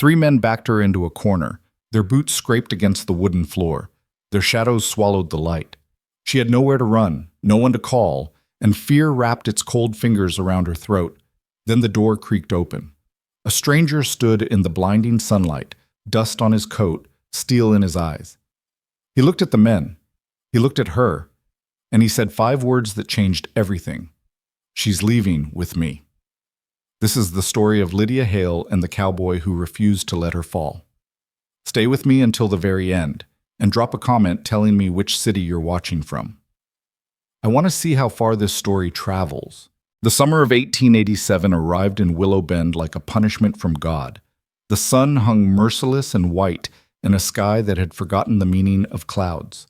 Three men backed her into a corner. Their boots scraped against the wooden floor. Their shadows swallowed the light. She had nowhere to run, no one to call, and fear wrapped its cold fingers around her throat. Then the door creaked open. A stranger stood in the blinding sunlight, dust on his coat, steel in his eyes. He looked at the men. He looked at her. And he said 5 words that changed everything. "She's leaving with me." This is the story of Lydia Hale and the cowboy who refused to let her fall. Stay with me until the very end, and drop a comment telling me which city you're watching from. I want to see how far this story travels. The summer of 1887 arrived in Willow Bend like a punishment from God. The sun hung merciless and white in a sky that had forgotten the meaning of clouds.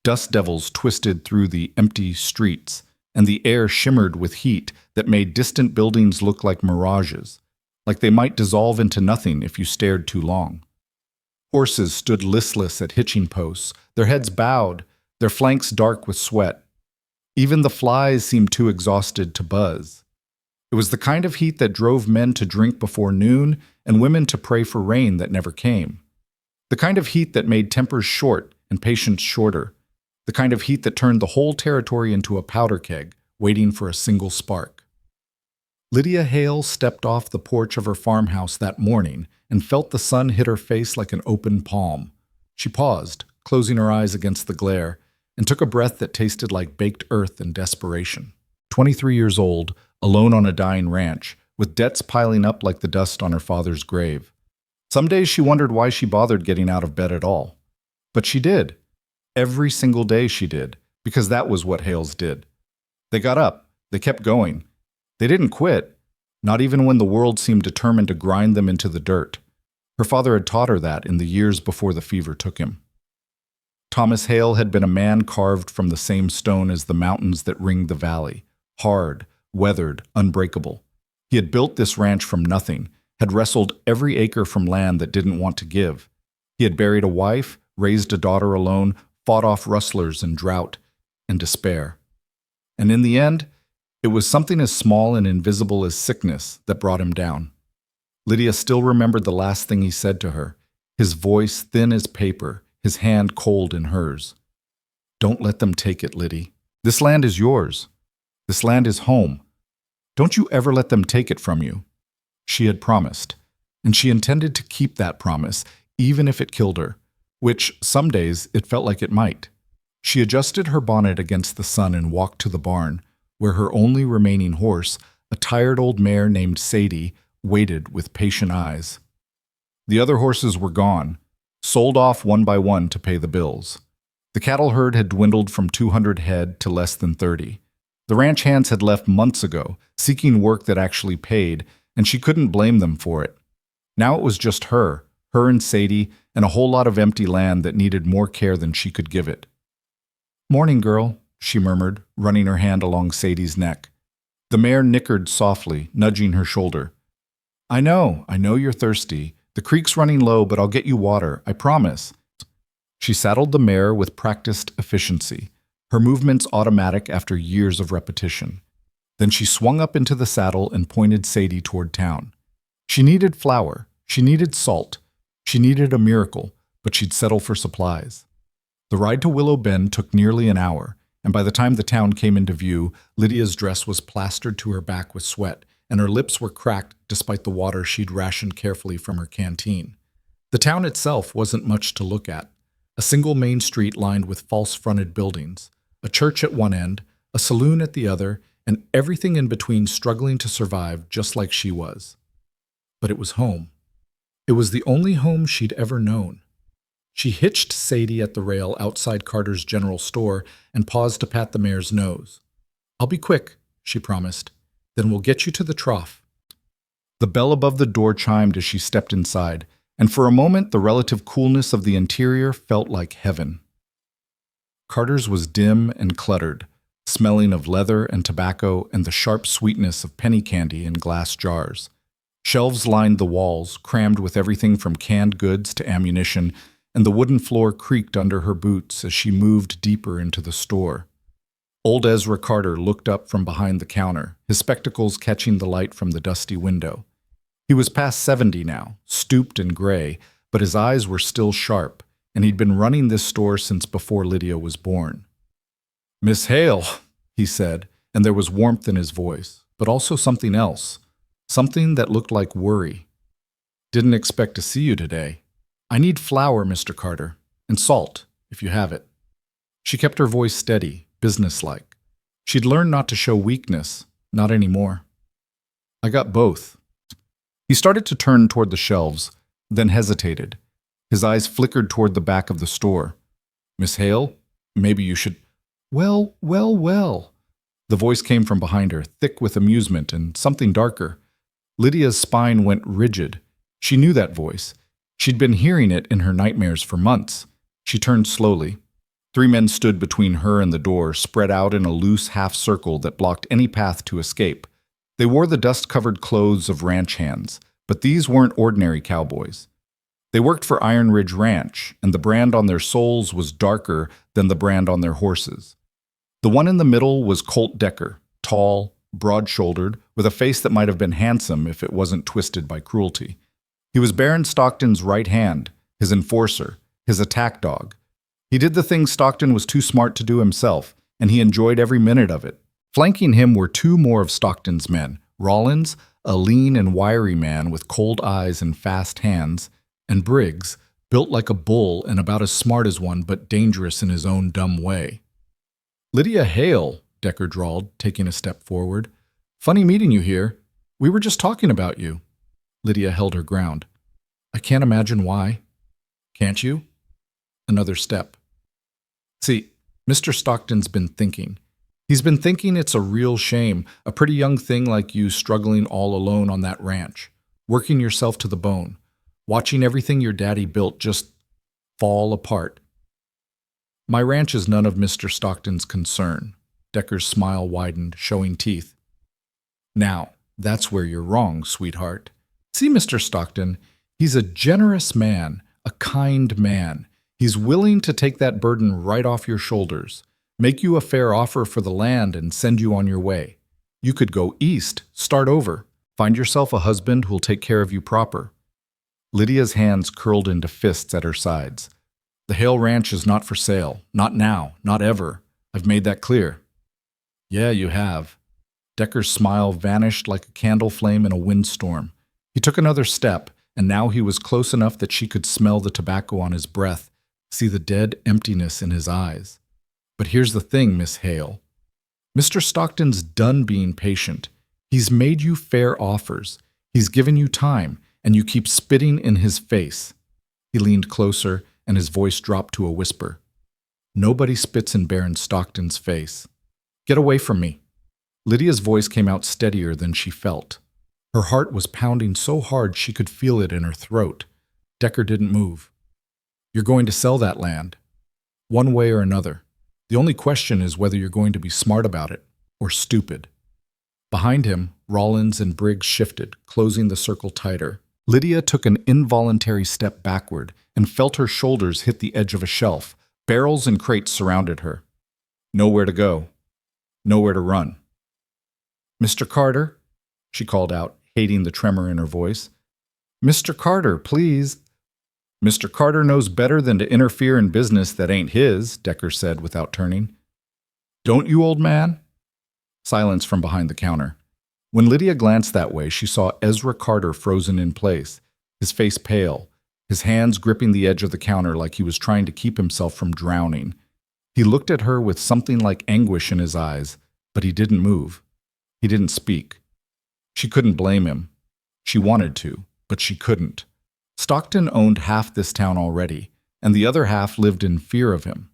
Dust devils twisted through the empty streets, and the air shimmered with heat that made distant buildings look like mirages, like they might dissolve into nothing if you stared too long. Horses stood listless at hitching posts, their heads bowed, their flanks dark with sweat. Even the flies seemed too exhausted to buzz. It was the kind of heat that drove men to drink before noon and women to pray for rain that never came. The kind of heat that made tempers short and patience shorter. The kind of heat that turned the whole territory into a powder keg, waiting for a single spark. Lydia Hale stepped off the porch of her farmhouse that morning and felt the sun hit her face like an open palm. She paused, closing her eyes against the glare, and took a breath that tasted like baked earth and desperation. 23 years old, alone on a dying ranch, with debts piling up like the dust on her father's grave. Some days she wondered why she bothered getting out of bed at all. But she did. Every single day she did, because that was what Hales did. They got up. They kept going. They didn't quit, not even when the world seemed determined to grind them into the dirt. Her father had taught her that in the years before the fever took him. Thomas Hale had been a man carved from the same stone as the mountains that ring the valley, hard, weathered, unbreakable. He had built this ranch from nothing, had wrestled every acre from land that didn't want to give. He had buried a wife, raised a daughter alone, fought off rustlers and drought and despair. And in the end, it was something as small and invisible as sickness that brought him down. Lydia still remembered the last thing he said to her, his voice thin as paper, his hand cold in hers. "Don't let them take it, Liddy. This land is yours. This land is home. Don't you ever let them take it from you." She had promised, and she intended to keep that promise, even if it killed her, which some days it felt like it might. She adjusted her bonnet against the sun and walked to the barn, where her only remaining horse, a tired old mare named Sadie, waited with patient eyes. The other horses were gone, sold off one by one to pay the bills. The cattle herd had dwindled from 200 head to less than 30. The ranch hands had left months ago, seeking work that actually paid, and she couldn't blame them for it. Now it was just her and Sadie, and a whole lot of empty land that needed more care than she could give it. "Morning, girl," she murmured, running her hand along Sadie's neck. The mare nickered softly, nudging her shoulder. I know you're thirsty. The creek's running low, but I'll get you water, I promise." She saddled the mare with practiced efficiency, her movements automatic after years of repetition. Then she swung up into the saddle and pointed Sadie toward town. She needed flour, she needed salt, she needed a miracle, but she'd settle for supplies. The ride to Willow Bend took nearly an hour, and by the time the town came into view, Lydia's dress was plastered to her back with sweat, and her lips were cracked despite the water she'd rationed carefully from her canteen. The town itself wasn't much to look at. A single main street lined with false-fronted buildings, a church at one end, a saloon at the other, and everything in between struggling to survive just like she was. But it was home. It was the only home she'd ever known. She hitched Sadie at the rail outside Carter's general store and paused to pat the mare's nose. "I'll be quick," she promised. "Then we'll get you to the trough." The bell above the door chimed as she stepped inside, and for a moment the relative coolness of the interior felt like heaven. Carter's was dim and cluttered, smelling of leather and tobacco and the sharp sweetness of penny candy in glass jars. Shelves lined the walls, crammed with everything from canned goods to ammunition, and the wooden floor creaked under her boots as she moved deeper into the store. Old Ezra Carter looked up from behind the counter, his spectacles catching the light from the dusty window. He was past 70 now, stooped and gray, but his eyes were still sharp, and he'd been running this store since before Lydia was born. "Miss Hale," he said, and there was warmth in his voice, but also something else, something that looked like worry. "Didn't expect to see you today. I need flour, Mr. Carter, and salt, if you have it." She kept her voice steady, businesslike. She'd learned not to show weakness, not anymore. "I got both." He started to turn toward the shelves, then hesitated. His eyes flickered toward the back of the store. "Miss Hale, maybe you should—" "Well, well, well." The voice came from behind her, thick with amusement and something darker. Lydia's spine went rigid. She knew that voice. She'd been hearing it in her nightmares for months. She turned slowly. 3 men stood between her and the door, spread out in a loose half circle that blocked any path to escape. They wore the dust-covered clothes of ranch hands, but these weren't ordinary cowboys. They worked for Iron Ridge Ranch, and the brand on their soles was darker than the brand on their horses. The one in the middle was Colt Decker, tall, broad-shouldered, with a face that might have been handsome if it wasn't twisted by cruelty. He was Baron Stockton's right hand, his enforcer, his attack dog. He did the things Stockton was too smart to do himself, and he enjoyed every minute of it. Flanking him were 2 more of Stockton's men, Rollins, a lean and wiry man with cold eyes and fast hands, and Briggs, built like a bull and about as smart as one but dangerous in his own dumb way. "Lydia Hale," Decker drawled, taking a step forward. "Funny meeting you here. We were just talking about you." Lydia held her ground. "I can't imagine why." "Can't you?" Another step. "See, Mr. Stockton's been thinking. He's been thinking it's a real shame, a pretty young thing like you struggling all alone on that ranch, working yourself to the bone, watching everything your daddy built just fall apart. My ranch is none of Mr. Stockton's concern." Decker's smile widened, showing teeth. "Now, that's where you're wrong, sweetheart. See, Mr. Stockton, he's a generous man, a kind man. He's willing to take that burden right off your shoulders, make you a fair offer for the land and send you on your way. You could go east, start over, find yourself a husband who'll take care of you proper." Lydia's hands curled into fists at her sides. "The Hale Ranch is not for sale. Not now. Not ever. I've made that clear." "Yeah, you have." Decker's smile vanished like a candle flame in a windstorm. He took another step, and now he was close enough that she could smell the tobacco on his breath, see the dead emptiness in his eyes. "But here's the thing, Miss Hale. Mr. Stockton's done being patient. He's made you fair offers. He's given you time, and you keep spitting in his face." He leaned closer, and his voice dropped to a whisper. "Nobody spits in Baron Stockton's face. Get away from me." Lydia's voice came out steadier than she felt. Her heart was pounding so hard she could feel it in her throat. Decker didn't move. "You're going to sell that land. One way or another. The only question is whether you're going to be smart about it, or stupid." Behind him, Rollins and Briggs shifted, closing the circle tighter. Lydia took an involuntary step backward and felt her shoulders hit the edge of a shelf. Barrels and crates surrounded her. Nowhere to go. Nowhere to run. "Mr. Carter," she called out, hating the tremor in her voice. "Mr. Carter, please." "Mr. Carter knows better than to interfere in business that ain't his," Decker said without turning. "Don't you, old man?" Silence from behind the counter. When Lydia glanced that way, she saw Ezra Carter frozen in place, his face pale, his hands gripping the edge of the counter like he was trying to keep himself from drowning. He looked at her with something like anguish in his eyes, but he didn't move. He didn't speak. She couldn't blame him. She wanted to, but she couldn't. Stockton owned half this town already, and the other half lived in fear of him.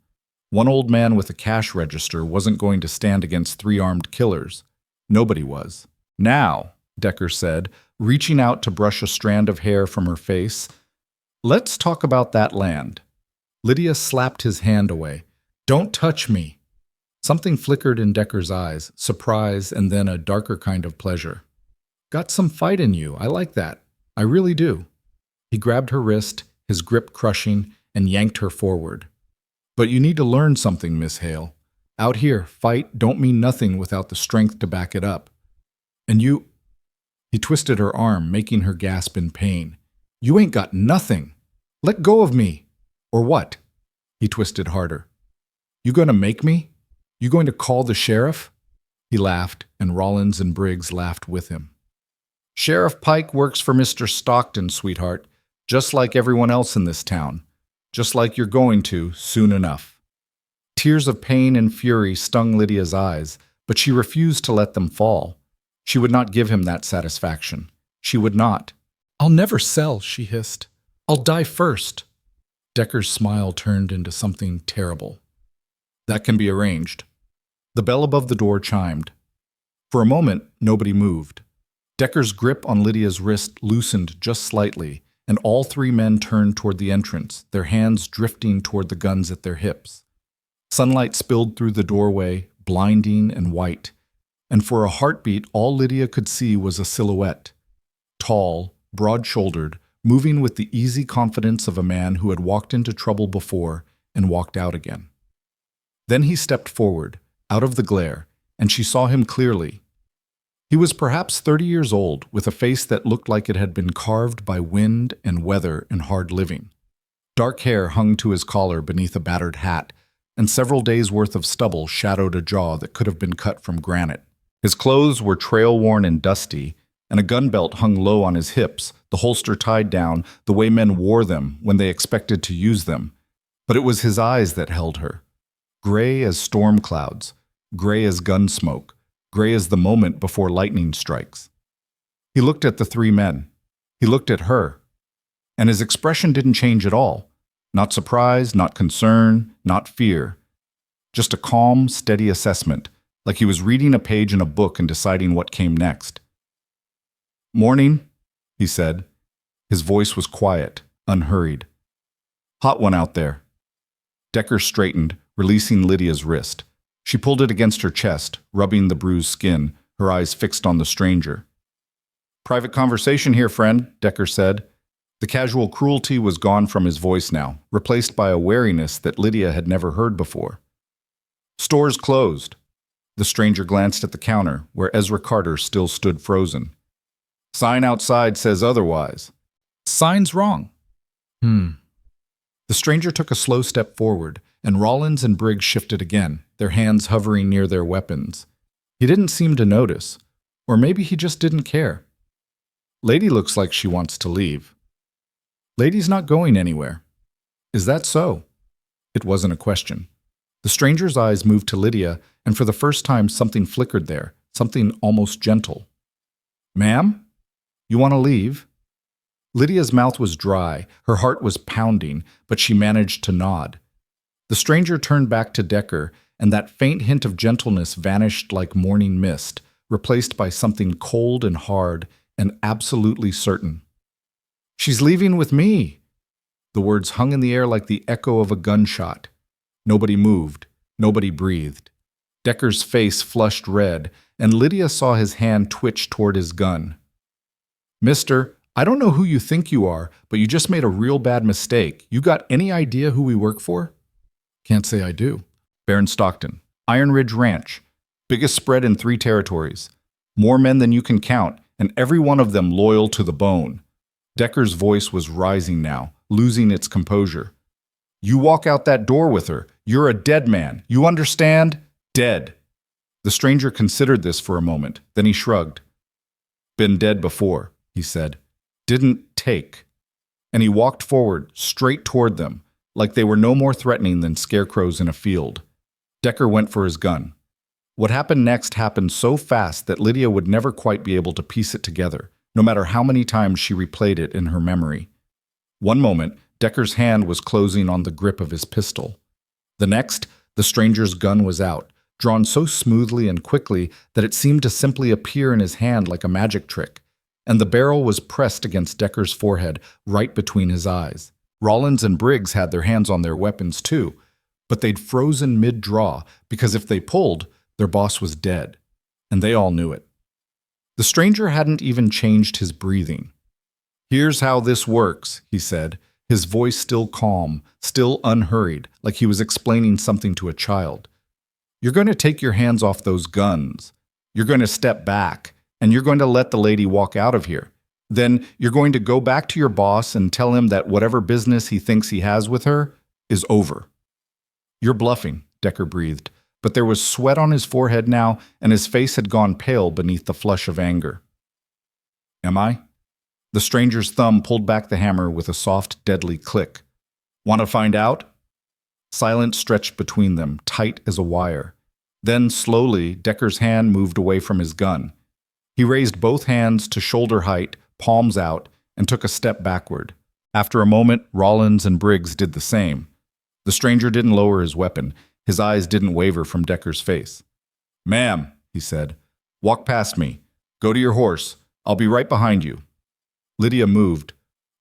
One old man with a cash register wasn't going to stand against 3 armed killers. Nobody was. "Now," Decker said, reaching out to brush a strand of hair from her face, "let's talk about that land." Lydia slapped his hand away. "Don't touch me." Something flickered in Decker's eyes, surprise and then a darker kind of pleasure. "Got some fight in you. I like that. I really do." He grabbed her wrist, his grip crushing, and yanked her forward. "But you need to learn something, Miss Hale. Out here, fight don't mean nothing without the strength to back it up. And you..." He twisted her arm, making her gasp in pain. "You ain't got nothing. Let go of me." "Or what?" He twisted harder. "You going to make me? You going to call the sheriff?" He laughed, and Rollins and Briggs laughed with him. "Sheriff Pike works for Mr. Stockton, sweetheart, just like everyone else in this town. Just like you're going to, soon enough." Tears of pain and fury stung Lydia's eyes, but she refused to let them fall. She would not give him that satisfaction. She would not. "I'll never sell," she hissed. "I'll die first." Decker's smile turned into something terrible. "That can be arranged." The bell above the door chimed. For a moment, nobody moved. Decker's grip on Lydia's wrist loosened just slightly, and all three men turned toward the entrance, their hands drifting toward the guns at their hips. Sunlight spilled through the doorway, blinding and white, and for a heartbeat all Lydia could see was a silhouette. Tall, broad-shouldered, moving with the easy confidence of a man who had walked into trouble before and walked out again. Then he stepped forward, out of the glare, and she saw him clearly. He was perhaps 30 years old, with a face that looked like it had been carved by wind and weather and hard living. Dark hair hung to his collar beneath a battered hat, and several days' worth of stubble shadowed a jaw that could have been cut from granite. His clothes were trail-worn and dusty, and a gun belt hung low on his hips, the holster tied down the way men wore them when they expected to use them. But it was his eyes that held her. Gray as storm clouds, gray as gun smoke, gray as the moment before lightning strikes. He looked at the three men. He looked at her. And his expression didn't change at all. Not surprise, not concern, not fear. Just a calm, steady assessment, like he was reading a page in a book and deciding what came next. "Morning," he said. His voice was quiet, unhurried. "Hot one out there." Decker straightened, releasing Lydia's wrist. She pulled it against her chest, rubbing the bruised skin, her eyes fixed on the stranger. "Private conversation here, friend," Decker said. The casual cruelty was gone from his voice now, replaced by a wariness that Lydia had never heard before. "Store's closed." The stranger glanced at the counter, where Ezra Carter still stood frozen. "Sign outside says otherwise." "Sign's wrong." The stranger took a slow step forward, and Rollins and Briggs shifted again, their hands hovering near their weapons. He didn't seem to notice, or maybe he just didn't care. "Lady looks like she wants to leave." "Lady's not going anywhere." "Is that so?" It wasn't a question. The stranger's eyes moved to Lydia, and for the first time something flickered there, something almost gentle. "Ma'am? You want to leave?" Lydia's mouth was dry, her heart was pounding, but she managed to nod. The stranger turned back to Decker, and that faint hint of gentleness vanished like morning mist, replaced by something cold and hard and absolutely certain. "She's leaving with me." The words hung in the air like the echo of a gunshot. Nobody moved. Nobody breathed. Decker's face flushed red, and Lydia saw his hand twitch toward his gun. "Mister, I don't know who you think you are, but you just made a real bad mistake. You got any idea who we work for?" "Can't say I do." "Baron Stockton. Iron Ridge Ranch. Biggest spread in 3 territories. More men than you can count, and every one of them loyal to the bone." Decker's voice was rising now, losing its composure. "You walk out that door with her. You're a dead man. You understand? Dead." The stranger considered this for a moment, then he shrugged. "Been dead before," he said. "Didn't take." And he walked forward, straight toward them, like they were no more threatening than scarecrows in a field. Decker went for his gun. What happened next happened so fast that Lydia would never quite be able to piece it together, no matter how many times she replayed it in her memory. One moment, Decker's hand was closing on the grip of his pistol. The next, the stranger's gun was out, drawn so smoothly and quickly that it seemed to simply appear in his hand like a magic trick, and the barrel was pressed against Decker's forehead, right between his eyes. Rollins and Briggs had their hands on their weapons too, but they'd frozen mid-draw because if they pulled, their boss was dead, and they all knew it. The stranger hadn't even changed his breathing. "Here's how this works," he said, his voice still calm, still unhurried, like he was explaining something to a child. "You're going to take your hands off those guns. You're going to step back, and you're going to let the lady walk out of here. Then you're going to go back to your boss and tell him that whatever business he thinks he has with her is over." "You're bluffing," Decker breathed, but there was sweat on his forehead now, and his face had gone pale beneath the flush of anger. "Am I?" The stranger's thumb pulled back the hammer with a soft, deadly click. "Want to find out?" Silence stretched between them, tight as a wire. Then, slowly, Decker's hand moved away from his gun. He raised both hands to shoulder height, palms out, and took a step backward. After a moment, Rollins and Briggs did the same. The stranger didn't lower his weapon. His eyes didn't waver from Decker's face. "Ma'am," he said, "walk past me. Go to your horse. I'll be right behind you." Lydia moved.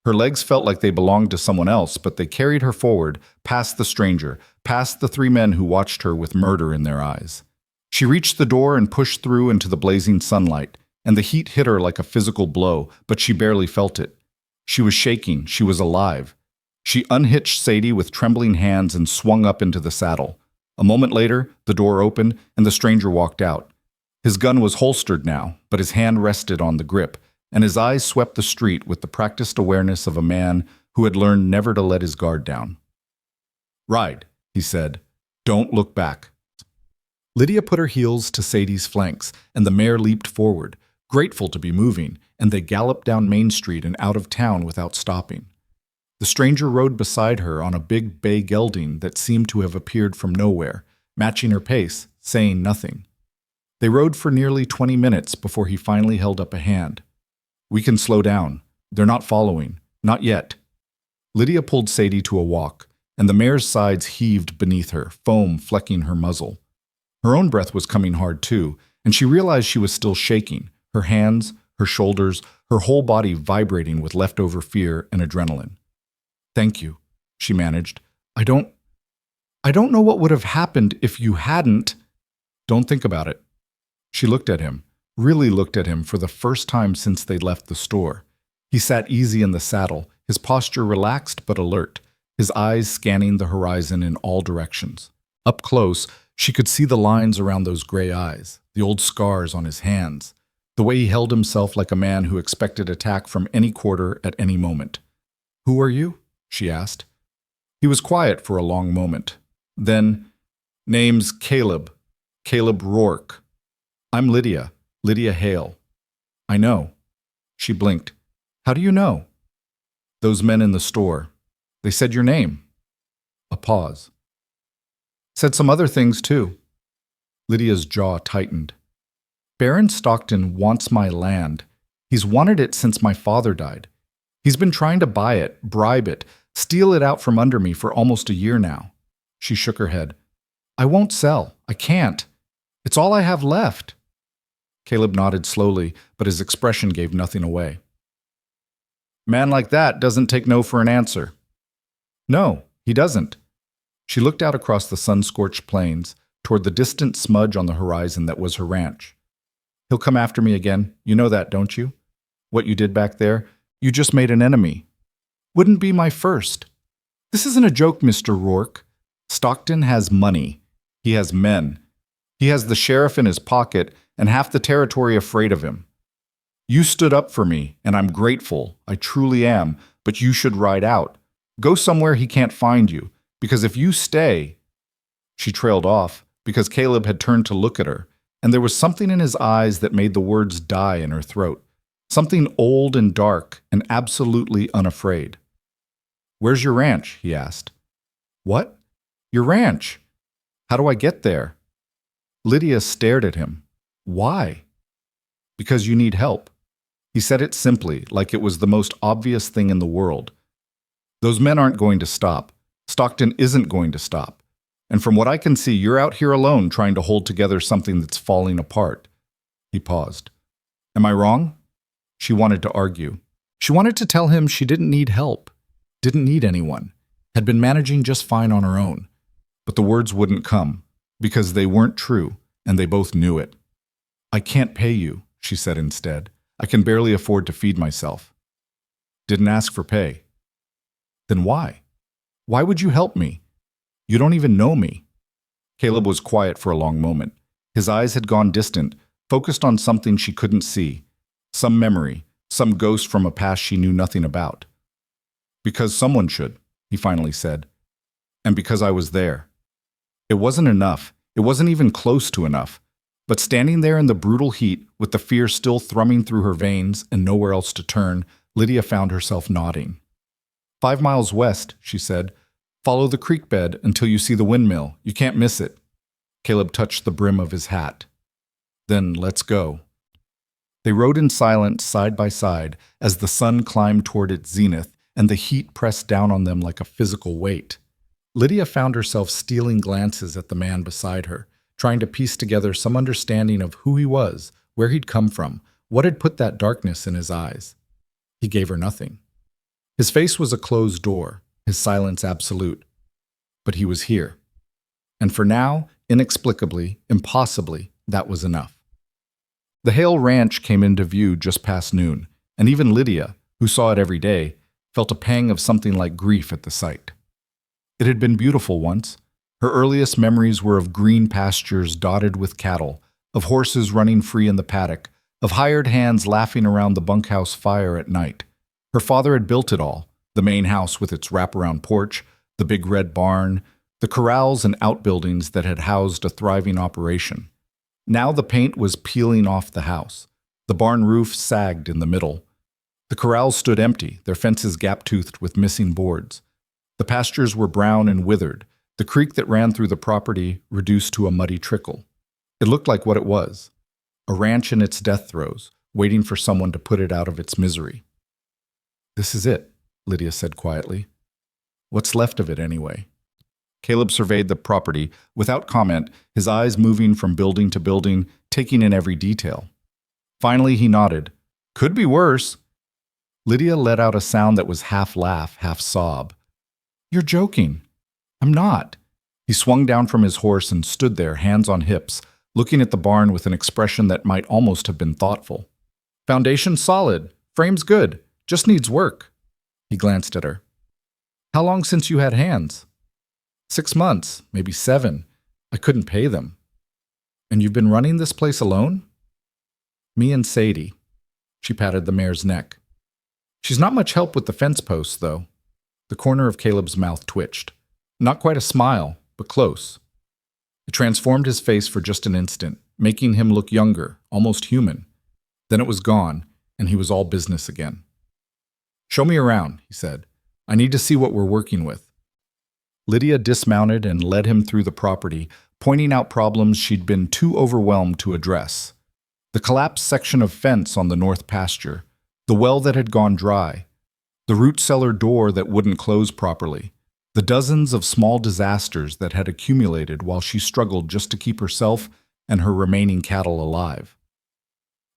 Her legs felt like they belonged to someone else, but they carried her forward, past the stranger, past the three men who watched her with murder in their eyes. She reached the door and pushed through into the blazing sunlight, and the heat hit her like a physical blow, but she barely felt it. She was shaking. She was alive. She unhitched Sadie with trembling hands and swung up into the saddle. A moment later, the door opened, and the stranger walked out. His gun was holstered now, but his hand rested on the grip, and his eyes swept the street with the practiced awareness of a man who had learned never to let his guard down. "Ride," he said. "Don't look back." Lydia put her heels to Sadie's flanks, and the mare leaped forward, grateful to be moving, and they galloped down Main Street and out of town without stopping. The stranger rode beside her on a big bay gelding that seemed to have appeared from nowhere, matching her pace, saying nothing. They rode for nearly 20 minutes before he finally held up a hand. "We can slow down. They're not following. Not yet." Lydia pulled Sadie to a walk, and the mare's sides heaved beneath her, foam flecking her muzzle. Her own breath was coming hard too, and she realized she was still shaking, her hands, her shoulders, her whole body vibrating with leftover fear and adrenaline. "Thank you," she managed. I don't know what would have happened if you hadn't." "Don't think about it." She looked at him, really looked at him for the first time since they'd left the store. He sat easy in the saddle, his posture relaxed but alert, his eyes scanning the horizon in all directions. Up close, she could see the lines around those gray eyes, the old scars on his hands, the way he held himself like a man who expected attack from any quarter at any moment. "Who are you?" she asked. He was quiet for a long moment. Then, "Name's Caleb Rourke. I'm Lydia Hale." "I know." She blinked. "How do you know?" "Those men in the store. They said your name." A pause. "Said some other things, too." Lydia's jaw tightened. "Baron Stockton wants my land. He's wanted it since my father died. He's been trying to buy it, bribe it, steal it out from under me for almost a year now." She shook her head. "I won't sell. I can't. It's all I have left." Caleb nodded slowly, but his expression gave nothing away. "Man like that doesn't take no for an answer." "No, he doesn't." She looked out across the sun-scorched plains, toward the distant smudge on the horizon that was her ranch. "He'll come after me again. You know that, don't you? What you did back there, you just made an enemy. Wouldn't be my first. This isn't a joke, Mr. Rourke. Stockton has money. He has men. He has the sheriff in his pocket and half the territory afraid of him. You stood up for me, and I'm grateful. I truly am, but you should ride out. Go somewhere he can't find you, because if you stay—" She trailed off, because Caleb had turned to look at her, and there was something in his eyes that made the words die in her throat. Something old and dark and absolutely unafraid. "Where's your ranch?" he asked. "What? Your ranch? How do I get there?" Lydia stared at him. "Why?" "Because you need help." He said it simply, like it was the most obvious thing in the world. "Those men aren't going to stop. Stockton isn't going to stop. And from what I can see, you're out here alone trying to hold together something that's falling apart." He paused. "Am I wrong?" She wanted to argue. She wanted to tell him she didn't need help, didn't need anyone, had been managing just fine on her own. But the words wouldn't come, because they weren't true, and they both knew it. "I can't pay you," she said instead. "I can barely afford to feed myself." "Didn't ask for pay." "Then why? Why would you help me? You don't even know me." Caleb was quiet for a long moment. His eyes had gone distant, focused on something she couldn't see, some memory, some ghost from a past she knew nothing about. "Because someone should," he finally said, "and because I was there." It wasn't enough. It wasn't even close to enough. But standing there in the brutal heat, with the fear still thrumming through her veins and nowhere else to turn, Lydia found herself nodding. "5 miles west," she said. "Follow the creek bed until you see the windmill. You can't miss it." Caleb touched the brim of his hat. "Then let's go." They rode in silence side by side as the sun climbed toward its zenith and the heat pressed down on them like a physical weight. Lydia found herself stealing glances at the man beside her, trying to piece together some understanding of who he was, where he'd come from, what had put that darkness in his eyes. He gave her nothing. His face was a closed door, his silence absolute. But he was here. And for now, inexplicably, impossibly, that was enough. The Hale Ranch came into view just past noon, and even Lydia, who saw it every day, felt a pang of something like grief at the sight. It had been beautiful once. Her earliest memories were of green pastures dotted with cattle, of horses running free in the paddock, of hired hands laughing around the bunkhouse fire at night. Her father had built it all, the main house with its wraparound porch, the big red barn, the corrals and outbuildings that had housed a thriving operation. Now the paint was peeling off the house. The barn roof sagged in the middle. The corrals stood empty, their fences gap-toothed with missing boards. The pastures were brown and withered, the creek that ran through the property reduced to a muddy trickle. It looked like what it was, a ranch in its death throes, waiting for someone to put it out of its misery. "This is it," Lydia said quietly. "What's left of it, anyway?" Caleb surveyed the property without comment, his eyes moving from building to building, taking in every detail. Finally, he nodded. "Could be worse." Lydia let out a sound that was half laugh, half sob. "You're joking." "I'm not." He swung down from his horse and stood there, hands on hips, looking at the barn with an expression that might almost have been thoughtful. "Foundation solid. Frame's good. Just needs work." He glanced at her. "How long since you had hands?" 6 months, maybe 7. I couldn't pay them." "And you've been running this place alone?" "Me and Sadie." She patted the mare's neck. "She's not much help with the fence posts, though." The corner of Caleb's mouth twitched. Not quite a smile, but close. It transformed his face for just an instant, making him look younger, almost human. Then it was gone, and he was all business again. "Show me around," he said. "I need to see what we're working with." Lydia dismounted and led him through the property, pointing out problems she'd been too overwhelmed to address. The collapsed section of fence on the north pasture, the well that had gone dry, the root cellar door that wouldn't close properly, the dozens of small disasters that had accumulated while she struggled just to keep herself and her remaining cattle alive.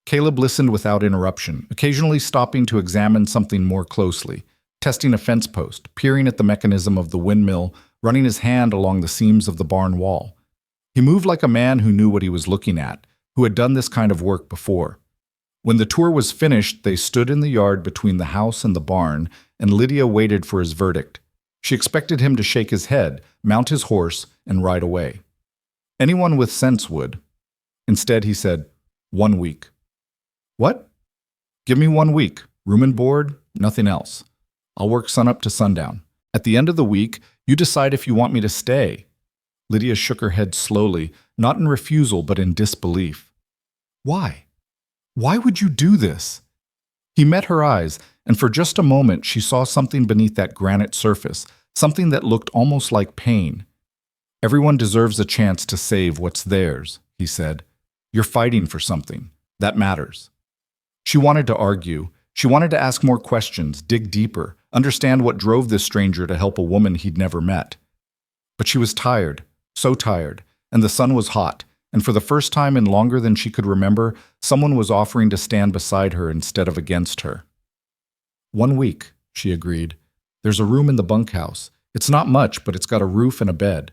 Caleb listened without interruption, occasionally stopping to examine something more closely, testing a fence post, peering at the mechanism of the windmill, running his hand along the seams of the barn wall. He moved like a man who knew what he was looking at, who had done this kind of work before. When the tour was finished, they stood in the yard between the house and the barn, and Lydia waited for his verdict. She expected him to shake his head, mount his horse, and ride away. Anyone with sense would. Instead, he said, 1 week. "What?" "Give me 1 week. Room and board, nothing else. I'll work sunup to sundown. At the end of the week, you decide if you want me to stay." Lydia shook her head slowly, not in refusal but in disbelief. "Why? Why would you do this?" He met her eyes, and for just a moment she saw something beneath that granite surface, something that looked almost like pain. "Everyone deserves a chance to save what's theirs," he said. "You're fighting for something. That matters." She wanted to argue. She wanted to ask more questions, dig deeper, understand what drove this stranger to help a woman he'd never met. But she was tired, so tired, and the sun was hot, and for the first time in longer than she could remember, someone was offering to stand beside her instead of against her. 1 week, she agreed. "There's a room in the bunkhouse. It's not much, but it's got a roof and a bed."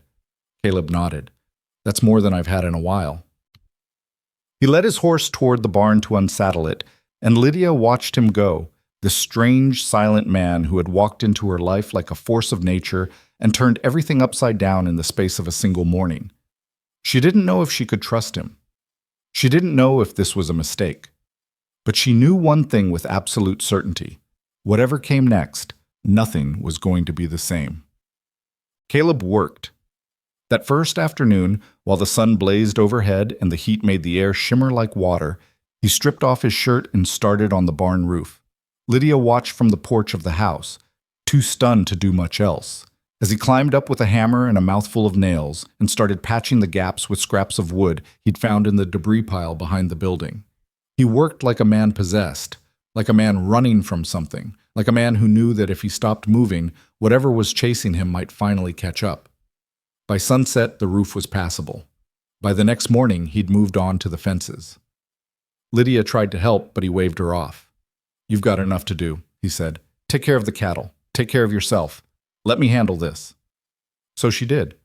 Caleb nodded. "That's more than I've had in a while." He led his horse toward the barn to unsaddle it, and Lydia watched him go, this strange, silent man who had walked into her life like a force of nature and turned everything upside down in the space of a single morning. She didn't know if she could trust him. She didn't know if this was a mistake, but she knew one thing with absolute certainty. Whatever came next, nothing was going to be the same. Caleb worked. That first afternoon, while the sun blazed overhead and the heat made the air shimmer like water, he stripped off his shirt and started on the barn roof. Lydia watched from the porch of the house, too stunned to do much else, as he climbed up with a hammer and a mouthful of nails and started patching the gaps with scraps of wood he'd found in the debris pile behind the building. He worked like a man possessed, like a man running from something, like a man who knew that if he stopped moving, whatever was chasing him might finally catch up. By sunset, the roof was passable. By the next morning, he'd moved on to the fences. Lydia tried to help, but he waved her off. "You've got enough to do," he said. "Take care of the cattle. Take care of yourself. Let me handle this." So she did.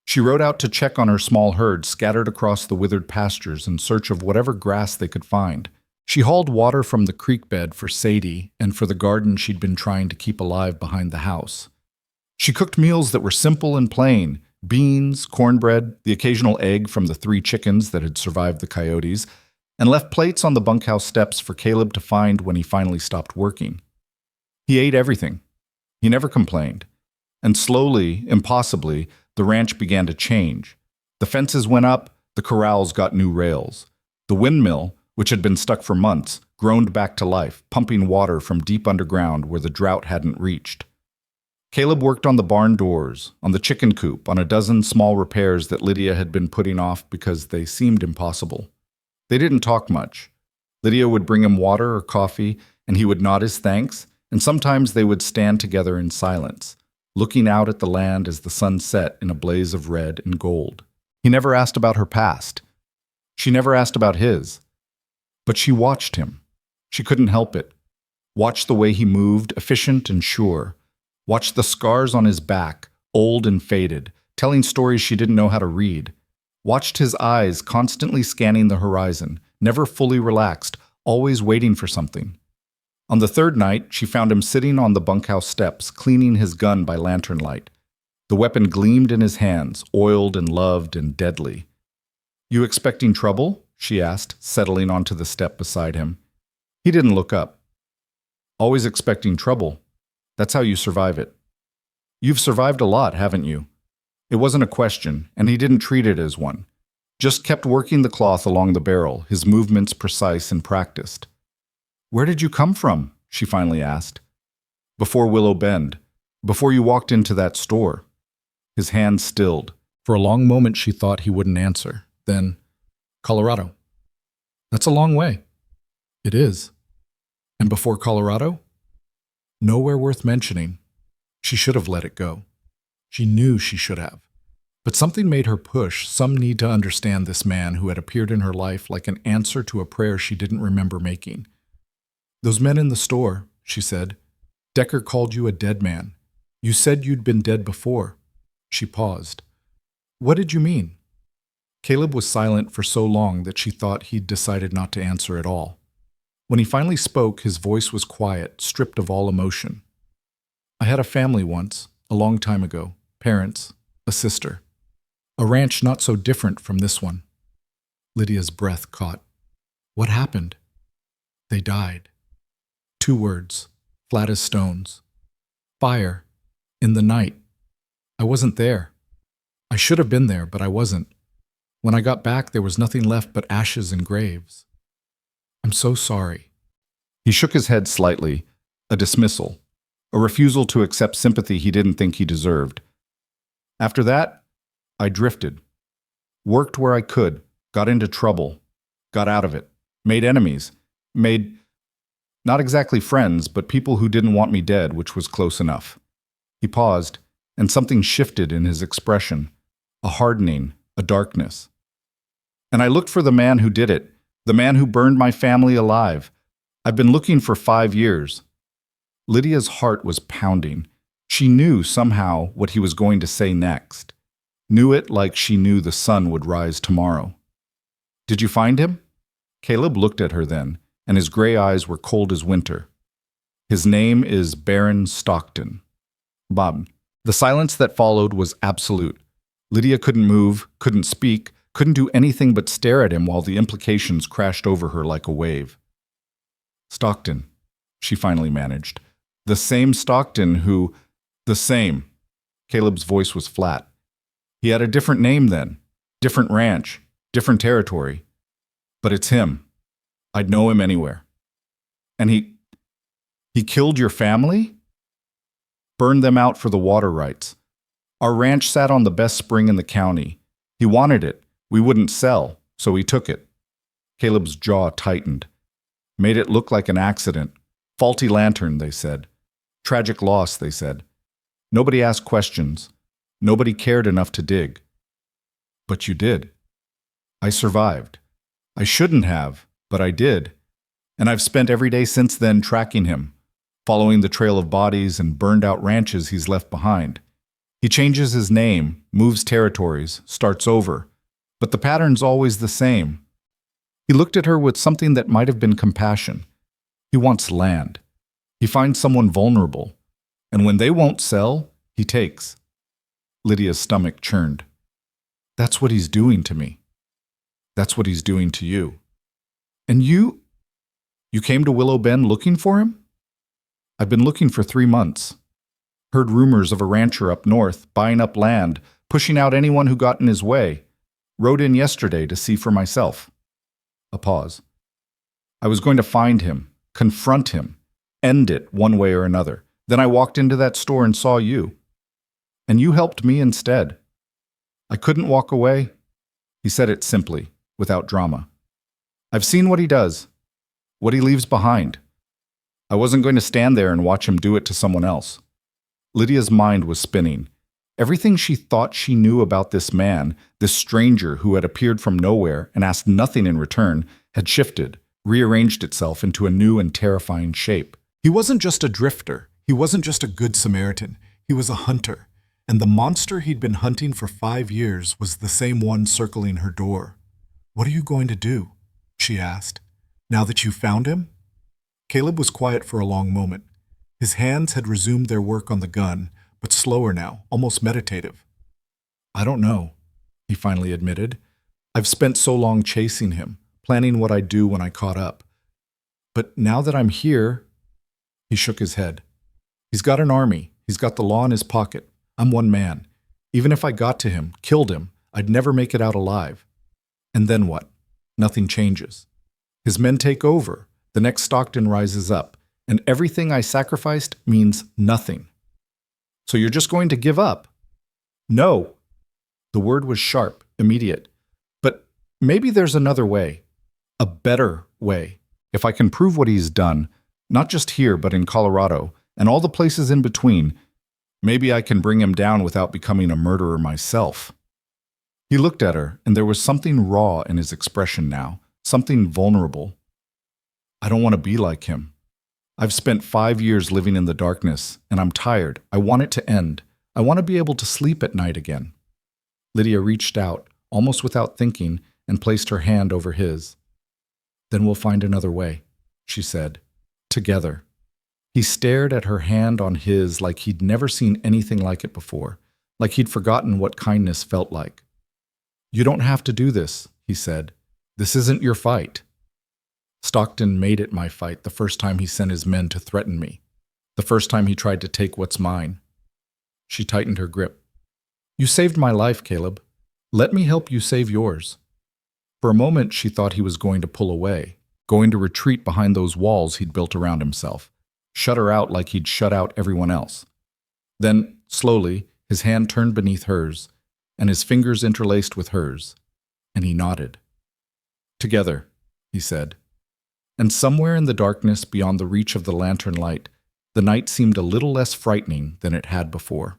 She rode out to check on her small herd scattered across the withered pastures in search of whatever grass they could find. She hauled water from the creek bed for Sadie and for the garden she'd been trying to keep alive behind the house. She cooked meals that were simple and plain: beans, cornbread, the occasional egg from the 3 chickens that had survived the coyotes, and left plates on the bunkhouse steps for Caleb to find when he finally stopped working. He ate everything. He never complained. And slowly, impossibly, the ranch began to change. The fences went up, the corrals got new rails. The windmill, which had been stuck for months, groaned back to life, pumping water from deep underground where the drought hadn't reached. Caleb worked on the barn doors, on the chicken coop, on a dozen small repairs that Lydia had been putting off because they seemed impossible. They didn't talk much. Lydia would bring him water or coffee, and he would nod his thanks, and sometimes they would stand together in silence, looking out at the land as the sun set in a blaze of red and gold. He never asked about her past. She never asked about his. But she watched him. She couldn't help it. Watched the way he moved, efficient and sure. Watched the scars on his back, old and faded, telling stories she didn't know how to read. Watched his eyes constantly scanning the horizon, never fully relaxed, always waiting for something. On the 3rd night, she found him sitting on the bunkhouse steps, cleaning his gun by lantern light. The weapon gleamed in his hands, oiled and loved and deadly. "You expecting trouble?" she asked, settling onto the step beside him. He didn't look up. "Always expecting trouble. That's how you survive it. You've survived a lot, haven't you?" It wasn't a question, and he didn't treat it as one. Just kept working the cloth along the barrel, his movements precise and practiced. "Where did you come from?" she finally asked. "Before Willow Bend. Before you walked into that store." His hand stilled. For a long moment she thought he wouldn't answer. Then, "Colorado." "That's a long way." "It is." "And before Colorado?" Nowhere worth mentioning. She should have let it go. She knew she should have. But something made her push, some need to understand this man who had appeared in her life like an answer to a prayer she didn't remember making. "Those men in the store," she said. "Decker called you a dead man. You said you'd been dead before." She paused. "What did you mean?" Caleb was silent for so long that she thought he'd decided not to answer at all. When he finally spoke, his voice was quiet, stripped of all emotion. "I had a family once, a long time ago. Parents, a sister. A ranch not so different from this one." Lydia's breath caught. "What happened?" "They died." 2 words, flat as stones. "Fire. In the night. I wasn't there. I should have been there, but I wasn't. When I got back, there was nothing left but ashes and graves. I'm so sorry." He shook his head slightly, a dismissal, a refusal to accept sympathy he didn't think he deserved. "After that, I drifted. Worked where I could, got into trouble, got out of it, made enemies, made, not exactly friends, but people who didn't want me dead, which was close enough." He paused, and something shifted in his expression, a hardening, a darkness. "And I looked for the man who did it, the man who burned my family alive. I've been looking for 5 years. Lydia's heart was pounding. She knew somehow what he was going to say next. Knew it like she knew the sun would rise tomorrow. "Did you find him?" Caleb looked at her then, and his gray eyes were cold as winter. "His name is Baron Stockton." Bob. The silence that followed was absolute. Lydia couldn't move, couldn't speak, couldn't do anything but stare at him while the implications crashed over her like a wave. Stockton, she finally managed. The same Stockton who... The same. Caleb's voice was flat. He had a different name then, different ranch, different territory. But it's him. I'd know him anywhere. And he killed your family? Burned them out for the water rights. Our ranch sat on the best spring in the county. He wanted it. We wouldn't sell, so he took it. Caleb's jaw tightened. Made it look like an accident. Faulty lantern, they said. Tragic loss, they said. Nobody asked questions. Nobody cared enough to dig. But you did. I survived. I shouldn't have, but I did. And I've spent every day since then tracking him, following the trail of bodies and burned-out ranches he's left behind. He changes his name, moves territories, starts over, but the pattern's always the same. He looked at her with something that might have been compassion. He wants land. He finds someone vulnerable, and when they won't sell, he takes. Lydia's stomach churned. That's what he's doing to me. That's what he's doing to you. And you came to Willow Bend looking for him? I've been looking for 3 months. Heard rumors of a rancher up north, buying up land, pushing out anyone who got in his way. Rode in yesterday to see for myself. A pause. I was going to find him, confront him, end it one way or another. Then I walked into that store and saw you. And you helped me instead. I couldn't walk away. He said it simply, without drama. I've seen what he does, what he leaves behind. I wasn't going to stand there and watch him do it to someone else. Lydia's mind was spinning. Everything she thought she knew about this man, this stranger who had appeared from nowhere and asked nothing in return, had shifted, rearranged itself into a new and terrifying shape. He wasn't just a drifter. He wasn't just a good Samaritan. He was a hunter. And the monster he'd been hunting for 5 years was the same one circling her door. "What are you going to do?" she asked. "Now that you've found him?" Caleb was quiet for a long moment. His hands had resumed their work on the gun, but slower now, almost meditative. I don't know, he finally admitted. I've spent so long chasing him, planning what I'd do when I caught up. But now that I'm here, he shook his head. He's got an army. He's got the law in his pocket. I'm one man. Even if I got to him, killed him, I'd never make it out alive. And then what? Nothing changes. His men take over. The next Stockton rises up. And everything I sacrificed means nothing. So you're just going to give up? No. The word was sharp, immediate. But maybe there's another way. A better way. If I can prove what he's done, not just here but in Colorado, and all the places in between, maybe I can bring him down without becoming a murderer myself. He looked at her, and there was something raw in his expression now, something vulnerable. I don't want to be like him. I've spent 5 years living in the darkness, and I'm tired. I want it to end. I want to be able to sleep at night again. Lydia reached out, almost without thinking, and placed her hand over his. Then we'll find another way, she said. Together. He stared at her hand on his like he'd never seen anything like it before, like he'd forgotten what kindness felt like. You don't have to do this, he said. This isn't your fight. Stockton made it my fight the first time he sent his men to threaten me, the first time he tried to take what's mine. She tightened her grip. You saved my life, Caleb. Let me help you save yours. For a moment, she thought he was going to pull away, going to retreat behind those walls he'd built around himself, shut her out like he'd shut out everyone else. Then, slowly, his hand turned beneath hers, and his fingers interlaced with hers, and he nodded. Together, he said. And somewhere in the darkness beyond the reach of the lantern light, the night seemed a little less frightening than it had before.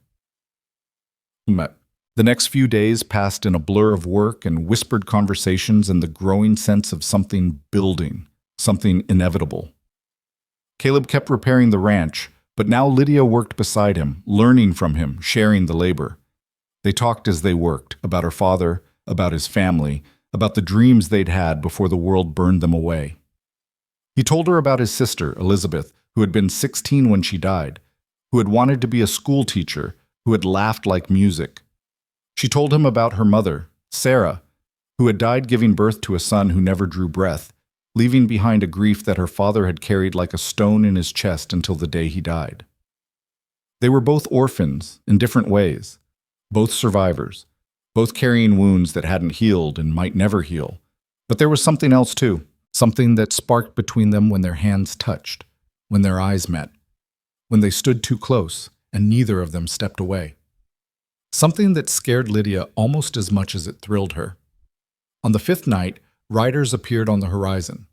The next few days passed in a blur of work and whispered conversations and the growing sense of something building, something inevitable. Caleb kept repairing the ranch, but now Lydia worked beside him, learning from him, sharing the labor. They talked as they worked, about her father, about his family, about the dreams they'd had before the world burned them away. He told her about his sister, Elizabeth, who had been 16 when she died, who had wanted to be a school teacher, who had laughed like music. She told him about her mother, Sarah, who had died giving birth to a son who never drew breath, leaving behind a grief that her father had carried like a stone in his chest until the day he died. They were both orphans in different ways, both survivors, both carrying wounds that hadn't healed and might never heal. But there was something else too, something that sparked between them when their hands touched, when their eyes met, when they stood too close and neither of them stepped away. Something that scared Lydia almost as much as it thrilled her. On the fifth night, riders appeared on the horizon.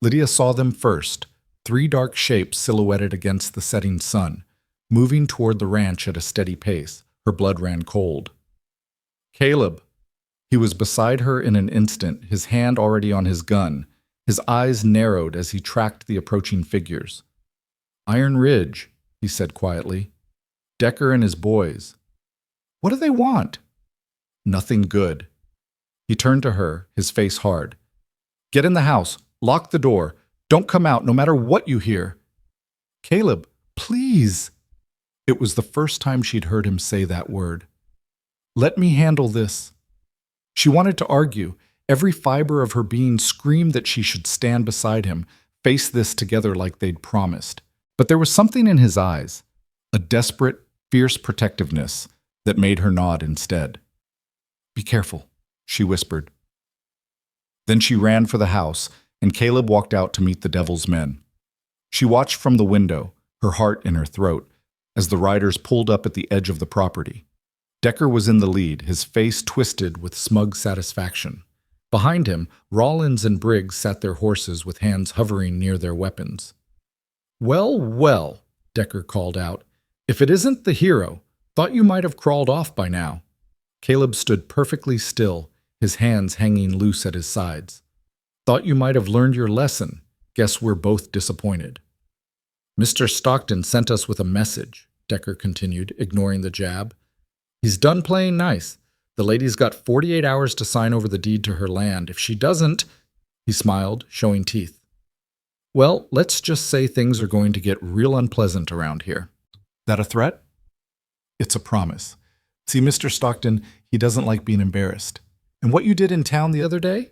Lydia saw them first, three dark shapes silhouetted against the setting sun, moving toward the ranch at a steady pace. Her blood ran cold. Caleb! He was beside her in an instant, his hand already on his gun. His eyes narrowed as he tracked the approaching figures. Iron Ridge, he said quietly. Decker and his boys. What do they want? Nothing good. He turned to her, his face hard. Get in the house. Lock the door. Don't come out no matter what you hear. Caleb, please. It was the first time she'd heard him say that word. Let me handle this. She wanted to argue. Every fiber of her being screamed that she should stand beside him, face this together like they'd promised. But there was something in his eyes, a desperate, fierce protectiveness that made her nod instead. Be careful, she whispered. Then she ran for the house, and Caleb walked out to meet the devil's men. She watched from the window, her heart in her throat, as the riders pulled up at the edge of the property. Decker was in the lead, his face twisted with smug satisfaction. Behind him, Rollins and Briggs sat their horses with hands hovering near their weapons. Well, well, Decker called out. If it isn't the hero, thought you might have crawled off by now. Caleb stood perfectly still, his hands hanging loose at his sides. Thought you might have learned your lesson. Guess we're both disappointed. Mr. Stockton sent us with a message, Decker continued, ignoring the jab. He's done playing nice. The lady's got 48 hours to sign over the deed to her land. If she doesn't, he smiled, showing teeth. Well, let's just say things are going to get real unpleasant around here. That a threat? It's a promise. See, Mr. Stockton, he doesn't like being embarrassed. And what you did in town the other day?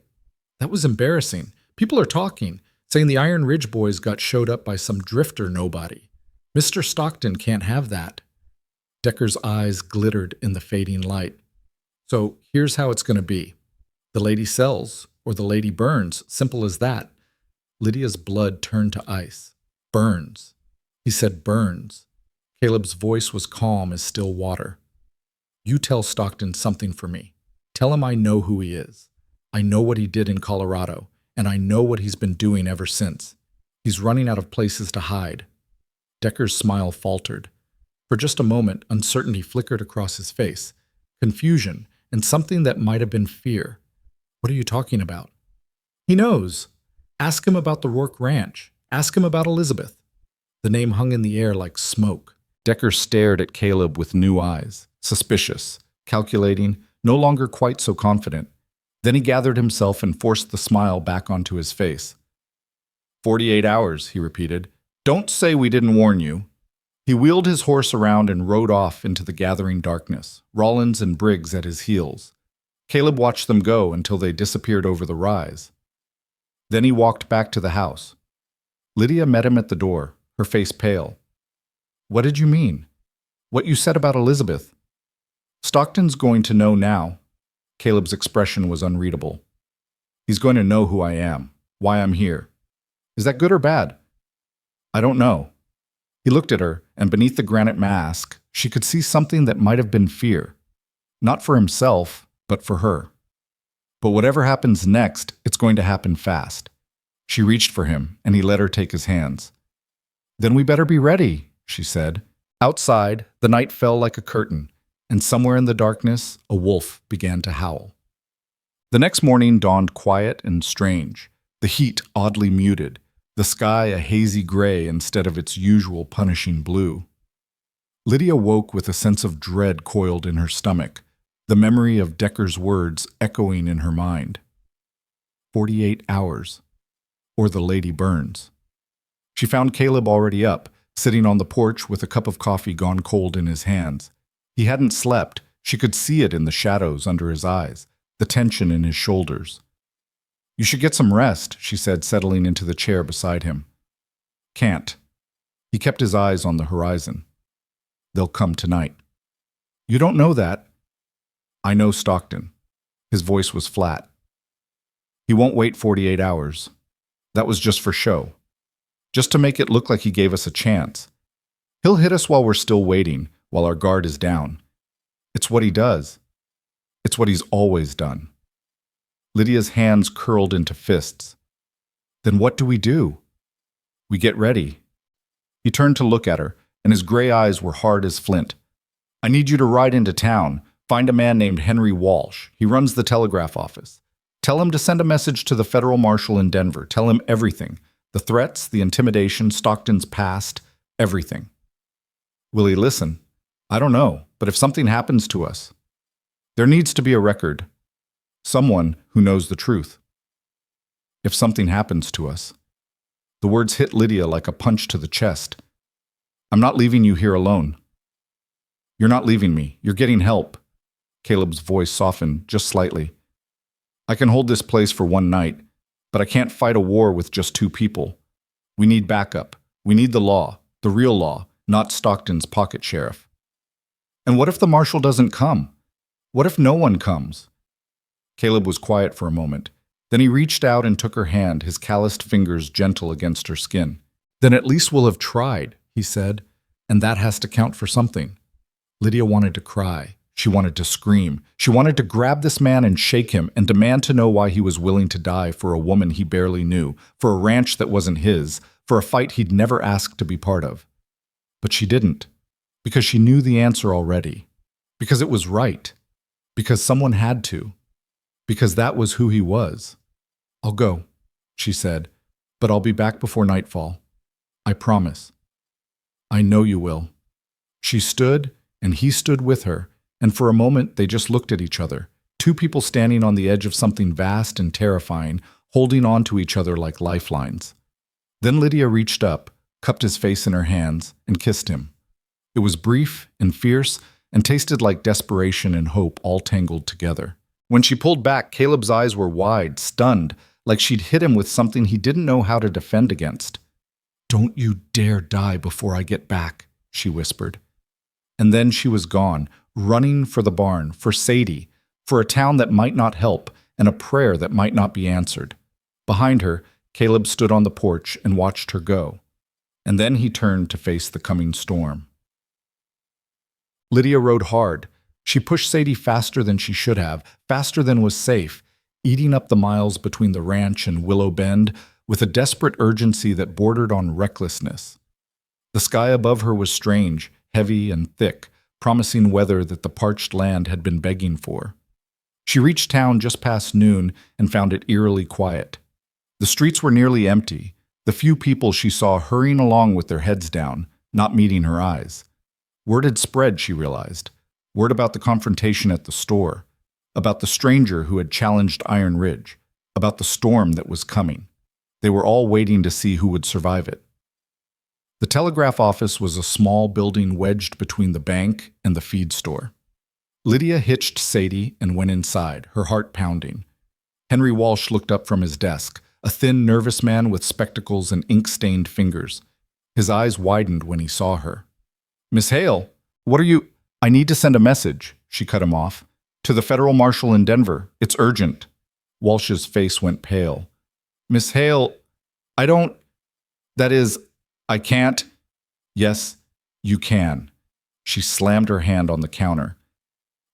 That was embarrassing. People are talking, saying the Iron Ridge boys got showed up by some drifter nobody. Mr. Stockton can't have that. Decker's eyes glittered in the fading light. So here's how it's going to be. The lady sells, or the lady burns, simple as that. Lydia's blood turned to ice. Burns. He said burns. Caleb's voice was calm as still water. You tell Stockton something for me. Tell him I know who he is. I know what he did in Colorado, and I know what he's been doing ever since. He's running out of places to hide. Decker's smile faltered. For just a moment, uncertainty flickered across his face. Confusion, and something that might have been fear. What are you talking about? He knows. Ask him about the Rourke Ranch. Ask him about Elizabeth. The name hung in the air like smoke. Decker stared at Caleb with new eyes, suspicious, calculating, no longer quite so confident. Then he gathered himself and forced the smile back onto his face. 48 hours, he repeated. Don't say we didn't warn you. He wheeled his horse around and rode off into the gathering darkness, Rollins and Briggs at his heels. Caleb watched them go until they disappeared over the rise. Then he walked back to the house. Lydia met him at the door, her face pale. What did you mean? What you said about Elizabeth? Stockton's going to know now. Caleb's expression was unreadable. He's going to know who I am, why I'm here. Is that good or bad? I don't know. He looked at her, and beneath the granite mask, she could see something that might have been fear. Not for himself, but for her. But whatever happens next, it's going to happen fast. She reached for him, and he let her take his hands. Then we better be ready, she said. Outside, the night fell like a curtain, and somewhere in the darkness, a wolf began to howl. The next morning dawned quiet and strange, the heat oddly muted, the sky a hazy gray instead of its usual punishing blue. Lydia woke with a sense of dread coiled in her stomach, the memory of Decker's words echoing in her mind. 48 hours, or the lady burns. She found Caleb already up, sitting on the porch with a cup of coffee gone cold in his hands. He hadn't slept. She could see it in the shadows under his eyes, the tension in his shoulders. "You should get some rest," she said, settling into the chair beside him. "Can't." He kept his eyes on the horizon. "They'll come tonight." "You don't know that." "I know Stockton." His voice was flat. "He won't wait 48 hours. That was just for show. Just to make it look like he gave us a chance. He'll hit us while we're still waiting, while our guard is down. It's what he does. It's what he's always done." Lydia's hands curled into fists. "Then what do we do?" "We get ready." He turned to look at her, and his gray eyes were hard as flint. "I need you to ride into town, find a man named Henry Walsh. He runs the telegraph office. Tell him to send a message to the federal marshal in Denver. Tell him everything. The threats, the intimidation, Stockton's past, everything." "Will he listen?" "I don't know, but if something happens to us, there needs to be a record. Someone who knows the truth. If something happens to us." The words hit Lydia like a punch to the chest. "I'm not leaving you here alone." "You're not leaving me. You're getting help." Caleb's voice softened just slightly. "I can hold this place for one night, but I can't fight a war with just two people. We need backup. We need the law, the real law, not Stockton's pocket sheriff." "And what if the marshal doesn't come? What if no one comes?" Caleb was quiet for a moment. Then he reached out and took her hand, his calloused fingers gentle against her skin. "Then at least we'll have tried," he said, "and that has to count for something." Lydia wanted to cry. She wanted to scream. She wanted to grab this man and shake him and demand to know why he was willing to die for a woman he barely knew, for a ranch that wasn't his, for a fight he'd never asked to be part of. But she didn't, because she knew the answer already, because it was right, because someone had to, because that was who he was. "I'll go," she said, "but I'll be back before nightfall. I promise." "I know you will." She stood, and he stood with her, and for a moment they just looked at each other, two people standing on the edge of something vast and terrifying, holding on to each other like lifelines. Then Lydia reached up, cupped his face in her hands, and kissed him. It was brief and fierce, and tasted like desperation and hope all tangled together. When she pulled back, Caleb's eyes were wide, stunned, like she'd hit him with something he didn't know how to defend against. "Don't you dare die before I get back," she whispered. And then she was gone, running for the barn, for Sadie, for a town that might not help, and a prayer that might not be answered. Behind her, Caleb stood on the porch and watched her go. And then he turned to face the coming storm. Lydia rode hard. She pushed Sadie faster than she should have, faster than was safe, eating up the miles between the ranch and Willow Bend with a desperate urgency that bordered on recklessness. The sky above her was strange, heavy and thick, promising weather that the parched land had been begging for. She reached town just past noon and found it eerily quiet. The streets were nearly empty, the few people she saw hurrying along with their heads down, not meeting her eyes. Word had spread, she realized. Word about the confrontation at the store, about the stranger who had challenged Iron Ridge, about the storm that was coming. They were all waiting to see who would survive it. The telegraph office was a small building wedged between the bank and the feed store. Lydia hitched Sadie and went inside, her heart pounding. Henry Walsh looked up from his desk, a thin, nervous man with spectacles and ink-stained fingers. His eyes widened when he saw her. "Miss Hale, what are you—" "I need to send a message," she cut him off. "To the federal marshal in Denver. It's urgent." Walsh's face went pale. "Miss Hale, I don't— that is, I can't—" "Yes, you can." She slammed her hand on the counter.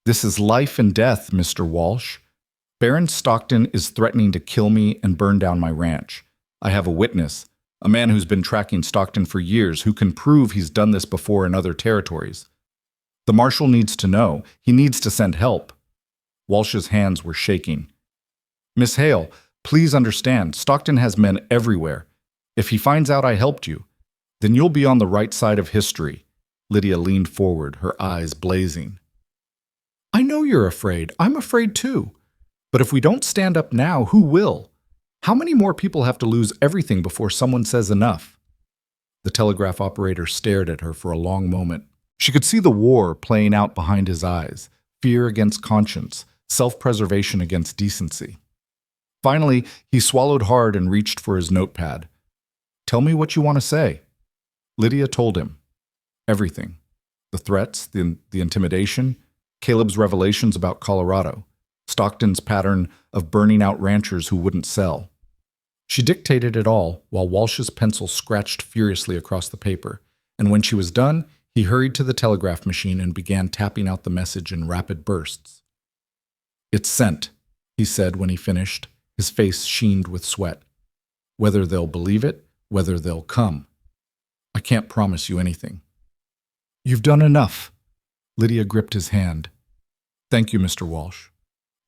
"This is life and death, Mr. Walsh. Baron Stockton is threatening to kill me and burn down my ranch. I have a witness, a man who's been tracking Stockton for years, who can prove he's done this before in other territories. The marshal needs to know. He needs to send help." Walsh's hands were shaking. "Miss Hale, please understand, Stockton has men everywhere. If he finds out I helped you, then you'll be on the right side of history." Lydia leaned forward, her eyes blazing. "I know you're afraid. I'm afraid too. But if we don't stand up now, who will? How many more people have to lose everything before someone says enough?" The telegraph operator stared at her for a long moment. She could see the war playing out behind his eyes, fear against conscience, self-preservation against decency. Finally, he swallowed hard and reached for his notepad. Tell me what you want to say. Lydia told him. Everything. The threats, the intimidation, Caleb's revelations about Colorado, Stockton's pattern of burning out ranchers who wouldn't sell. She dictated it all while Walsh's pencil scratched furiously across the paper, and when she was done, he hurried to the telegraph machine and began tapping out the message in rapid bursts. It's sent, he said when he finished, his face sheened with sweat. Whether they'll believe it, whether they'll come. I can't promise you anything. You've done enough. Lydia gripped his hand. Thank you, Mr. Walsh.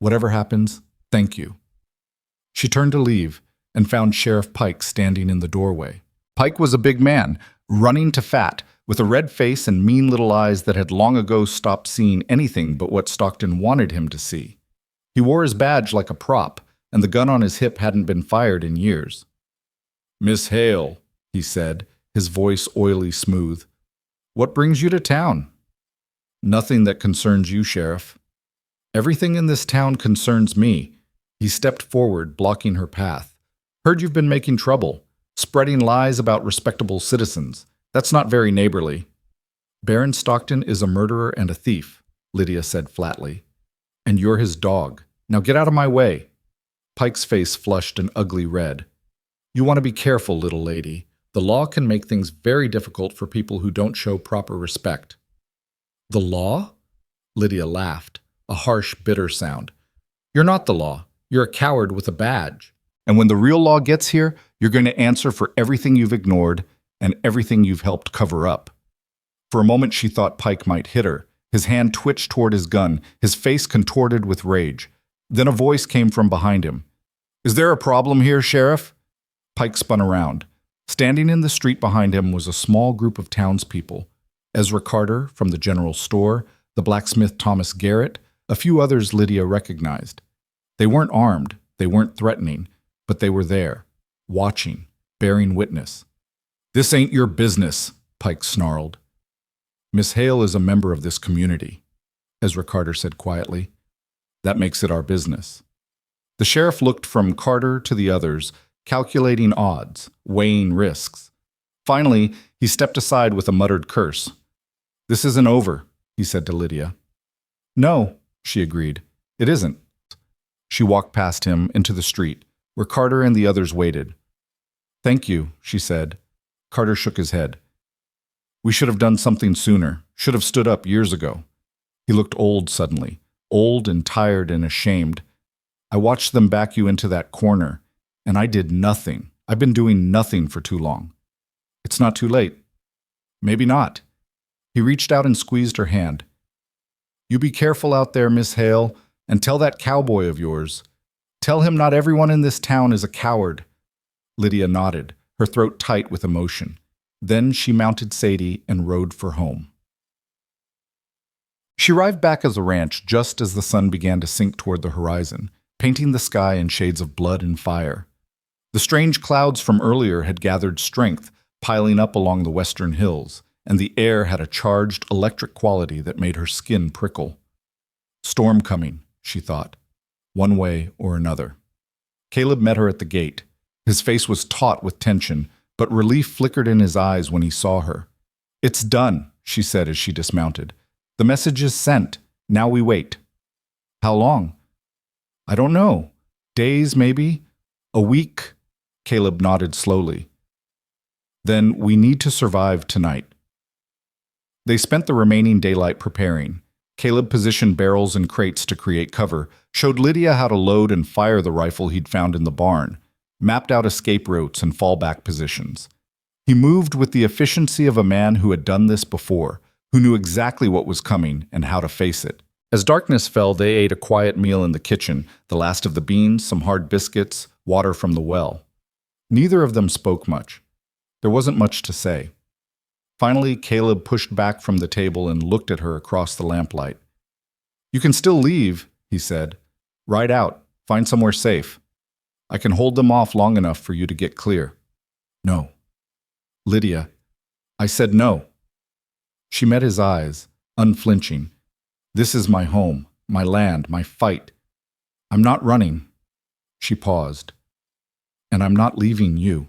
Whatever happens, thank you. She turned to leave and found Sheriff Pike standing in the doorway. Pike was a big man, running to fat, with a red face and mean little eyes that had long ago stopped seeing anything but what Stockton wanted him to see. He wore his badge like a prop, and the gun on his hip hadn't been fired in years. Miss Hale, he said, his voice oily smooth. What brings you to town? Nothing that concerns you, Sheriff. Everything in this town concerns me. He stepped forward, blocking her path. Heard you've been making trouble, spreading lies about respectable citizens. That's not very neighborly. Baron Stockton is a murderer and a thief, Lydia said flatly. And you're his dog. Now get out of my way. Pike's face flushed an ugly red. You want to be careful, little lady. The law can make things very difficult for people who don't show proper respect. The law? Lydia laughed, a harsh, bitter sound. You're not the law. You're a coward with a badge. And when the real law gets here, you're going to answer for everything you've ignored and everything you've helped cover up. For a moment she thought Pike might hit her. His hand twitched toward his gun, his face contorted with rage. Then a voice came from behind him. Is there a problem here, Sheriff? Pike spun around. Standing in the street behind him was a small group of townspeople. Ezra Carter from the general store, the blacksmith Thomas Garrett, a few others Lydia recognized. They weren't armed, they weren't threatening, but they were there, watching, bearing witness. This ain't your business, Pike snarled. Miss Hale is a member of this community, Ezra Carter said quietly. That makes it our business. The sheriff looked from Carter to the others, calculating odds, weighing risks. Finally, he stepped aside with a muttered curse. This isn't over, he said to Lydia. No, she agreed. It isn't. She walked past him into the street, where Carter and the others waited. Thank you, she said. Carter shook his head. We should have done something sooner, should have stood up years ago. He looked old suddenly, old and tired and ashamed. I watched them back you into that corner, and I did nothing. I've been doing nothing for too long. It's not too late. Maybe not. He reached out and squeezed her hand. You be careful out there, Miss Hale, and tell that cowboy of yours. Tell him not everyone in this town is a coward. Lydia nodded, her throat tight with emotion. Then she mounted Sadie and rode for home. She arrived back at the ranch just as the sun began to sink toward the horizon, painting the sky in shades of blood and fire. The strange clouds from earlier had gathered strength, piling up along the western hills, and the air had a charged electric quality that made her skin prickle. Storm coming, she thought, one way or another. Caleb met her at the gate. His face was taut with tension, but relief flickered in his eyes when he saw her. It's done, she said as she dismounted. The message is sent. Now we wait. How long? I don't know. Days, maybe? A week? Caleb nodded slowly. Then we need to survive tonight. They spent the remaining daylight preparing. Caleb positioned barrels and crates to create cover, showed Lydia how to load and fire the rifle he'd found in the barn, mapped out escape routes and fallback positions. He moved with the efficiency of a man who had done this before, who knew exactly what was coming and how to face it. As darkness fell, they ate a quiet meal in the kitchen, the last of the beans, some hard biscuits, water from the well. Neither of them spoke much. There wasn't much to say. Finally, Caleb pushed back from the table and looked at her across the lamplight. You can still leave, he said. Ride out. Find somewhere safe. I can hold them off long enough for you to get clear. No. Lydia, I said no. She met his eyes, unflinching. This is my home, my land, my fight. I'm not running." She paused. "And I'm not leaving you."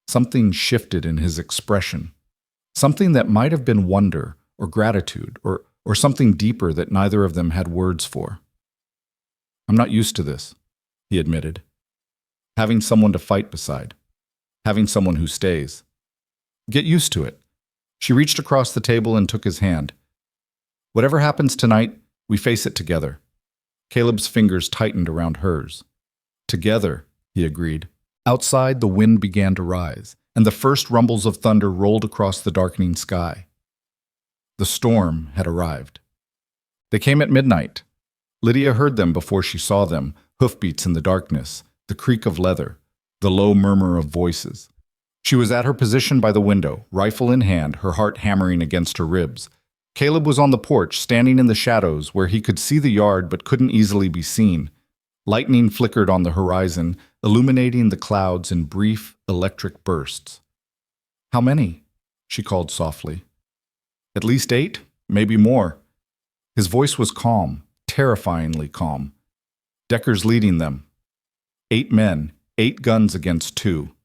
Something shifted in his expression. Something that might have been wonder or gratitude or something deeper that neither of them had words for. "I'm not used to this," he admitted. "Having someone to fight beside. Having someone who stays. Get used to it." She reached across the table and took his hand. "Whatever happens tonight, we face it together." Caleb's fingers tightened around hers. "Together," he agreed. Outside, the wind began to rise, and the first rumbles of thunder rolled across the darkening sky. The storm had arrived. They came at midnight. Lydia heard them before she saw them, hoofbeats in the darkness, the creak of leather, the low murmur of voices. She was at her position by the window, rifle in hand, her heart hammering against her ribs. Caleb was on the porch, standing in the shadows where he could see the yard but couldn't easily be seen. Lightning flickered on the horizon, illuminating the clouds in brief, electric bursts. "How many?" she called softly. "At least 8, maybe more." His voice was calm, terrifyingly calm. "Decker's leading them. 8 men, 8 guns against 2.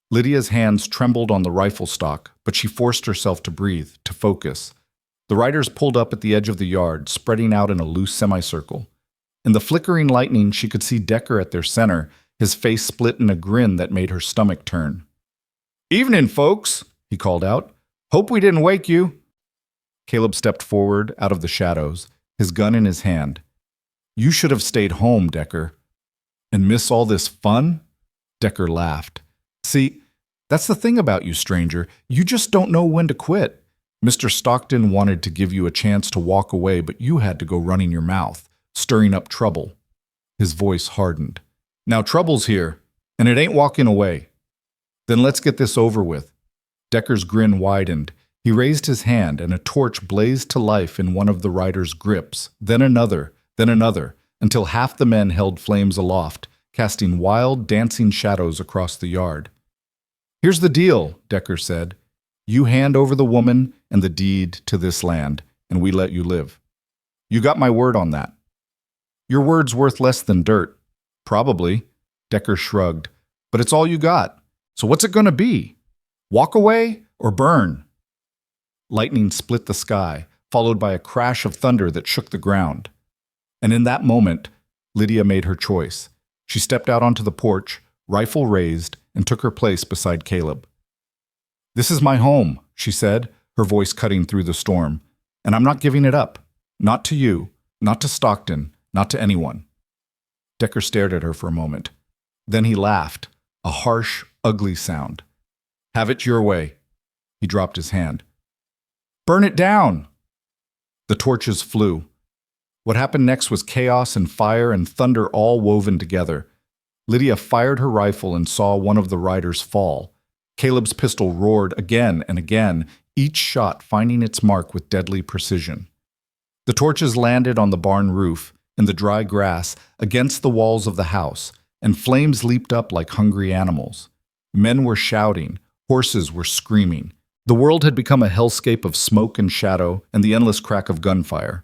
Lydia's hands trembled on the rifle stock, but she forced herself to breathe, to focus. The riders pulled up at the edge of the yard, spreading out in a loose semicircle. In the flickering lightning, she could see Decker at their center, his face split in a grin that made her stomach turn. "Evening, folks," he called out. "Hope we didn't wake you." Caleb stepped forward out of the shadows, his gun in his hand. "You should have stayed home, Decker." "And miss all this fun?" Decker laughed. "See, that's the thing about you, stranger. You just don't know when to quit. Mr. Stockton wanted to give you a chance to walk away, but you had to go running your mouth, stirring up trouble." His voice hardened. "Now trouble's here, and it ain't walking away. Then let's get this over with." Decker's grin widened. He raised his hand, and a torch blazed to life in one of the rider's grips, then another, until half the men held flames aloft, casting wild, dancing shadows across the yard. "Here's the deal," Decker said. "You hand over the woman and the deed to this land, and we let you live. You got my word on that." "Your word's worth less than dirt." "Probably," Decker shrugged. "But it's all you got. So what's it going to be? Walk away or burn?" Lightning split the sky, followed by a crash of thunder that shook the ground. And in that moment, Lydia made her choice. She stepped out onto the porch, rifle raised, and took her place beside Caleb. "This is my home," she said, her voice cutting through the storm. "And I'm not giving it up. Not to you, not to Stockton, not to anyone." Decker stared at her for a moment. Then he laughed, a harsh, ugly sound. "Have it your way." He dropped his hand. "Burn it down!" The torches flew. What happened next was chaos and fire and thunder all woven together. Lydia fired her rifle and saw one of the riders fall. Caleb's pistol roared again and again, each shot finding its mark with deadly precision. The torches landed on the barn roof, in the dry grass, against the walls of the house, and flames leaped up like hungry animals. Men were shouting, horses were screaming. The world had become a hellscape of smoke and shadow and the endless crack of gunfire.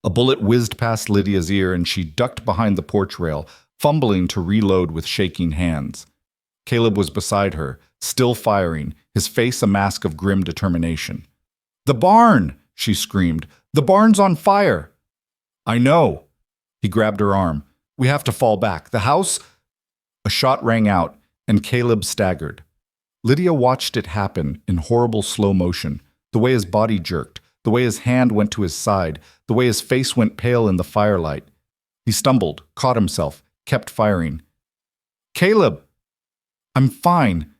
A bullet whizzed past Lydia's ear and she ducked behind the porch rail, fumbling to reload with shaking hands. Caleb was beside her, still firing, his face a mask of grim determination. "The barn!" she screamed. "The barn's on fire!" "I know." He grabbed her arm. "We have to fall back. The house—" A shot rang out, and Caleb staggered. Lydia watched it happen in horrible slow motion, the way his body jerked, the way his hand went to his side, the way his face went pale in the firelight. He stumbled, caught himself, kept firing. "Caleb!" "I'm fine."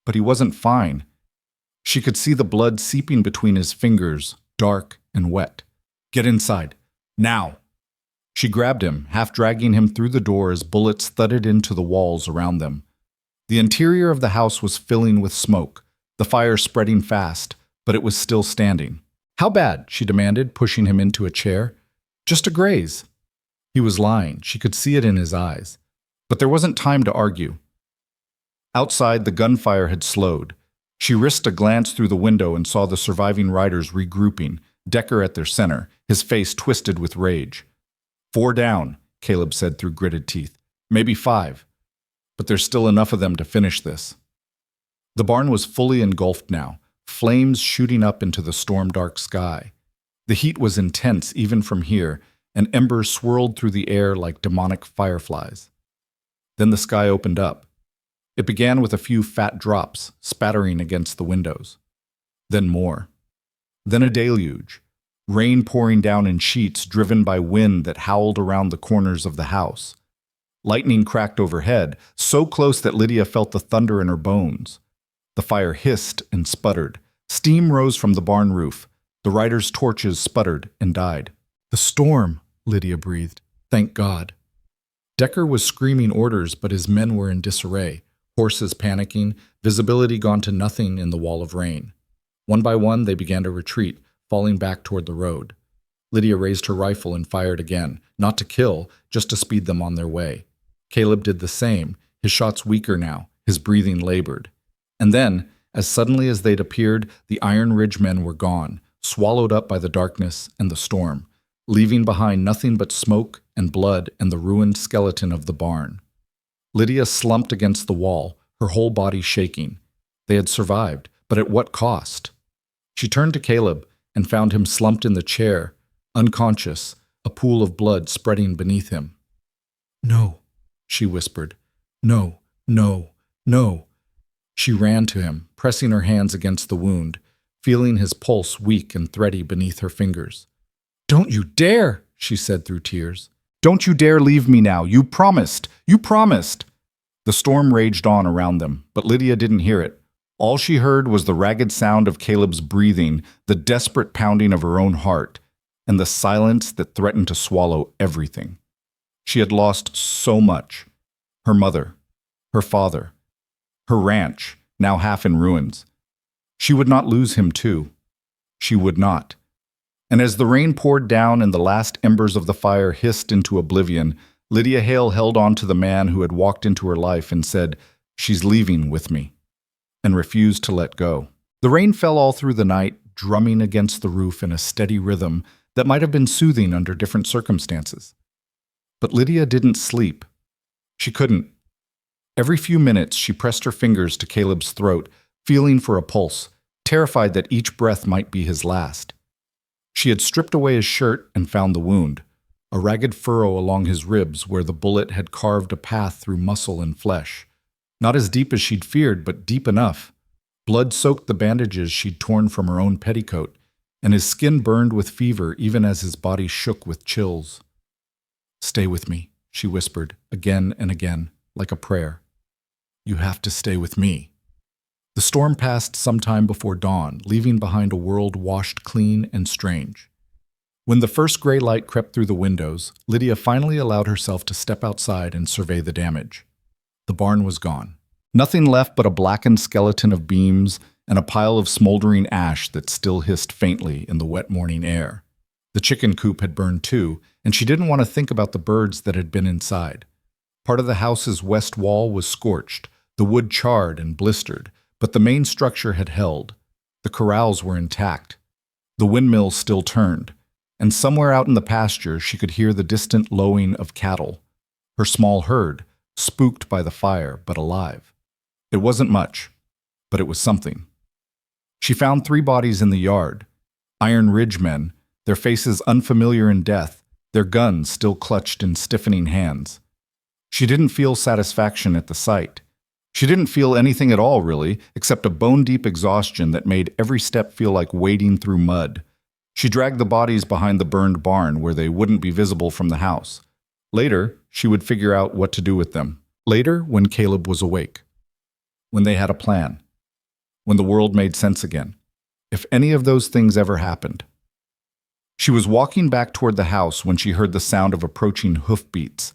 But he wasn't fine. She could see the blood seeping between his fingers, dark and wet. "Get inside. Now!" She grabbed him, half dragging him through the door as bullets thudded into the walls around them. The interior of the house was filling with smoke, the fire spreading fast, but it was still standing. "How bad?" she demanded, pushing him into a chair. "Just a graze." He was lying. She could see it in his eyes. But there wasn't time to argue. Outside, the gunfire had slowed. She risked a glance through the window and saw the surviving riders regrouping, Decker at their center, his face twisted with rage. 4 down, Caleb said through gritted teeth. Maybe 5. But there's still enough of them to finish this. The barn was fully engulfed now, flames shooting up into the storm-dark sky. The heat was intense even from here, and embers swirled through the air like demonic fireflies. Then the sky opened up. It began with a few fat drops spattering against the windows. Then more. Then a deluge, rain pouring down in sheets driven by wind that howled around the corners of the house. Lightning cracked overhead, so close that Lydia felt the thunder in her bones. The fire hissed and sputtered. Steam rose from the barn roof. The riders' torches sputtered and died. "The storm," Lydia breathed. "Thank God." Decker was screaming orders, but his men were in disarray, horses panicking, visibility gone to nothing in the wall of rain. One by one, they began to retreat, falling back toward the road. Lydia raised her rifle and fired again, not to kill, just to speed them on their way. Caleb did the same, his shots weaker now, his breathing labored. And then, as suddenly as they'd appeared, the Iron Ridge men were gone, swallowed up by the darkness and the storm, leaving behind nothing but smoke and blood and the ruined skeleton of the barn. Lydia slumped against the wall, her whole body shaking. They had survived, but at what cost? She turned to Caleb and found him slumped in the chair, unconscious, a pool of blood spreading beneath him. "No," she whispered. "No, no, no." She ran to him, pressing her hands against the wound, feeling his pulse weak and thready beneath her fingers. "Don't you dare," she said through tears. "Don't you dare leave me now. You promised. You promised." The storm raged on around them, but Lydia didn't hear it. All she heard was the ragged sound of Caleb's breathing, the desperate pounding of her own heart, and the silence that threatened to swallow everything. She had lost so much. Her mother, her father, her ranch, now half in ruins. She would not lose him too. She would not. And as the rain poured down and the last embers of the fire hissed into oblivion, Lydia Hale held on to the man who had walked into her life and said, "She's leaving with me," and refused to let go. The rain fell all through the night, drumming against the roof in a steady rhythm that might have been soothing under different circumstances. But Lydia didn't sleep. She couldn't. Every few minutes she pressed her fingers to Caleb's throat, feeling for a pulse, terrified that each breath might be his last. She had stripped away his shirt and found the wound, a ragged furrow along his ribs where the bullet had carved a path through muscle and flesh. Not as deep as she'd feared, but deep enough. Blood soaked the bandages she'd torn from her own petticoat, and his skin burned with fever even as his body shook with chills. "Stay with me," she whispered, again and again, like a prayer. "You have to stay with me." The storm passed sometime before dawn, leaving behind a world washed clean and strange. When the first gray light crept through the windows, Lydia finally allowed herself to step outside and survey the damage. The barn was gone. Nothing left but a blackened skeleton of beams and a pile of smoldering ash that still hissed faintly in the wet morning air. The chicken coop had burned too, and she didn't want to think about the birds that had been inside. Part of the house's west wall was scorched, the wood charred and blistered, but the main structure had held. The corrals were intact. The windmill still turned, and somewhere out in the pasture she could hear the distant lowing of cattle. Her small herd, spooked by the fire, but alive. It wasn't much, but it was something. She found 3 bodies in the yard. Iron Ridge men, their faces unfamiliar in death, their guns still clutched in stiffening hands. She didn't feel satisfaction at the sight. She didn't feel anything at all, really, except a bone-deep exhaustion that made every step feel like wading through mud. She dragged the bodies behind the burned barn where they wouldn't be visible from the house. Later, she would figure out what to do with them. Later, when Caleb was awake. When they had a plan. When the world made sense again. If any of those things ever happened. She was walking back toward the house when she heard the sound of approaching hoofbeats.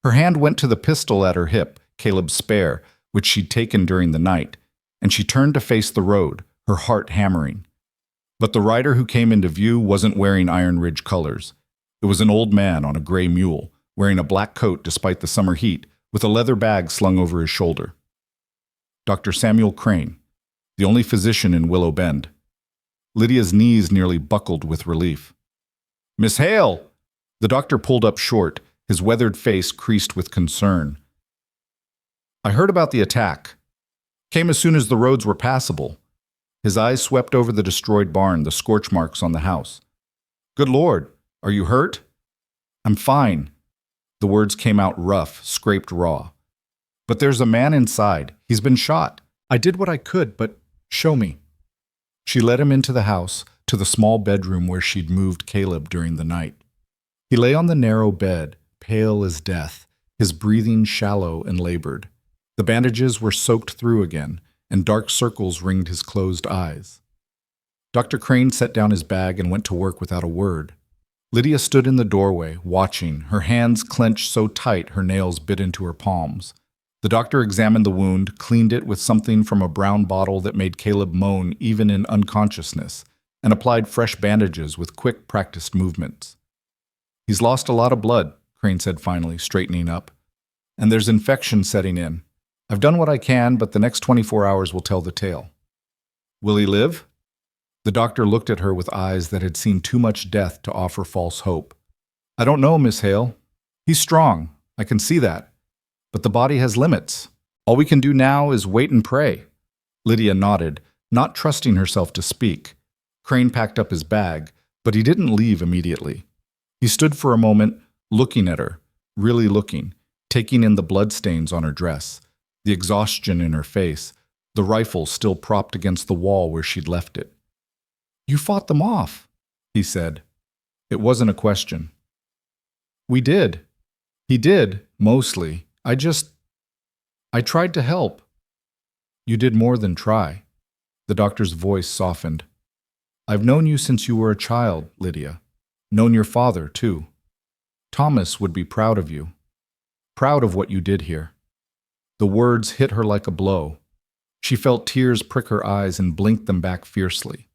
Her hand went to the pistol at her hip, Caleb's spare, which she'd taken during the night, and she turned to face the road, her heart hammering. But the rider who came into view wasn't wearing Iron Ridge colors. It was an old man on a gray mule, wearing a black coat despite the summer heat, with a leather bag slung over his shoulder. Dr. Samuel Crane, the only physician in Willow Bend. Lydia's knees nearly buckled with relief. "Miss Hale!" The doctor pulled up short, his weathered face creased with concern. "I heard about the attack. Came as soon as the roads were passable." His eyes swept over the destroyed barn, the scorch marks on the house. "Good Lord, are you hurt?" "I'm fine." The words came out rough, scraped raw. "But there's a man inside. He's been shot. I did what I could, but show me." She led him into the house, to the small bedroom where she'd moved Caleb during the night. He lay on the narrow bed, pale as death, his breathing shallow and labored. The bandages were soaked through again, and dark circles ringed his closed eyes. Dr. Crane set down his bag and went to work without a word. Lydia stood in the doorway, watching, her hands clenched so tight her nails bit into her palms. The doctor examined the wound, cleaned it with something from a brown bottle that made Caleb moan even in unconsciousness, and applied fresh bandages with quick, practiced movements. "He's lost a lot of blood," Crane said finally, straightening up. "And there's infection setting in. I've done what I can, but the next 24 hours will tell the tale." "Will he live?" The doctor looked at her with eyes that had seen too much death to offer false hope. "I don't know, Miss Hale. He's strong. I can see that. But the body has limits. All we can do now is wait and pray." Lydia nodded, not trusting herself to speak. Crane packed up his bag, but he didn't leave immediately. He stood for a moment, looking at her, really looking, taking in the bloodstains on her dress, the exhaustion in her face, the rifle still propped against the wall where she'd left it. "You fought them off," he said. It wasn't a question. "We did. He did, mostly. I tried to help." "You did more than try." The doctor's voice softened. "I've known you since you were a child, Lydia. Known your father, too. Thomas would be proud of you. Proud of what you did here." The words hit her like a blow. She felt tears prick her eyes and blinked them back fiercely.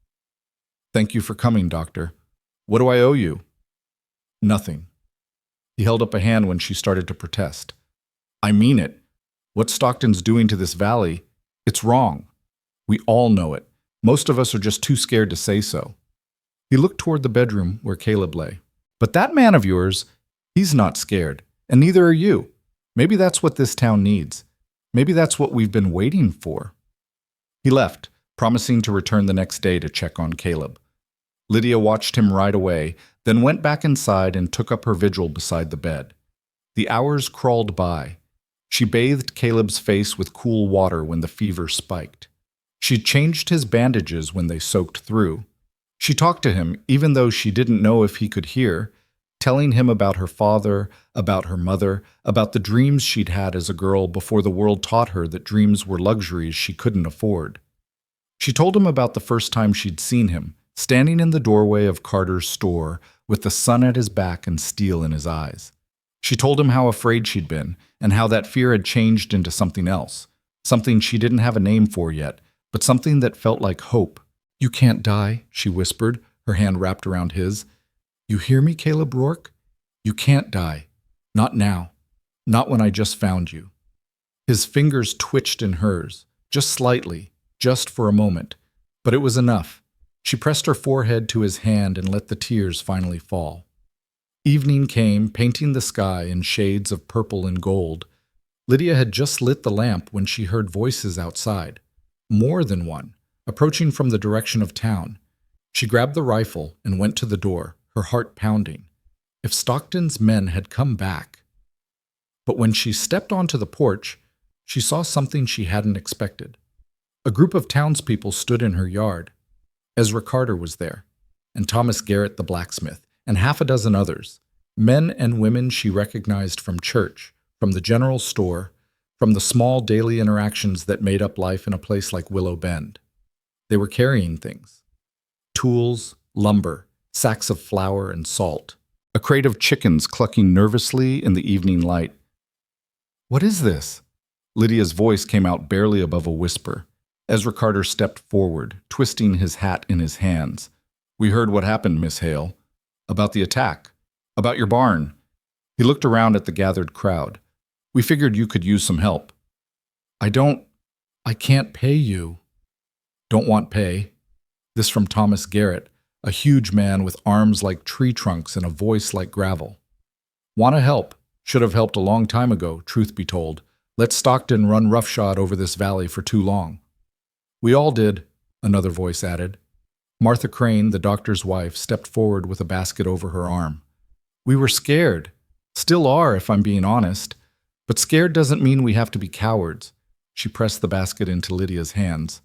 "Thank you for coming, Doctor. What do I owe you?" "Nothing." He held up a hand when she started to protest. "I mean it. What Stockton's doing to this valley, it's wrong. We all know it. Most of us are just too scared to say so." He looked toward the bedroom where Caleb lay. "But that man of yours, he's not scared, and neither are you. Maybe that's what this town needs. Maybe that's what we've been waiting for." He left, promising to return the next day to check on Caleb. Lydia watched him ride away, then went back inside and took up her vigil beside the bed. The hours crawled by. She bathed Caleb's face with cool water when the fever spiked. She changed his bandages when they soaked through. She talked to him, even though she didn't know if he could hear, telling him about her father, about her mother, about the dreams she'd had as a girl before the world taught her that dreams were luxuries she couldn't afford. She told him about the first time she'd seen him, standing in the doorway of Carter's store with the sun at his back and steel in his eyes. She told him how afraid she'd been, and how that fear had changed into something else, something she didn't have a name for yet, but something that felt like hope. "You can't die," she whispered, her hand wrapped around his. "You hear me, Caleb Rourke? You can't die. Not now. Not when I just found you." His fingers twitched in hers, just slightly, just for a moment, but it was enough. She pressed her forehead to his hand and let the tears finally fall. Evening came, painting the sky in shades of purple and gold. Lydia had just lit the lamp when she heard voices outside. More than one, approaching from the direction of town. She grabbed the rifle and went to the door, her heart pounding. If Stockton's men had come back. But when she stepped onto the porch, she saw something she hadn't expected. A group of townspeople stood in her yard. Ezra Carter was there, and Thomas Garrett the blacksmith, and half a dozen others, men and women she recognized from church, from the general store, from the small daily interactions that made up life in a place like Willow Bend. They were carrying things. Tools, lumber, sacks of flour and salt, a crate of chickens clucking nervously in the evening light. "What is this?" Lydia's voice came out barely above a whisper. Ezra Carter stepped forward, twisting his hat in his hands. "We heard what happened, Miss Hale. About the attack. About your barn." He looked around at the gathered crowd. "We figured you could use some help." I can't pay you." "Don't want pay." This from Thomas Garrett, a huge man with arms like tree trunks and a voice like gravel. "Want to help? Should have helped a long time ago, truth be told. Let Stockton run roughshod over this valley for too long." "We all did," another voice added. Martha Crane, the doctor's wife, stepped forward with a basket over her arm. "We were scared. Still are, if I'm being honest. But scared doesn't mean we have to be cowards." She pressed the basket into Lydia's hands.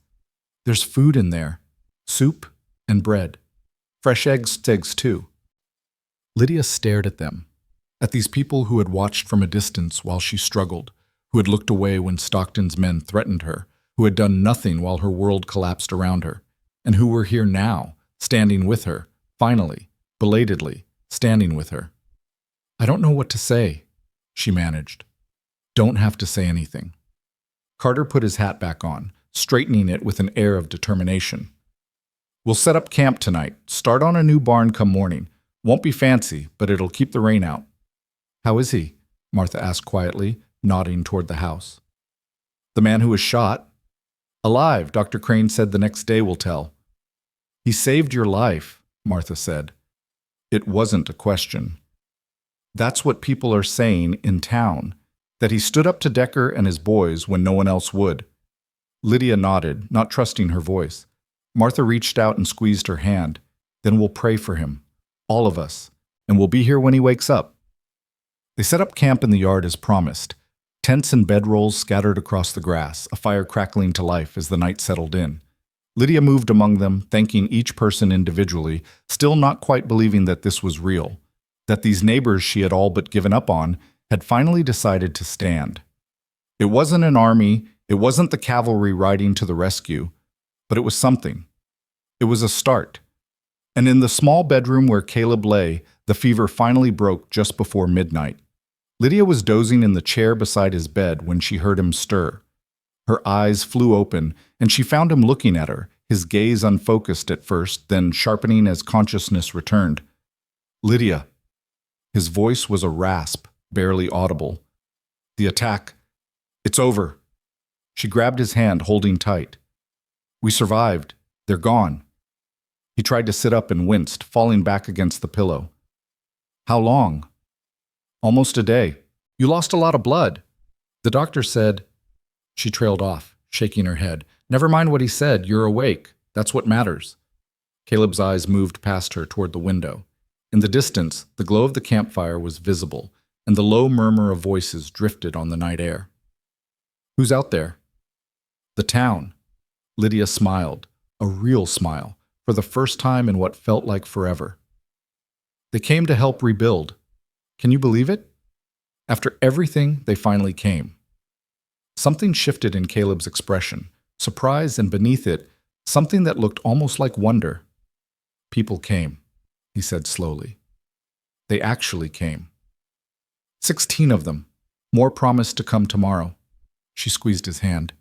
"There's food in there. Soup and bread. Fresh eggs too." Lydia stared at them, at these people who had watched from a distance while she struggled, who had looked away when Stockton's men threatened her, who had done nothing while her world collapsed around her, and who were here now, standing with her, finally, belatedly, standing with her. "I don't know what to say," she managed. "Don't have to say anything." Carter put his hat back on, straightening it with an air of determination. "We'll set up camp tonight, start on a new barn come morning. Won't be fancy, but it'll keep the rain out." "How is he?" Martha asked quietly, nodding toward the house. "The man who was shot?" "Alive, Dr. Crane said the next day will tell." "He saved your life," Martha said. It wasn't a question. "That's what people are saying in town, that he stood up to Decker and his boys when no one else would." Lydia nodded, not trusting her voice. Martha reached out and squeezed her hand. "Then we'll pray for him, all of us, and we'll be here when he wakes up." They set up camp in the yard as promised. Tents and bedrolls scattered across the grass, a fire crackling to life as the night settled in. Lydia moved among them, thanking each person individually, still not quite believing that this was real, that these neighbors she had all but given up on had finally decided to stand. It wasn't an army, it wasn't the cavalry riding to the rescue, but it was something. It was a start. And in the small bedroom where Caleb lay, the fever finally broke just before midnight. Lydia was dozing in the chair beside his bed when she heard him stir. Her eyes flew open, and she found him looking at her, his gaze unfocused at first, then sharpening as consciousness returned. "Lydia." His voice was a rasp, barely audible. "The attack. It's over." She grabbed his hand, holding tight. "We survived. They're gone." He tried to sit up and winced, falling back against the pillow. "How long?" "Almost a day. You lost a lot of blood." "The doctor said—" She trailed off, shaking her head. "Never mind what he said. You're awake. That's what matters." Caleb's eyes moved past her toward the window. In the distance, the glow of the campfire was visible, and the low murmur of voices drifted on the night air. "Who's out there?" "The town." Lydia smiled, a real smile, for the first time in what felt like forever. "They came to help rebuild. Can you believe it? After everything, they finally came." Something shifted in Caleb's expression, surprise, and beneath it, something that looked almost like wonder. "People came," he said slowly. "They actually came. 16 of them. More promised to come tomorrow." She squeezed his hand.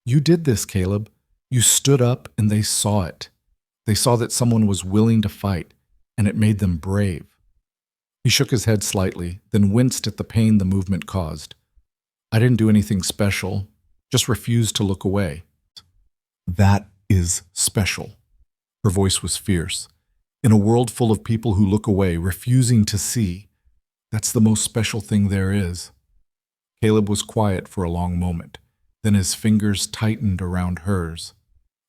"You did this, Caleb. You stood up and they saw it. They saw that someone was willing to fight, and it made them brave." He shook his head slightly, then winced at the pain the movement caused. "I didn't do anything special, just refused to look away." "That is special." Her voice was fierce. "In a world full of people who look away, refusing to see, that's the most special thing there is." Caleb was quiet for a long moment. Then his fingers tightened around hers.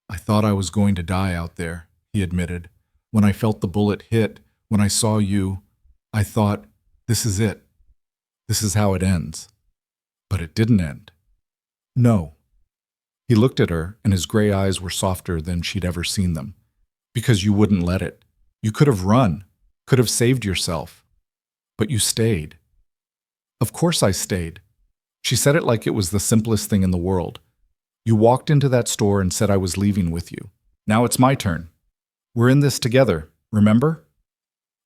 "I thought I was going to die out there," he admitted. "When I felt the bullet hit, when I saw you, I thought, this is it. This is how it ends." But it didn't end. "No." He looked at her, and his gray eyes were softer than she'd ever seen them. "Because you wouldn't let it. You could have run, could have saved yourself. But you stayed." "Of course I stayed." She said it like it was the simplest thing in the world. "You walked into that store and said I was leaving with you. Now it's my turn. We're in this together, remember?"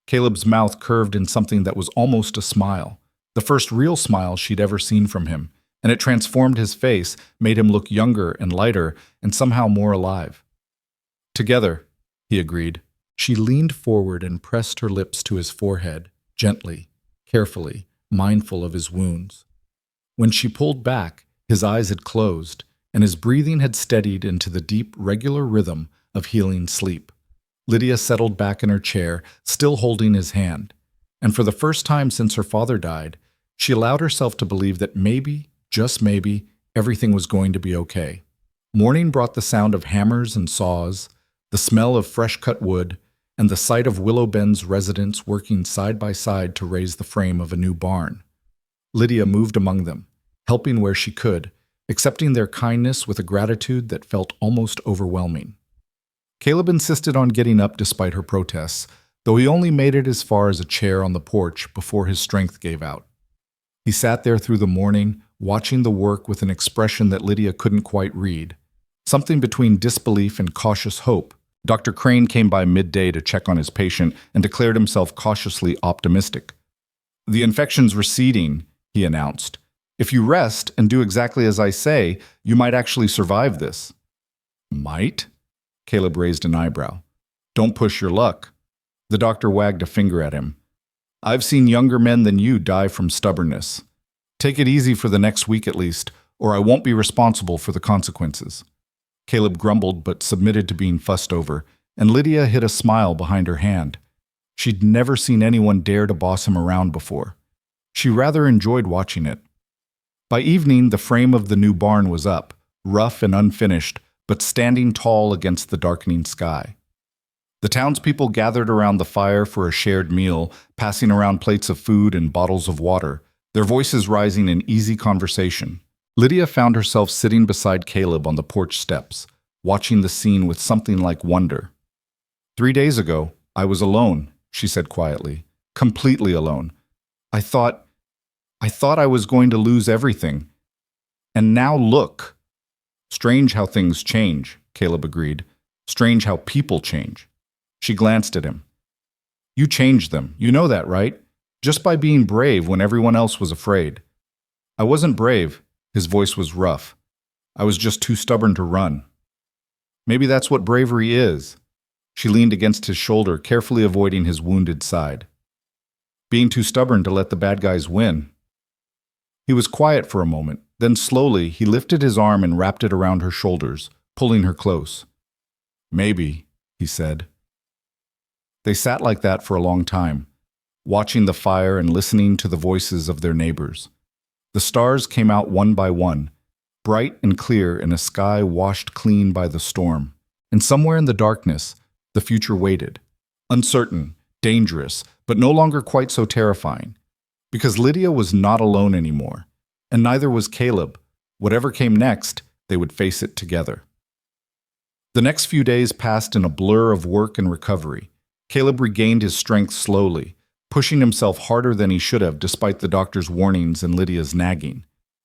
Caleb's mouth curved in something that was almost a smile, the first real smile she'd ever seen from him, and it transformed his face, made him look younger and lighter and somehow more alive. "Together," he agreed. She leaned forward and pressed her lips to his forehead, gently, carefully, mindful of his wounds. When she pulled back, his eyes had closed, and his breathing had steadied into the deep, regular rhythm of healing sleep. Lydia settled back in her chair, still holding his hand. And for the first time since her father died, she allowed herself to believe that maybe, just maybe, everything was going to be okay. Morning brought the sound of hammers and saws, the smell of fresh-cut wood, and the sight of Willow Bend's residents working side by side to raise the frame of a new barn. Lydia moved among them, helping where she could, accepting their kindness with a gratitude that felt almost overwhelming. Caleb insisted on getting up despite her protests, though he only made it as far as a chair on the porch before his strength gave out. He sat there through the morning, watching the work with an expression that Lydia couldn't quite read. Something between disbelief and cautious hope. Dr. Crane came by midday to check on his patient and declared himself cautiously optimistic. "The infection's receding," he announced. "If you rest and do exactly as I say, you might actually survive this." "Might?" Caleb raised an eyebrow. "Don't push your luck." The doctor wagged a finger at him. "I've seen younger men than you die from stubbornness. Take it easy for the next week at least, or I won't be responsible for the consequences." Caleb grumbled but submitted to being fussed over, and Lydia hid a smile behind her hand. She'd never seen anyone dare to boss him around before. She rather enjoyed watching it. By evening, the frame of the new barn was up, rough and unfinished, but standing tall against the darkening sky. The townspeople gathered around the fire for a shared meal, passing around plates of food and bottles of water, their voices rising in easy conversation. Lydia found herself sitting beside Caleb on the porch steps, watching the scene with something like wonder. 3 days ago, I was alone, she said quietly, completely alone. I thought I was going to lose everything. And now look. Strange how things change, Caleb agreed. Strange how people change. She glanced at him. You changed them, you know that, right? Just by being brave when everyone else was afraid. I wasn't brave. His voice was rough. I was just too stubborn to run. Maybe that's what bravery is. She leaned against his shoulder, carefully avoiding his wounded side. Being too stubborn to let the bad guys win. He was quiet for a moment, then slowly he lifted his arm and wrapped it around her shoulders, pulling her close. Maybe, he said. They sat like that for a long time, watching the fire and listening to the voices of their neighbors. The stars came out one by one, bright and clear in a sky washed clean by the storm. And somewhere in the darkness, the future waited. Uncertain, dangerous, but no longer quite so terrifying. Because Lydia was not alone anymore, and neither was Caleb. Whatever came next, they would face it together. The next few days passed in a blur of work and recovery. Caleb regained his strength slowly, pushing himself harder than he should have despite the doctor's warnings and Lydia's nagging.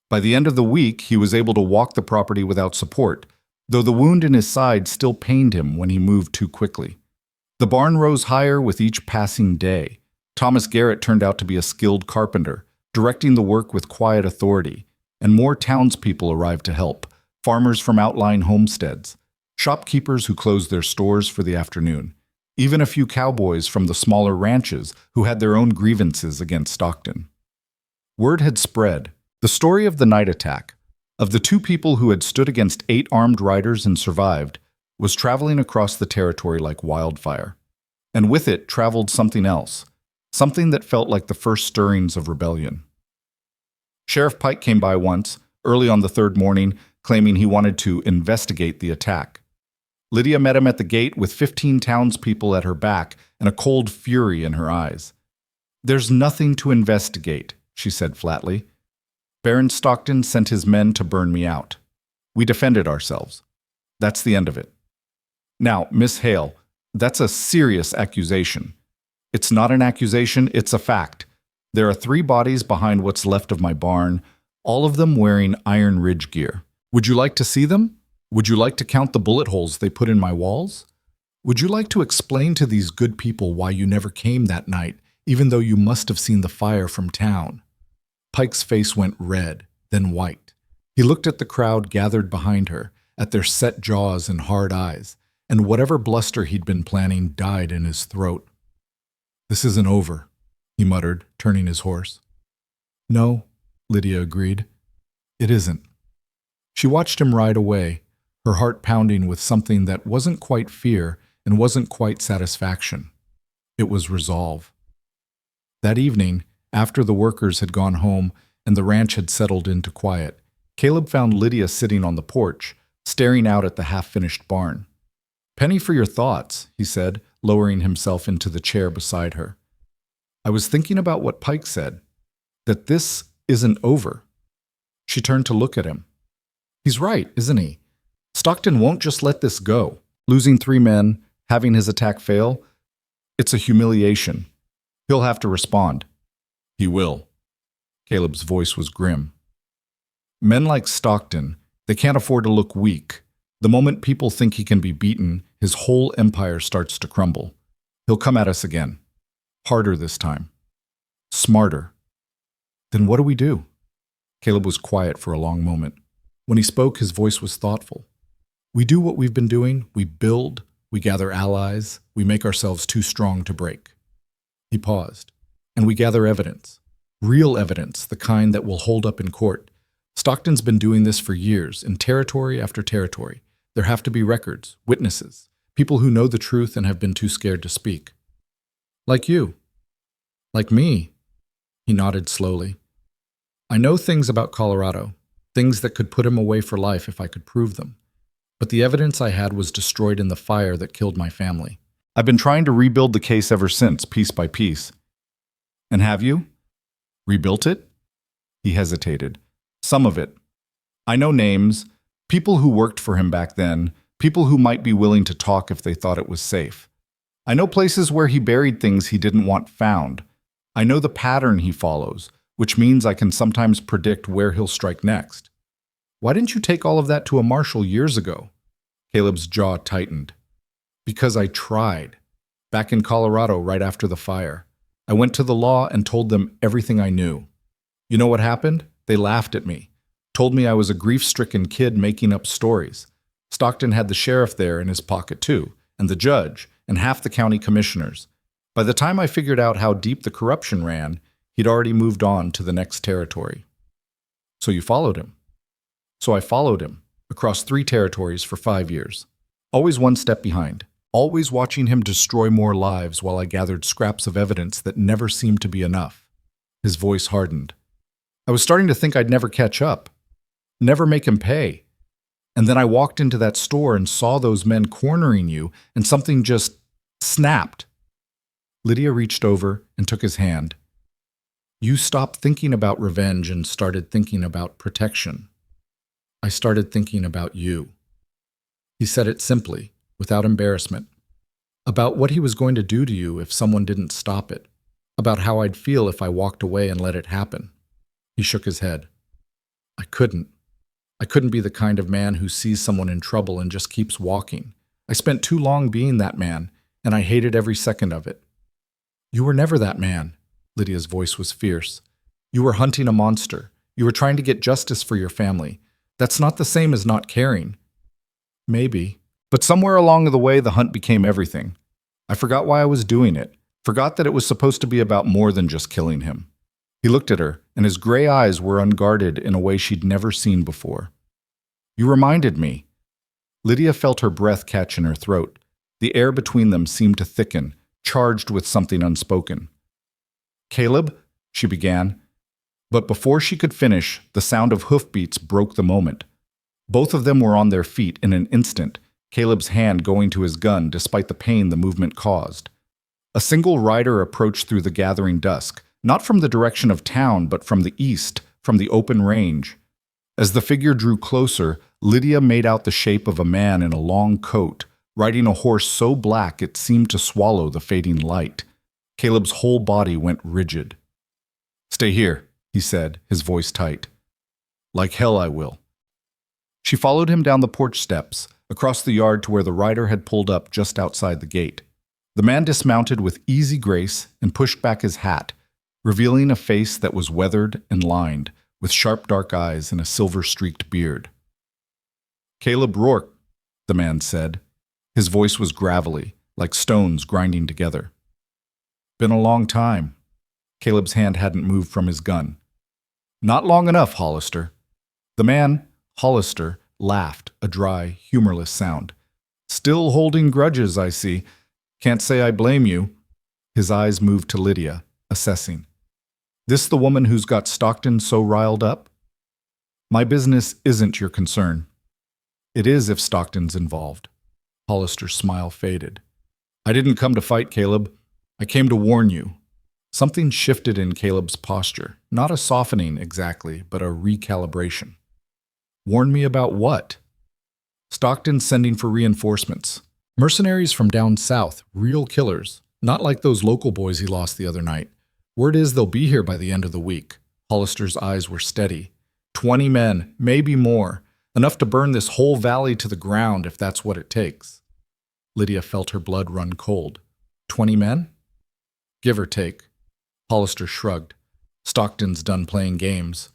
By the end of the week, he was able to walk the property without support, though the wound in his side still pained him when he moved too quickly. The barn rose higher with each passing day. Thomas Garrett turned out to be a skilled carpenter, directing the work with quiet authority, and more townspeople arrived to help, farmers from outlying homesteads, shopkeepers who closed their stores for the afternoon, even a few cowboys from the smaller ranches who had their own grievances against Stockton. Word had spread. The story of the night attack, of the 2 people who had stood against 8 armed riders and survived, was traveling across the territory like wildfire. And with it traveled something else, something that felt like the first stirrings of rebellion. Sheriff Pike came by once, early on the 3rd morning, claiming he wanted to investigate the attack. Lydia met him at the gate with 15 townspeople at her back and a cold fury in her eyes. "There's nothing to investigate," she said flatly. "Baron Stockton sent his men to burn me out. We defended ourselves. That's the end of it. Now, Miss Hale, that's a serious accusation. It's not an accusation, it's a fact. There are 3 bodies behind what's left of my barn, all of them wearing Iron Ridge gear. Would you like to see them? Would you like to count the bullet holes they put in my walls? Would you like to explain to these good people why you never came that night, even though you must have seen the fire from town?" Pike's face went red, then white. He looked at the crowd gathered behind her, at their set jaws and hard eyes, and whatever bluster he'd been planning died in his throat. "This isn't over," he muttered, turning his horse. "No," Lydia agreed. "It isn't." She watched him ride away, her heart pounding with something that wasn't quite fear and wasn't quite satisfaction. It was resolve. That evening, after the workers had gone home and the ranch had settled into quiet, Caleb found Lydia sitting on the porch, staring out at the half-finished barn. "Penny for your thoughts," he said, lowering himself into the chair beside her. "I was thinking about what Pike said, that this isn't over." She turned to look at him. "He's right, isn't he? Stockton won't just let this go. Losing 3 men, having his attack fail, it's a humiliation. He'll have to respond." "He will." Caleb's voice was grim. "Men like Stockton, they can't afford to look weak. The moment people think he can be beaten, his whole empire starts to crumble. He'll come at us again. Harder this time. Smarter." "Then what do we do?" Caleb was quiet for a long moment. When he spoke, his voice was thoughtful. "We do what we've been doing. We build, we gather allies, we make ourselves too strong to break." He paused. "And we gather evidence. Real evidence, the kind that will hold up in court. Stockton's been doing this for years, in territory after territory. There have to be records, witnesses, people who know the truth and have been too scared to speak. Like you. Like me." He nodded slowly. "I know things about Colorado, things that could put him away for life if I could prove them. But the evidence I had was destroyed in the fire that killed my family. I've been trying to rebuild the case ever since, piece by piece." "And have you? Rebuilt it?" He hesitated. "Some of it. I know names, people who worked for him back then, people who might be willing to talk if they thought it was safe. I know places where he buried things he didn't want found. I know the pattern he follows, which means I can sometimes predict where he'll strike next." "Why didn't you take all of that to a marshal years ago?" Caleb's jaw tightened. "Because I tried. Back in Colorado right after the fire. I went to the law and told them everything I knew. You know what happened? They laughed at me. Told me I was a grief-stricken kid making up stories. Stockton had the sheriff there in his pocket too, and the judge, and half the county commissioners. By the time I figured out how deep the corruption ran, he'd already moved on to the next territory." "So you followed him?" "So I followed him, across 3 territories for 5 years. Always one step behind. Always watching him destroy more lives while I gathered scraps of evidence that never seemed to be enough." His voice hardened. "I was starting to think I'd never catch up. Never make him pay. And then I walked into that store and saw those men cornering you, and something just snapped." Lydia reached over and took his hand. "You stopped thinking about revenge and started thinking about protection. I started thinking about you." He said it simply, without embarrassment. "About what he was going to do to you if someone didn't stop it. About how I'd feel if I walked away and let it happen." He shook his head. I couldn't be the kind of man who sees someone in trouble and just keeps walking. I spent too long being that man, and I hated every second of it." "You were never that man." Lydia's voice was fierce. "You were hunting a monster. You were trying to get justice for your family. That's not the same as not caring." "Maybe. But somewhere along the way, the hunt became everything. I forgot why I was doing it. Forgot that it was supposed to be about more than just killing him." He looked at her, and his gray eyes were unguarded in a way she'd never seen before. "You reminded me." Lydia felt her breath catch in her throat. The air between them seemed to thicken, charged with something unspoken. "Caleb," she began. But before she could finish, the sound of hoofbeats broke the moment. Both of them were on their feet in an instant, Caleb's hand going to his gun despite the pain the movement caused. A single rider approached through the gathering dusk, not from the direction of town, but from the east, from the open range. As the figure drew closer, Lydia made out the shape of a man in a long coat, riding a horse so black it seemed to swallow the fading light. Caleb's whole body went rigid. "Stay here," he said, his voice tight. "Like hell I will." She followed him down the porch steps, across the yard to where the rider had pulled up just outside the gate. The man dismounted with easy grace and pushed back his hat, revealing a face that was weathered and lined, with sharp dark eyes and a silver-streaked beard. "Caleb Rourke," the man said. His voice was gravelly, like stones grinding together. "Been a long time." Caleb's hand hadn't moved from his gun. "Not long enough, Hollister." The man, Hollister, laughed, a dry, humorless sound. Still holding grudges, I see. Can't say I blame you. His eyes moved to Lydia, assessing. This the woman who's got Stockton so riled up? My business isn't your concern. It is if Stockton's involved. Hollister's smile faded. I didn't come to fight, Caleb. I came to warn you. Something shifted in Caleb's posture, not a softening exactly, but a recalibration. Warn me about what? Stockton's sending for reinforcements. Mercenaries from down south, real killers, not like those local boys he lost the other night. Word is they'll be here by the end of the week. Hollister's eyes were steady. 20 men, maybe more. Enough to burn this whole valley to the ground if that's what it takes. Lydia felt her blood run cold. 20 men? Give or take. Hollister shrugged. Stockton's done playing games.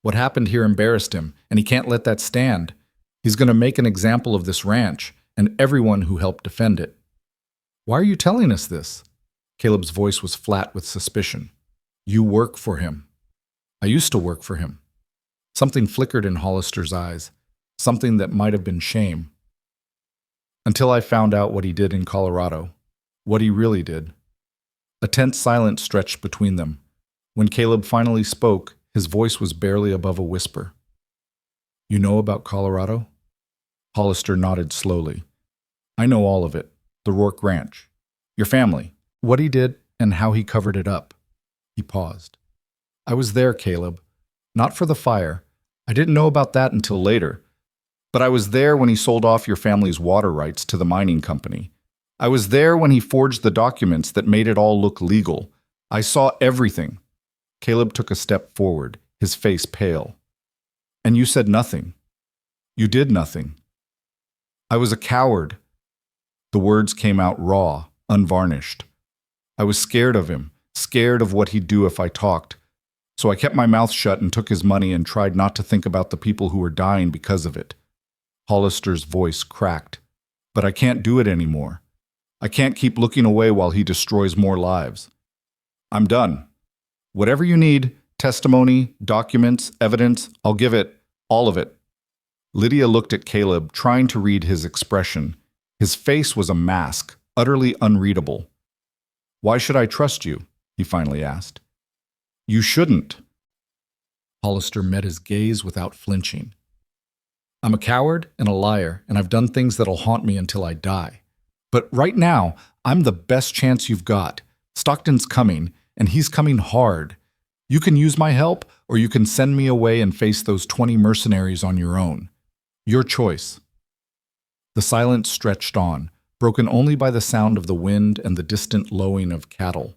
What happened here embarrassed him, and he can't let that stand. He's going to make an example of this ranch and everyone who helped defend it. Why are you telling us this? Caleb's voice was flat with suspicion. You work for him. I used to work for him. Something flickered in Hollister's eyes, something that might have been shame. Until I found out what he did in Colorado, what he really did. A tense silence stretched between them. When Caleb finally spoke, his voice was barely above a whisper. You know about Colorado? Hollister nodded slowly. I know all of it. The Rourke Ranch. Your family. What he did and how he covered it up. He paused. I was there, Caleb. Not for the fire. I didn't know about that until later. But I was there when he sold off your family's water rights to the mining company. I was there when he forged the documents that made it all look legal. I saw everything. Caleb took a step forward, his face pale. And you said nothing. You did nothing. I was a coward. The words came out raw, unvarnished. I was scared of him, scared of what he'd do if I talked. So I kept my mouth shut and took his money and tried not to think about the people who were dying because of it. Hollister's voice cracked. But I can't do it anymore. I can't keep looking away while he destroys more lives. I'm done. Whatever you need, testimony, documents, evidence, I'll give it, all of it. Lydia looked at Caleb, trying to read his expression. His face was a mask, utterly unreadable. Why should I trust you? He finally asked. You shouldn't. Hollister met his gaze without flinching. I'm a coward and a liar, and I've done things that'll haunt me until I die. But right now, I'm the best chance you've got. Stockton's coming, and he's coming hard. You can use my help, or you can send me away and face those 20 mercenaries on your own. Your choice. The silence stretched on, broken only by the sound of the wind and the distant lowing of cattle.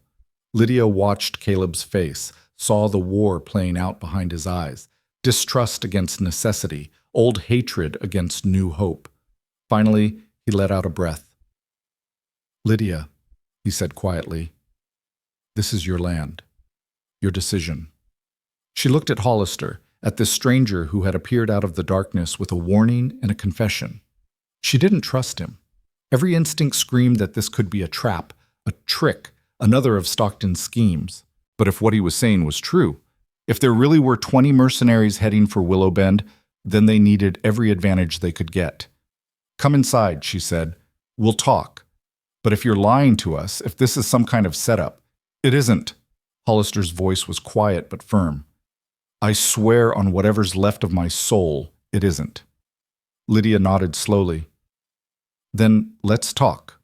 Lydia watched Caleb's face, saw the war playing out behind his eyes, distrust against necessity, old hatred against new hope. Finally, he let out a breath. Lydia, he said quietly, this is your land, your decision. She looked at Hollister, at this stranger who had appeared out of the darkness with a warning and a confession. She didn't trust him. Every instinct screamed that this could be a trap, a trick, another of Stockton's schemes. But if what he was saying was true, if there really were 20 mercenaries heading for Willow Bend, then they needed every advantage they could get. Come inside, she said. We'll talk. But if you're lying to us, if this is some kind of setup, it isn't. Hollister's voice was quiet but firm. I swear on whatever's left of my soul, it isn't. Lydia nodded slowly. Then let's talk.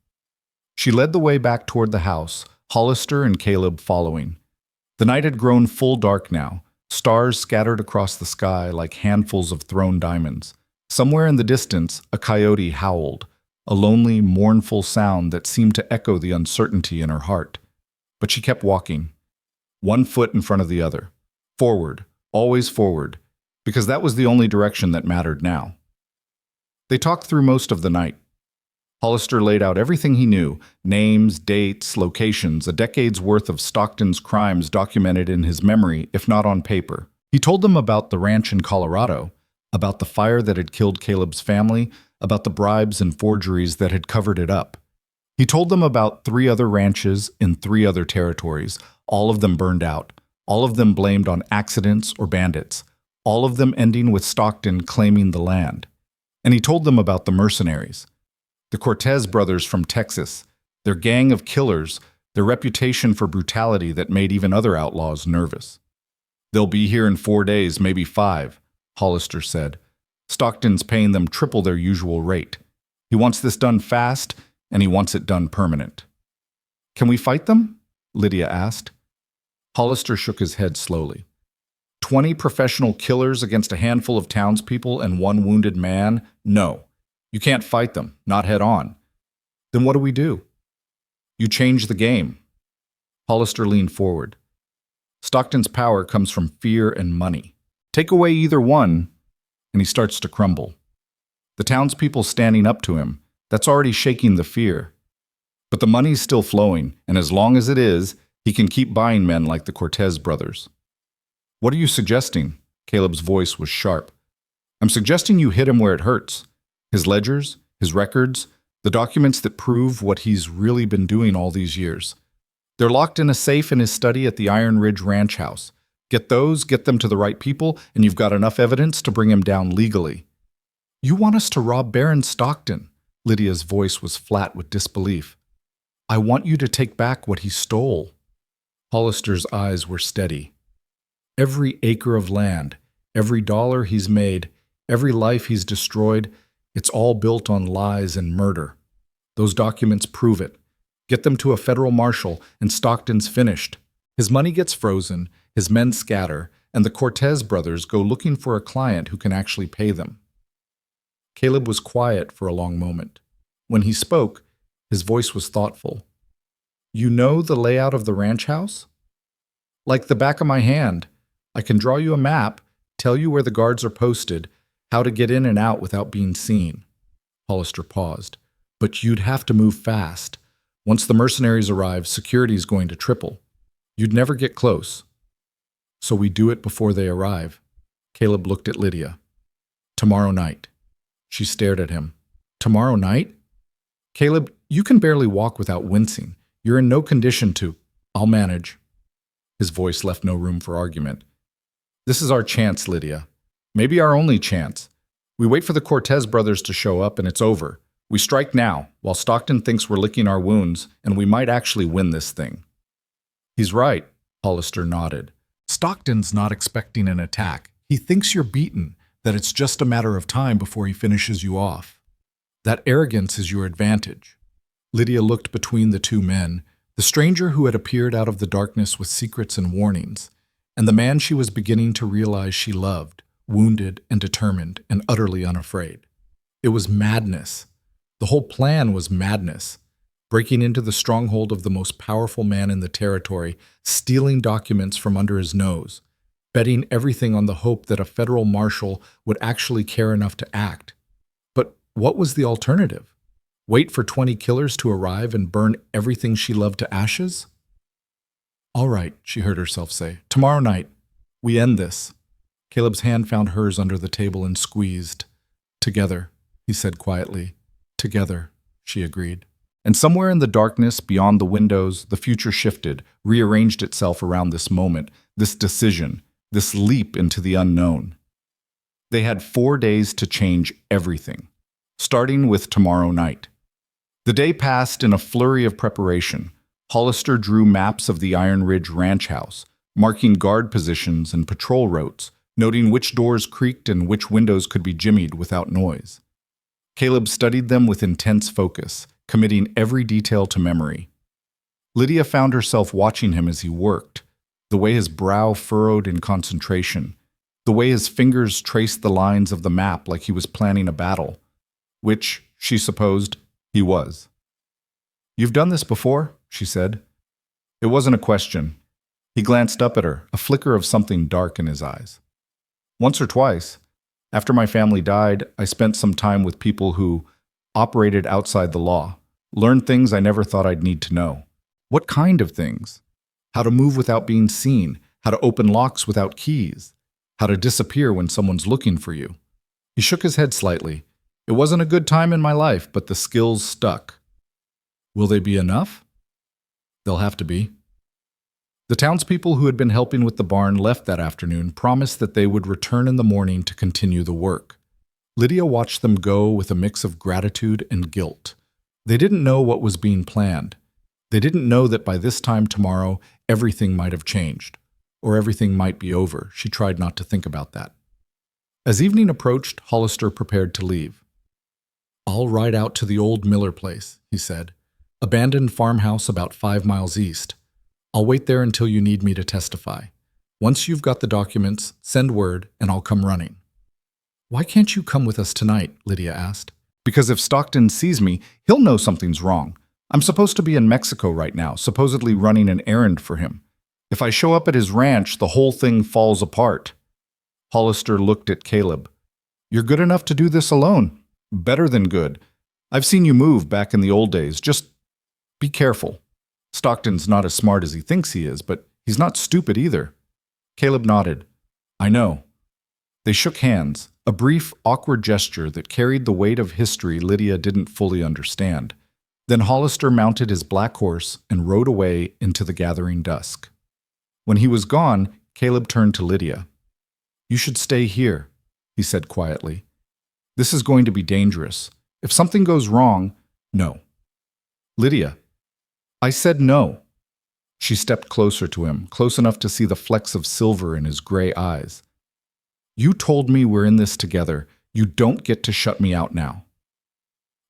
She led the way back toward the house, Hollister and Caleb following. The night had grown full dark now, stars scattered across the sky like handfuls of thrown diamonds. Somewhere in the distance, a coyote howled, a lonely, mournful sound that seemed to echo the uncertainty in her heart. But she kept walking, one foot in front of the other, forward, always forward, because that was the only direction that mattered now. They talked through most of the night. Hollister laid out everything he knew, names, dates, locations, a decade's worth of Stockton's crimes documented in his memory, if not on paper. He told them about the ranch in Colorado, about the fire that had killed Caleb's family, about the bribes and forgeries that had covered it up. He told them about 3 other ranches in 3 other territories, all of them burned out, all of them blamed on accidents or bandits, all of them ending with Stockton claiming the land. And he told them about the mercenaries. The Cortez brothers from Texas, their gang of killers, their reputation for brutality that made even other outlaws nervous. "They'll be here in 4 days, maybe 5, Hollister said. "Stockton's paying them triple their usual rate. He wants this done fast, and he wants it done permanent." "Can we fight them?" Lydia asked. Hollister shook his head slowly. 20 professional killers against a handful of townspeople and 1 wounded man? No. You can't fight them, not head on. Then what do we do? You change the game. Hollister leaned forward. Stockton's power comes from fear and money. Take away either one, and he starts to crumble. The townspeople standing up to him, that's already shaking the fear. But the money's still flowing, and as long as it is, he can keep buying men like the Cortez brothers. "What are you suggesting?" Caleb's voice was sharp. "I'm suggesting you hit him where it hurts. His ledgers, his records, the documents that prove what he's really been doing all these years. They're locked in a safe in his study at the Iron Ridge Ranch House. Get those, get them to the right people, and you've got enough evidence to bring him down legally." "You want us to rob Baron Stockton?" Lydia's voice was flat with disbelief. "I want you to take back what he stole." Hollister's eyes were steady. "Every acre of land, every dollar he's made, every life he's destroyed, it's all built on lies and murder. Those documents prove it. Get them to a federal marshal, and Stockton's finished. His money gets frozen, his men scatter, and the Cortez brothers go looking for a client who can actually pay them." Caleb was quiet for a long moment. When he spoke, his voice was thoughtful. "You know the layout of the ranch house?" "Like the back of my hand. I can draw you a map, tell you where the guards are posted, how to get in and out without being seen." Hollister paused. "But you'd have to move fast. Once the mercenaries arrive, security's going to triple. You'd never get close." "So we do it before they arrive." Caleb looked at Lydia. "Tomorrow night." She stared at him. "Tomorrow night?" "Caleb, you can barely walk without wincing. You're in no condition to—" "I'll manage." His voice left no room for argument. "This is our chance, Lydia. Maybe our only chance. We wait for the Cortez brothers to show up and it's over. We strike now, while Stockton thinks we're licking our wounds, and we might actually win this thing." "He's right," Hollister nodded. "Stockton's not expecting an attack. He thinks you're beaten, that it's just a matter of time before he finishes you off. That arrogance is your advantage." Lydia looked between the 2 men, the stranger who had appeared out of the darkness with secrets and warnings, and the man she was beginning to realize she loved, wounded and determined and utterly unafraid. It was madness. The whole plan was madness. Breaking into the stronghold of the most powerful man in the territory, stealing documents from under his nose, betting everything on the hope that a federal marshal would actually care enough to act. But what was the alternative? Wait for 20 killers to arrive and burn everything she loved to ashes? "All right," she heard herself say. "Tomorrow night, we end this." Caleb's hand found hers under the table and squeezed. "Together," he said quietly. "Together," she agreed. And somewhere in the darkness, beyond the windows, the future shifted, rearranged itself around this moment, this decision, this leap into the unknown. They had 4 days to change everything, starting with tomorrow night. The day passed in a flurry of preparation. Hollister drew maps of the Iron Ridge Ranch House, marking guard positions and patrol routes, noting which doors creaked and which windows could be jimmied without noise. Caleb studied them with intense focus, committing every detail to memory. Lydia found herself watching him as he worked, the way his brow furrowed in concentration, the way his fingers traced the lines of the map like he was planning a battle, which, she supposed, he was. "You've done this before?" she said. It wasn't a question. He glanced up at her, a flicker of something dark in his eyes. "Once or twice. After my family died, I spent some time with people who operated outside the law, learned things I never thought I'd need to know." "What kind of things?" "How to move without being seen, how to open locks without keys, how to disappear when someone's looking for you." He shook his head slightly. "It wasn't a good time in my life, but the skills stuck." "Will they be enough?" "They'll have to be." The townspeople who had been helping with the barn left that afternoon, promised that they would return in the morning to continue the work. Lydia watched them go with a mix of gratitude and guilt. They didn't know what was being planned. They didn't know that by this time tomorrow, everything might have changed, or everything might be over. She tried not to think about that. As evening approached, Hollister prepared to leave. "I'll ride out to the old Miller place," he said. "Abandoned farmhouse about 5 miles east. I'll wait there until you need me to testify. Once you've got the documents, send word and I'll come running." "Why can't you come with us tonight?" Lydia asked. "Because if Stockton sees me, he'll know something's wrong. I'm supposed to be in Mexico right now, supposedly running an errand for him. If I show up at his ranch, the whole thing falls apart." Hollister looked at Caleb. "You're good enough to do this alone. Better than good. I've seen you move back in the old days. Just be careful. Stockton's not as smart as he thinks he is, but he's not stupid either." Caleb nodded. "I know." They shook hands, a brief, awkward gesture that carried the weight of history Lydia didn't fully understand. Then Hollister mounted his black horse and rode away into the gathering dusk. When he was gone, Caleb turned to Lydia. "You should stay here," he said quietly. "This is going to be dangerous. If something goes wrong, no." "Lydia." "I said no." She stepped closer to him, close enough to see the flecks of silver in his gray eyes. "You told me we're in this together. You don't get to shut me out now."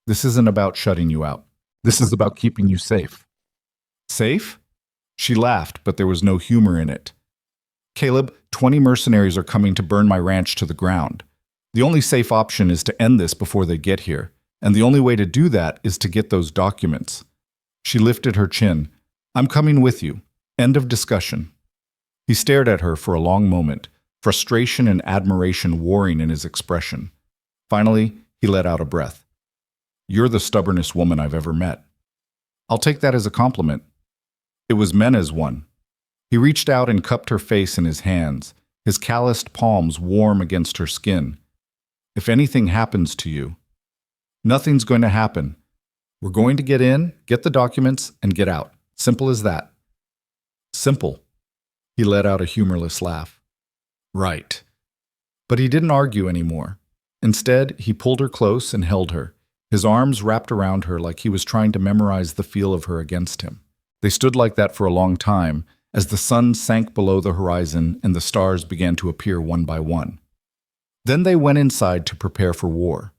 "This isn't about shutting you out. This is about keeping you safe." "Safe?" She laughed, but there was no humor in it. "Caleb, 20 mercenaries are coming to burn my ranch to the ground. The only safe option is to end this before they get here, and the only way to do that is to get those documents." She lifted her chin. "I'm coming with you. End of discussion." He stared at her for a long moment, frustration and admiration warring in his expression. Finally, he let out a breath. "You're the stubbornest woman I've ever met." "I'll take that as a compliment." It was meant as one. He reached out and cupped her face in his hands, his calloused palms warm against her skin. "If anything happens to you..." "Nothing's going to happen. We're going to get in, get the documents, and get out. Simple as that." "Simple." He let out a humorless laugh. "Right." But he didn't argue anymore. Instead, he pulled her close and held her, his arms wrapped around her like he was trying to memorize the feel of her against him. They stood like that for a long time, as the sun sank below the horizon and the stars began to appear one by one. Then they went inside to prepare for war.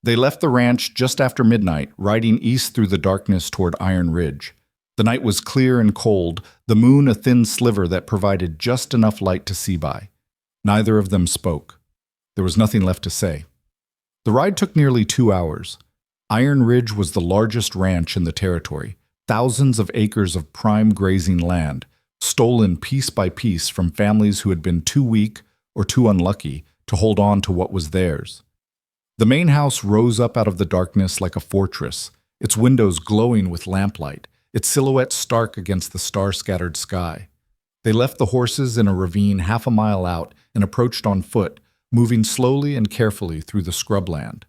They left the ranch just after midnight, riding east through the darkness toward Iron Ridge. The night was clear and cold, the moon a thin sliver that provided just enough light to see by. Neither of them spoke. There was nothing left to say. The ride took nearly 2 hours. Iron Ridge was the largest ranch in the territory, thousands of acres of prime grazing land, stolen piece by piece from families who had been too weak or too unlucky to hold on to what was theirs. The main house rose up out of the darkness like a fortress, its windows glowing with lamplight, its silhouette stark against the star-scattered sky. They left the horses in a ravine half a mile out and approached on foot, moving slowly and carefully through the scrubland.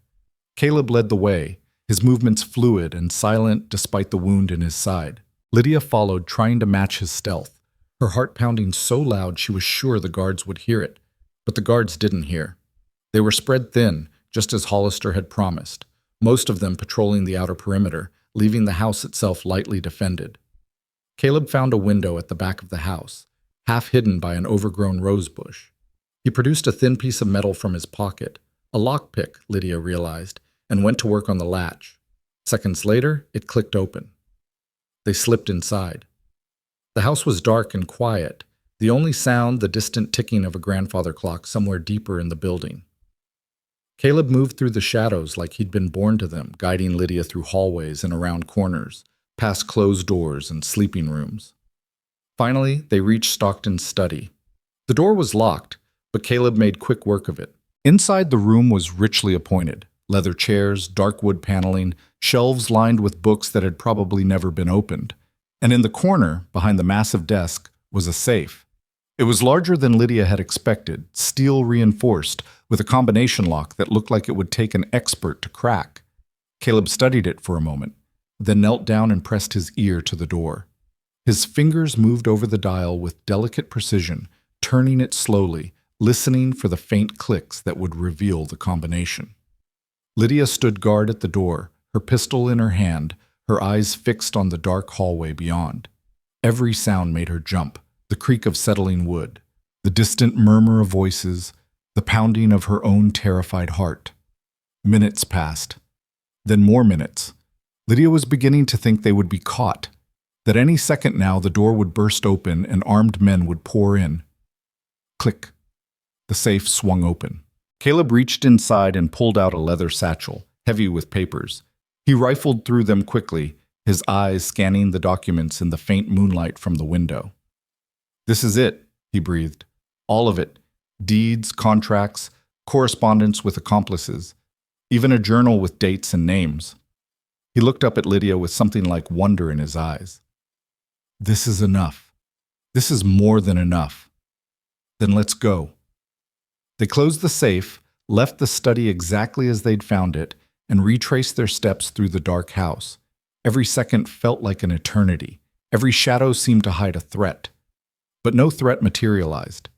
Caleb led the way, his movements fluid and silent despite the wound in his side. Lydia followed, trying to match his stealth, her heart pounding so loud she was sure the guards would hear it. But the guards didn't hear. They were spread thin, just as Hollister had promised, most of them patrolling the outer perimeter, leaving the house itself lightly defended. Caleb found a window at the back of the house, half hidden by an overgrown rose bush. He produced a thin piece of metal from his pocket, a lockpick, Lydia realized, and went to work on the latch. Seconds later, it clicked open. They slipped inside. The house was dark and quiet, the only sound the distant ticking of a grandfather clock somewhere deeper in the building. Caleb moved through the shadows like he'd been born to them, guiding Lydia through hallways and around corners, past closed doors and sleeping rooms. Finally, they reached Stockton's study. The door was locked, but Caleb made quick work of it. Inside, the room was richly appointed. Leather chairs, dark wood paneling, shelves lined with books that had probably never been opened. And in the corner, behind the massive desk, was a safe. It was larger than Lydia had expected, steel reinforced, with a combination lock that looked like it would take an expert to crack. Caleb studied it for a moment, then knelt down and pressed his ear to the door. His fingers moved over the dial with delicate precision, turning it slowly, listening for the faint clicks that would reveal the combination. Lydia stood guard at the door, her pistol in her hand, her eyes fixed on the dark hallway beyond. Every sound made her jump, the creak of settling wood, the distant murmur of voices, the pounding of her own terrified heart. Minutes passed. Then more minutes. Lydia was beginning to think they would be caught, that any second now the door would burst open and armed men would pour in. Click. The safe swung open. Caleb reached inside and pulled out a leather satchel, heavy with papers. He rifled through them quickly, his eyes scanning the documents in the faint moonlight from the window. "This is it," he breathed. "All of it. Deeds, contracts, correspondence with accomplices, even a journal with dates and names." He looked up at Lydia with something like wonder in his eyes. "This is enough. This is more than enough. Then let's go." They closed the safe, left the study exactly as they'd found it, and retraced their steps through the dark house. Every second felt like an eternity. Every shadow seemed to hide a threat. But no threat materialized.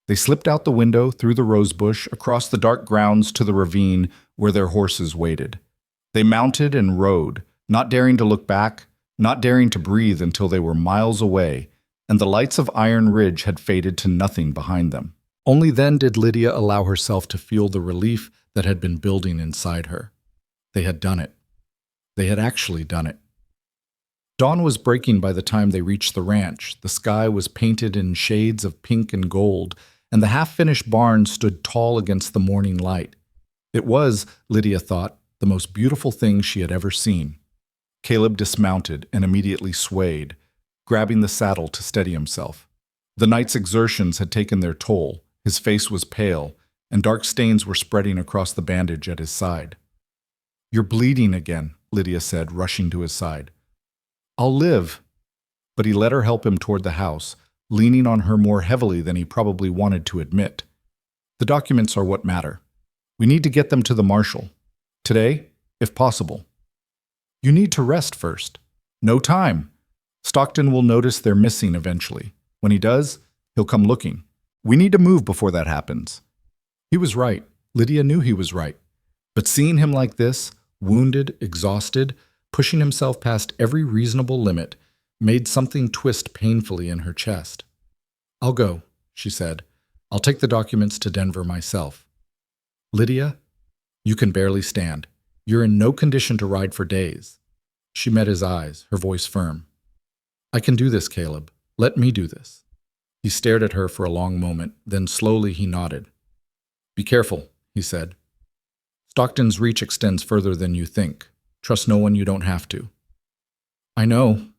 They slipped out the window, through the rosebush, across the dark grounds to the ravine where their horses waited. They mounted and rode, not daring to look back, not daring to breathe until they were miles away, and the lights of Iron Ridge had faded to nothing behind them. Only then did Lydia allow herself to feel the relief that had been building inside her. They had done it. They had actually done it. Dawn was breaking by the time they reached the ranch. The sky was painted in shades of pink and gold, and the half-finished barn stood tall against the morning light. It was, Lydia thought, the most beautiful thing she had ever seen. Caleb dismounted and immediately swayed, grabbing the saddle to steady himself. The night's exertions had taken their toll. His face was pale, and dark stains were spreading across the bandage at his side. "You're bleeding again," Lydia said, rushing to his side. "I'll live." But he let her help him toward the house, leaning on her more heavily than he probably wanted to admit. "The documents are what matter. We need to get them to the marshal. Today, if possible. You need to rest first. No time. Stockton will notice they're missing eventually. When he does, he'll come looking. We need to move before that happens." He was right. Lydia knew he was right. But seeing him like this, wounded, exhausted, pushing himself past every reasonable limit, made something twist painfully in her chest. "I'll go," she said. "I'll take the documents to Denver myself." "Lydia, you can barely stand. You're in no condition to ride for days." She met his eyes, her voice firm. "I can do this, Caleb. Let me do this." He stared at her for a long moment, then slowly he nodded. "Be careful," he said. "Stockton's reach extends further than you think. Trust no one you don't have to." "I know."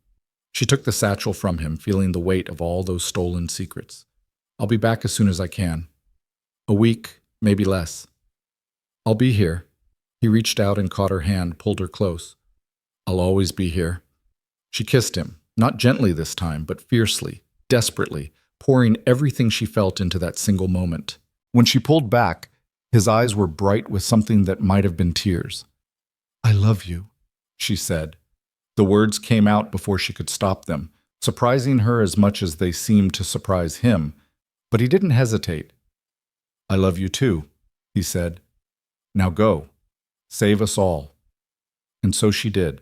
She took the satchel from him, feeling the weight of all those stolen secrets. "I'll be back as soon as I can. A week, maybe less." "I'll be here." He reached out and caught her hand, pulled her close. "I'll always be here." She kissed him, not gently this time, but fiercely, desperately, pouring everything she felt into that single moment. When she pulled back, his eyes were bright with something that might have been tears. "I love you," she said. The words came out before she could stop them, surprising her as much as they seemed to surprise him, but he didn't hesitate. "I love you too," he said. "Now go. Save us all." And so she did.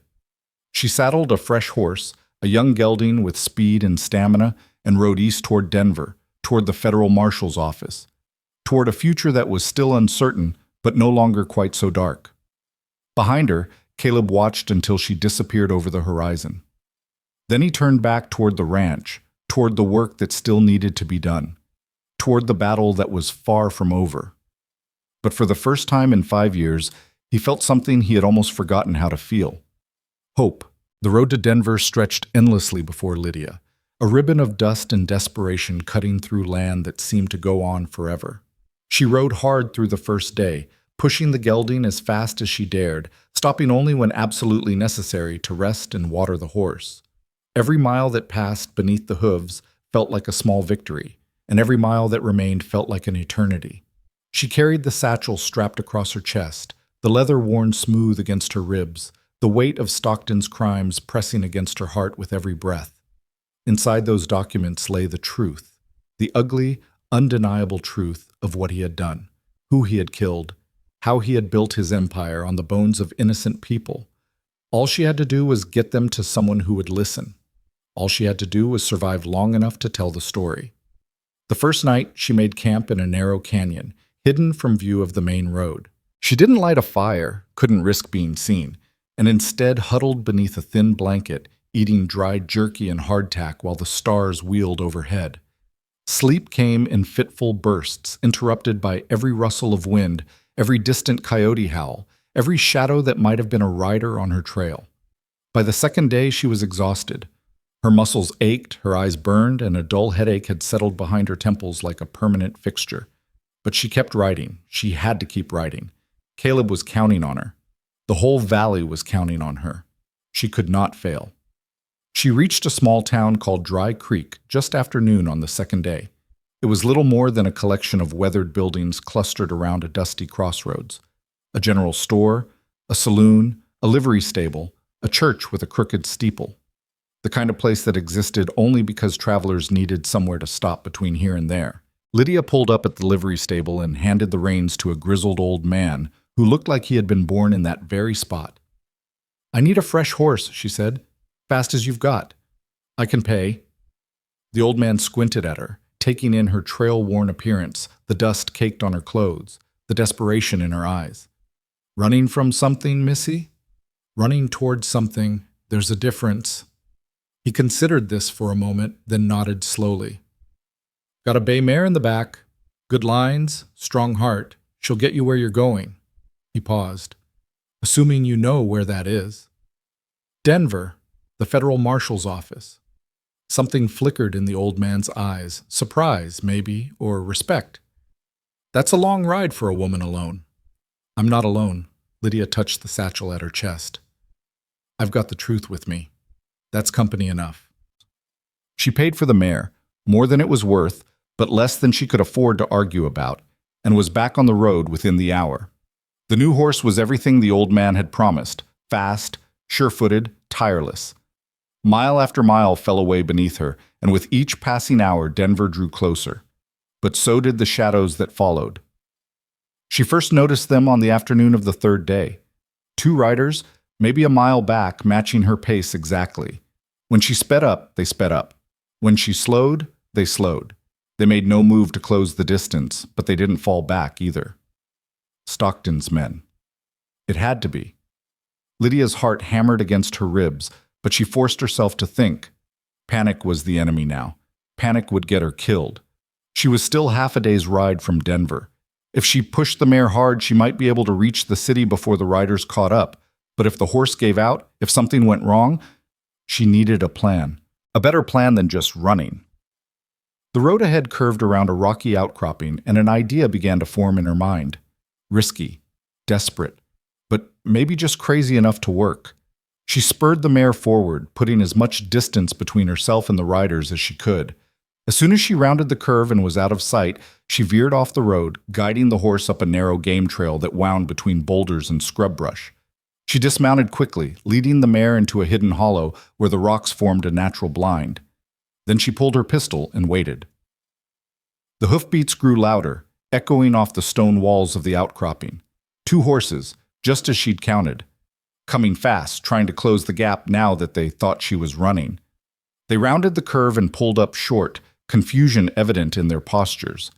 She saddled a fresh horse, a young gelding with speed and stamina, and rode east toward Denver, toward the federal marshal's office, toward a future that was still uncertain, but no longer quite so dark. Behind her, Caleb watched until she disappeared over the horizon. Then he turned back toward the ranch, toward the work that still needed to be done, toward the battle that was far from over. But for the first time in 5 years, he felt something he had almost forgotten how to feel. Hope. The road to Denver stretched endlessly before Lydia, a ribbon of dust and desperation cutting through land that seemed to go on forever. She rode hard through the first day, pushing the gelding as fast as she dared, stopping only when absolutely necessary to rest and water the horse. Every mile that passed beneath the hooves felt like a small victory, and every mile that remained felt like an eternity. She carried the satchel strapped across her chest, the leather worn smooth against her ribs, the weight of Stockton's crimes pressing against her heart with every breath. Inside those documents lay the truth, the ugly, undeniable truth of what he had done, who he had killed, how he had built his empire on the bones of innocent people. All she had to do was get them to someone who would listen. All she had to do was survive long enough to tell the story. The first night, she made camp in a narrow canyon, hidden from view of the main road. She didn't light a fire, couldn't risk being seen, and instead huddled beneath a thin blanket, eating dried jerky and hardtack while the stars wheeled overhead. Sleep came in fitful bursts, interrupted by every rustle of wind, every distant coyote howl, every shadow that might have been a rider on her trail. By the second day, she was exhausted. Her muscles ached, her eyes burned, and a dull headache had settled behind her temples like a permanent fixture. But she kept riding. She had to keep riding. Caleb was counting on her. The whole valley was counting on her. She could not fail. She reached a small town called Dry Creek just after noon on the second day. It was little more than a collection of weathered buildings clustered around a dusty crossroads. A general store, a saloon, a livery stable, a church with a crooked steeple. The kind of place that existed only because travelers needed somewhere to stop between here and there. Lydia pulled up at the livery stable and handed the reins to a grizzled old man who looked like he had been born in that very spot. "I need a fresh horse," she said. "Fast as you've got. I can pay." The old man squinted at her, taking in her trail-worn appearance, the dust caked on her clothes, the desperation in her eyes. "Running from something, missy?" "Running towards something. There's a difference." He considered this for a moment, then nodded slowly. "Got a bay mare in the back. Good lines, strong heart. She'll get you where you're going." He paused. "Assuming you know where that is." "Denver, the federal marshal's office." Something flickered in the old man's eyes, surprise, maybe, or respect. "That's a long ride for a woman alone." "I'm not alone." Lydia touched the satchel at her chest. "I've got the truth with me. That's company enough." She paid for the mare, more than it was worth, but less than she could afford to argue about, and was back on the road within the hour. The new horse was everything the old man had promised: fast, sure-footed, tireless. Mile after mile fell away beneath her, and with each passing hour Denver drew closer. But so did the shadows that followed. She first noticed them on the afternoon of the third day. Two riders, maybe a mile back, matching her pace exactly. When she sped up, they sped up. When she slowed, they slowed. They made no move to close the distance, but they didn't fall back either. Stockton's men. It had to be. Lydia's heart hammered against her ribs, but she forced herself to think. Panic was the enemy now. Panic would get her killed. She was still half a day's ride from Denver. If she pushed the mare hard, she might be able to reach the city before the riders caught up. But if the horse gave out, if something went wrong, she needed a plan. A better plan than just running. The road ahead curved around a rocky outcropping, and an idea began to form in her mind. Risky, desperate, but maybe just crazy enough to work. She spurred the mare forward, putting as much distance between herself and the riders as she could. As soon as she rounded the curve and was out of sight, she veered off the road, guiding the horse up a narrow game trail that wound between boulders and scrub brush. She dismounted quickly, leading the mare into a hidden hollow where the rocks formed a natural blind. Then she pulled her pistol and waited. The hoofbeats grew louder, echoing off the stone walls of the outcropping. Two horses, just as she'd counted. Coming fast, trying to close the gap now that they thought she was running. They rounded the curve and pulled up short, confusion evident in their postures.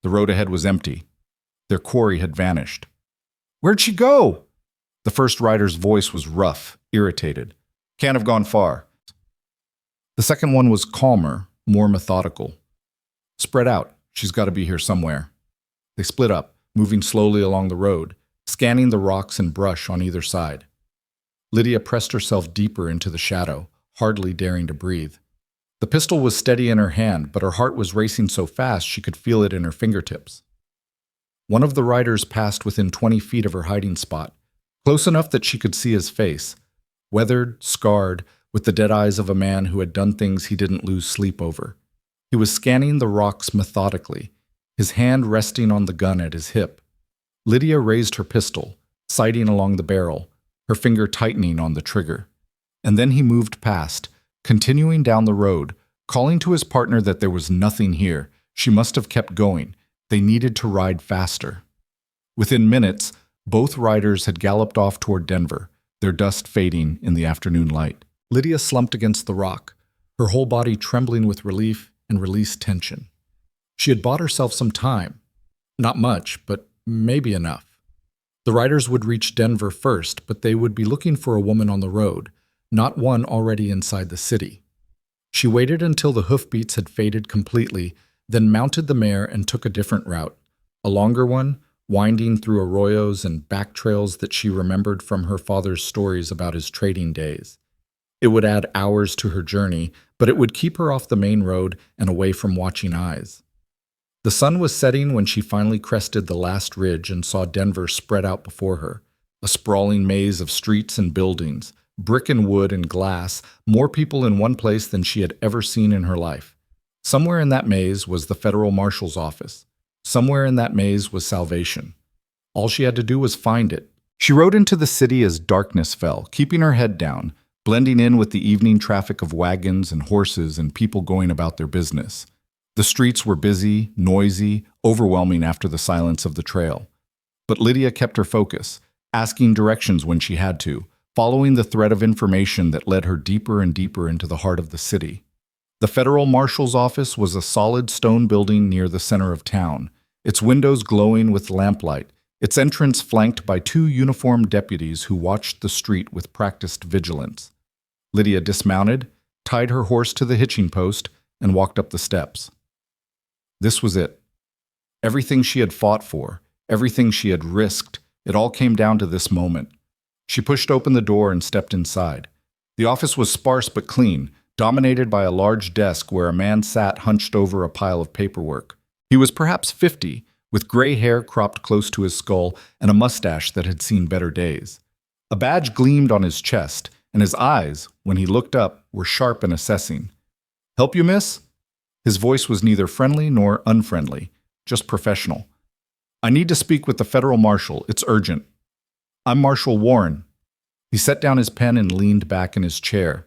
The road ahead was empty. Their quarry had vanished. "Where'd she go?" The first rider's voice was rough, irritated. "Can't have gone far." The second one was calmer, more methodical. "Spread out. She's got to be here somewhere." They split up, moving slowly along the road, scanning the rocks and brush on either side. Lydia pressed herself deeper into the shadow, hardly daring to breathe. The pistol was steady in her hand, but her heart was racing so fast she could feel it in her fingertips. One of the riders passed within 20 feet of her hiding spot, close enough that she could see his face, weathered, scarred, with the dead eyes of a man who had done things he didn't lose sleep over. He was scanning the rocks methodically, his hand resting on the gun at his hip. Lydia raised her pistol, sighting along the barrel, her finger tightening on the trigger. And then he moved past, continuing down the road, calling to his partner that there was nothing here. She must have kept going. They needed to ride faster. Within minutes, Both riders had galloped off toward Denver, their dust fading in the afternoon light. Lydia slumped against the rock, her whole body trembling with relief and released tension. She had bought herself some time. Not much, but maybe enough. The riders would reach Denver first, but they would be looking for a woman on the road, not one already inside the city. She waited until the hoofbeats had faded completely, then mounted the mare and took a different route, a longer one, winding through arroyos and back trails that she remembered from her father's stories about his trading days. It would add hours to her journey, but it would keep her off the main road and away from watching eyes. The sun was setting when she finally crested the last ridge and saw Denver spread out before her, a sprawling maze of streets and buildings, brick and wood and glass, more people in one place than she had ever seen in her life. Somewhere in that maze was the federal marshal's office. Somewhere in that maze was salvation. All she had to do was find it. She rode into the city as darkness fell, keeping her head down, blending in with the evening traffic of wagons and horses and people going about their business. The streets were busy, noisy, overwhelming after the silence of the trail. But Lydia kept her focus, asking directions when she had to, following the thread of information that led her deeper and deeper into the heart of the city. The federal marshal's office was a solid stone building near the center of town, its windows glowing with lamplight, its entrance flanked by two uniformed deputies who watched the street with practiced vigilance. Lydia dismounted, tied her horse to the hitching post, and walked up the steps. This was it. Everything she had fought for, everything she had risked, it all came down to this moment. She pushed open the door and stepped inside. The office was sparse but clean, dominated by a large desk where a man sat hunched over a pile of paperwork. He was perhaps 50, with gray hair cropped close to his skull and a mustache that had seen better days. A badge gleamed on his chest, and his eyes, when he looked up, were sharp and assessing. "Help you, miss?" His voice was neither friendly nor unfriendly, just professional. "I need to speak with the federal marshal. It's urgent." "I'm Marshal Warren." He set down his pen and leaned back in his chair.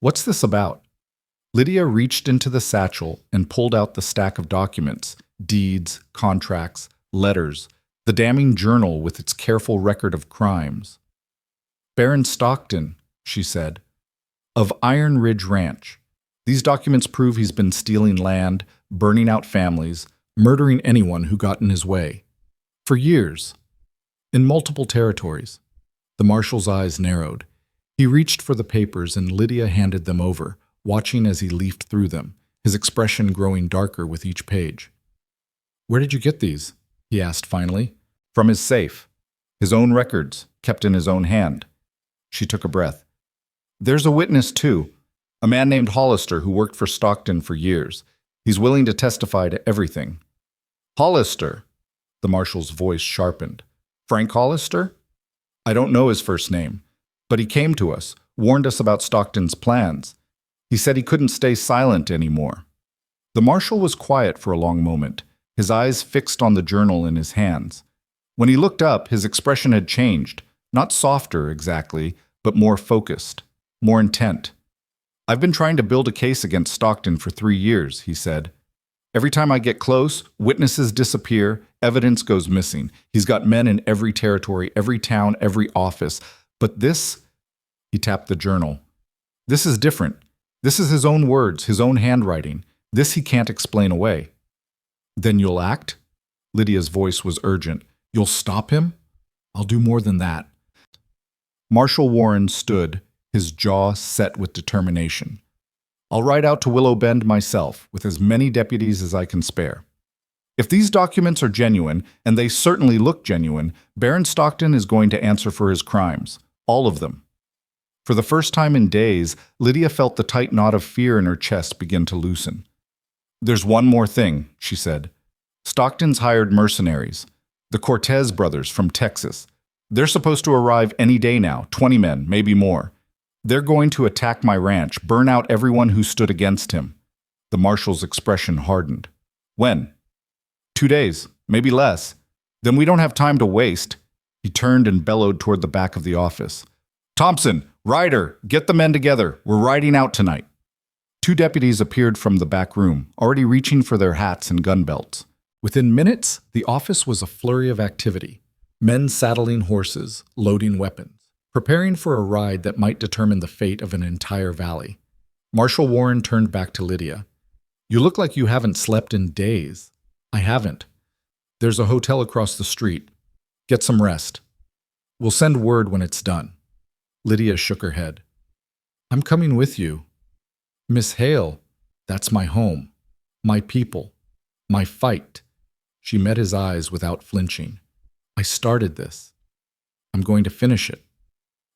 "What's this about?" Lydia reached into the satchel and pulled out the stack of documents, deeds, contracts, letters, the damning journal with its careful record of crimes. "Baron Stockton," she said, "of Iron Ridge Ranch. These documents prove he's been stealing land, burning out families, murdering anyone who got in his way. For years. In multiple territories." The marshal's eyes narrowed. He reached for the papers and Lydia handed them over, watching as he leafed through them, his expression growing darker with each page. "Where did you get these?" he asked finally. "From his safe. His own records, kept in his own hand." She took a breath. "There's a witness, too. A man named Hollister who worked for Stockton for years. He's willing to testify to everything." "Hollister?" The marshal's voice sharpened. "Frank Hollister? I don't know his first name, but he came to us, warned us about Stockton's plans. He said he couldn't stay silent anymore." The marshal was quiet for a long moment, his eyes fixed on the journal in his hands. When he looked up, his expression had changed, not softer exactly, but more focused, more intent. "I've been trying to build a case against Stockton for 3 years," he said. "Every time I get close, witnesses disappear, evidence goes missing. He's got men in every territory, every town, every office. But this," he tapped the journal, "this is different. This is his own words, his own handwriting. This he can't explain away." "Then you'll act?" Lydia's voice was urgent. "You'll stop him?" "I'll do more than that." Marshal Warren stood, his jaw set with determination. "I'll ride out to Willow Bend myself, with as many deputies as I can spare. If these documents are genuine, and they certainly look genuine, Baron Stockton is going to answer for his crimes. All of them." For the first time in days, Lydia felt the tight knot of fear in her chest begin to loosen. "There's one more thing," she said. "Stockton's hired mercenaries, the Cortez brothers from Texas. They're supposed to arrive any day now, 20 men, maybe more. They're going to attack my ranch, burn out everyone who stood against him." The marshal's expression hardened. "When?" 2 days, maybe less. Then we don't have time to waste." He turned and bellowed toward the back of the office. "Thompson, Ryder, get the men together. We're riding out tonight." 2 deputies appeared from the back room, already reaching for their hats and gun belts. Within minutes, the office was a flurry of activity. Men saddling horses, loading weapons, preparing for a ride that might determine the fate of an entire valley. Marshal Warren turned back to Lydia. "You look like you haven't slept in days." "I haven't. There's a hotel across the street. Get some rest. We'll send word when it's done." Lydia shook her head. "I'm coming with you." "Miss Hale, that's my home, my people, my fight." She met his eyes without flinching. "I started this. I'm going to finish it."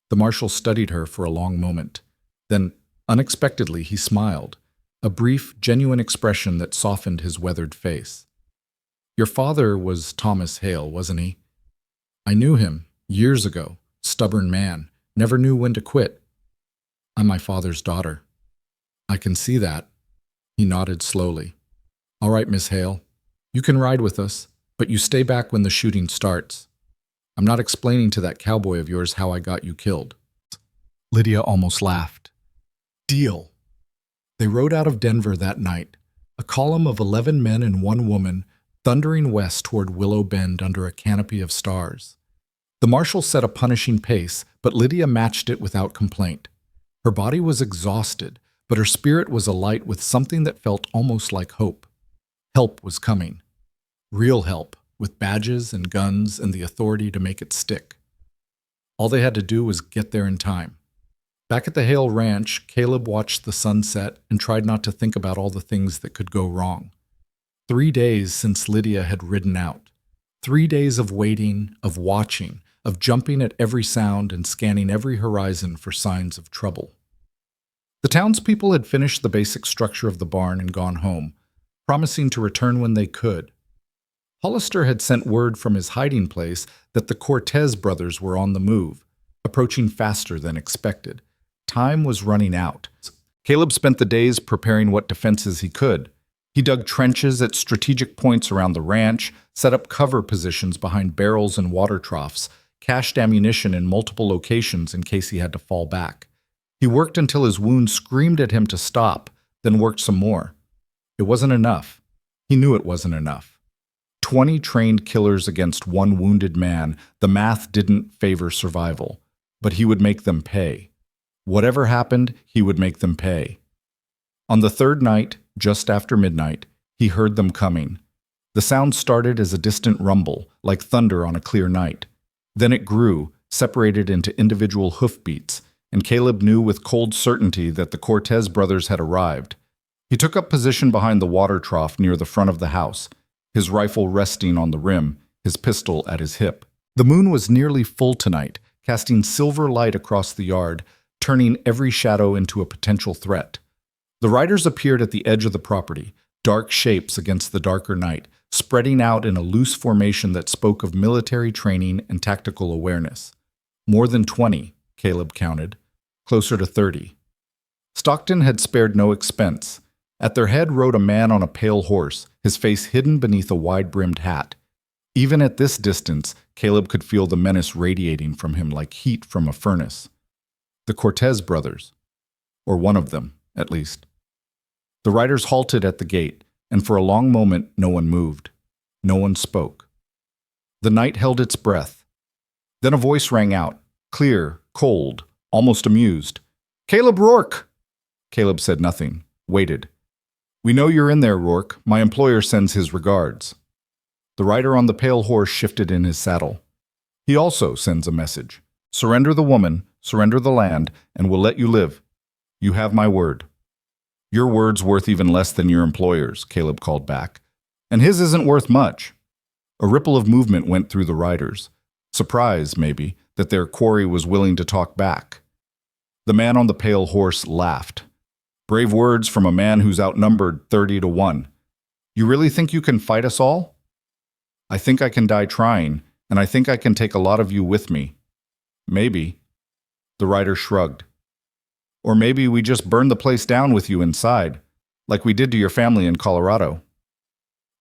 The marshal studied her for a long moment. Then, unexpectedly, he smiled, a brief, genuine expression that softened his weathered face. "Your father was Thomas Hale, wasn't he? I knew him years ago. Stubborn man, never knew when to quit. I'm my father's daughter." "I can see that." He nodded slowly. "All right, Miss Hale. You can ride with us, but you stay back when the shooting starts. I'm not explaining to that cowboy of yours how I got you killed." Lydia almost laughed. "Deal." They rode out of Denver that night, a column of 11 men and 1 woman, thundering west toward Willow Bend under a canopy of stars. The marshal set a punishing pace, but Lydia matched it without complaint. Her body was exhausted, but her spirit was alight with something that felt almost like hope. Help was coming. Real help, with badges and guns and the authority to make it stick. All they had to do was get there in time. Back at the Hale Ranch, Caleb watched the sun set and tried not to think about all the things that could go wrong. 3 days since Lydia had ridden out. 3 days of waiting, of watching, of jumping at every sound and scanning every horizon for signs of trouble. The townspeople had finished the basic structure of the barn and gone home, promising to return when they could. Hollister had sent word from his hiding place that the Cortez brothers were on the move, approaching faster than expected. Time was running out. Caleb spent the days preparing what defenses he could. He dug trenches at strategic points around the ranch, set up cover positions behind barrels and water troughs, cached ammunition in multiple locations in case he had to fall back. He worked until his wound screamed at him to stop, then worked some more. It wasn't enough. He knew it wasn't enough. 20 trained killers against 1 wounded man, the math didn't favor survival. But he would make them pay. Whatever happened, he would make them pay. On the 3rd night, just after midnight, he heard them coming. The sound started as a distant rumble, like thunder on a clear night. Then it grew, separated into individual hoofbeats, and Caleb knew with cold certainty that the Cortez brothers had arrived. He took up position behind the water trough near the front of the house, his rifle resting on the rim, his pistol at his hip. The moon was nearly full tonight, casting silver light across the yard, turning every shadow into a potential threat. The riders appeared at the edge of the property, dark shapes against the darker night, spreading out in a loose formation that spoke of military training and tactical awareness. More than 20, Caleb counted, closer to 30. Stockton had spared no expense. At their head rode a man on a pale horse, his face hidden beneath a wide-brimmed hat. Even at this distance, Caleb could feel the menace radiating from him like heat from a furnace. The Cortez brothers. Or one of them, at least. The riders halted at the gate, and for a long moment no one moved. No one spoke. The night held its breath. Then a voice rang out, clear, cold, almost amused. "Caleb Rourke!" Caleb said nothing, waited. "We know you're in there, Rourke. My employer sends his regards." The rider on the pale horse shifted in his saddle. "He also sends a message. Surrender the woman, surrender the land, and we'll let you live. You have my word." "Your word's worth even less than your employer's," Caleb called back. "And his isn't worth much." A ripple of movement went through the riders. Surprise, maybe, that their quarry was willing to talk back. The man on the pale horse laughed. "Brave words from a man who's outnumbered 30-1. You really think you can fight us all?" "I think I can die trying, and I think I can take a lot of you with me." "Maybe." The rider shrugged. "Or maybe we just burn the place down with you inside, like we did to your family in Colorado."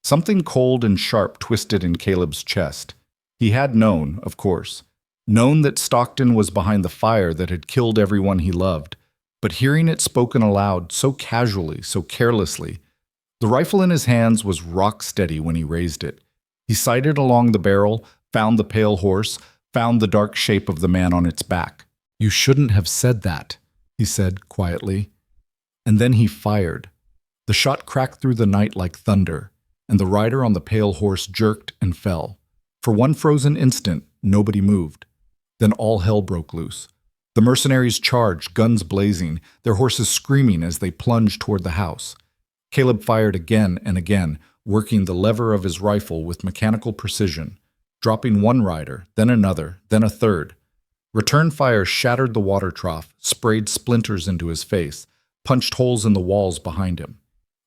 Something cold and sharp twisted in Caleb's chest. He had known, of course, known that Stockton was behind the fire that had killed everyone he loved, but hearing it spoken aloud so casually, so carelessly, the rifle in his hands was rock steady when he raised it. He sighted along the barrel, found the pale horse, found the dark shape of the man on its back. "You shouldn't have said that," he said quietly. And then he fired. The shot cracked through the night like thunder, and the rider on the pale horse jerked and fell. For one frozen instant, nobody moved. Then all hell broke loose. The mercenaries charged, guns blazing, their horses screaming as they plunged toward the house. Caleb fired again and again, working the lever of his rifle with mechanical precision, dropping one rider, then another, then a third. Return fire shattered the water trough, sprayed splinters into his face, punched holes in the walls behind him.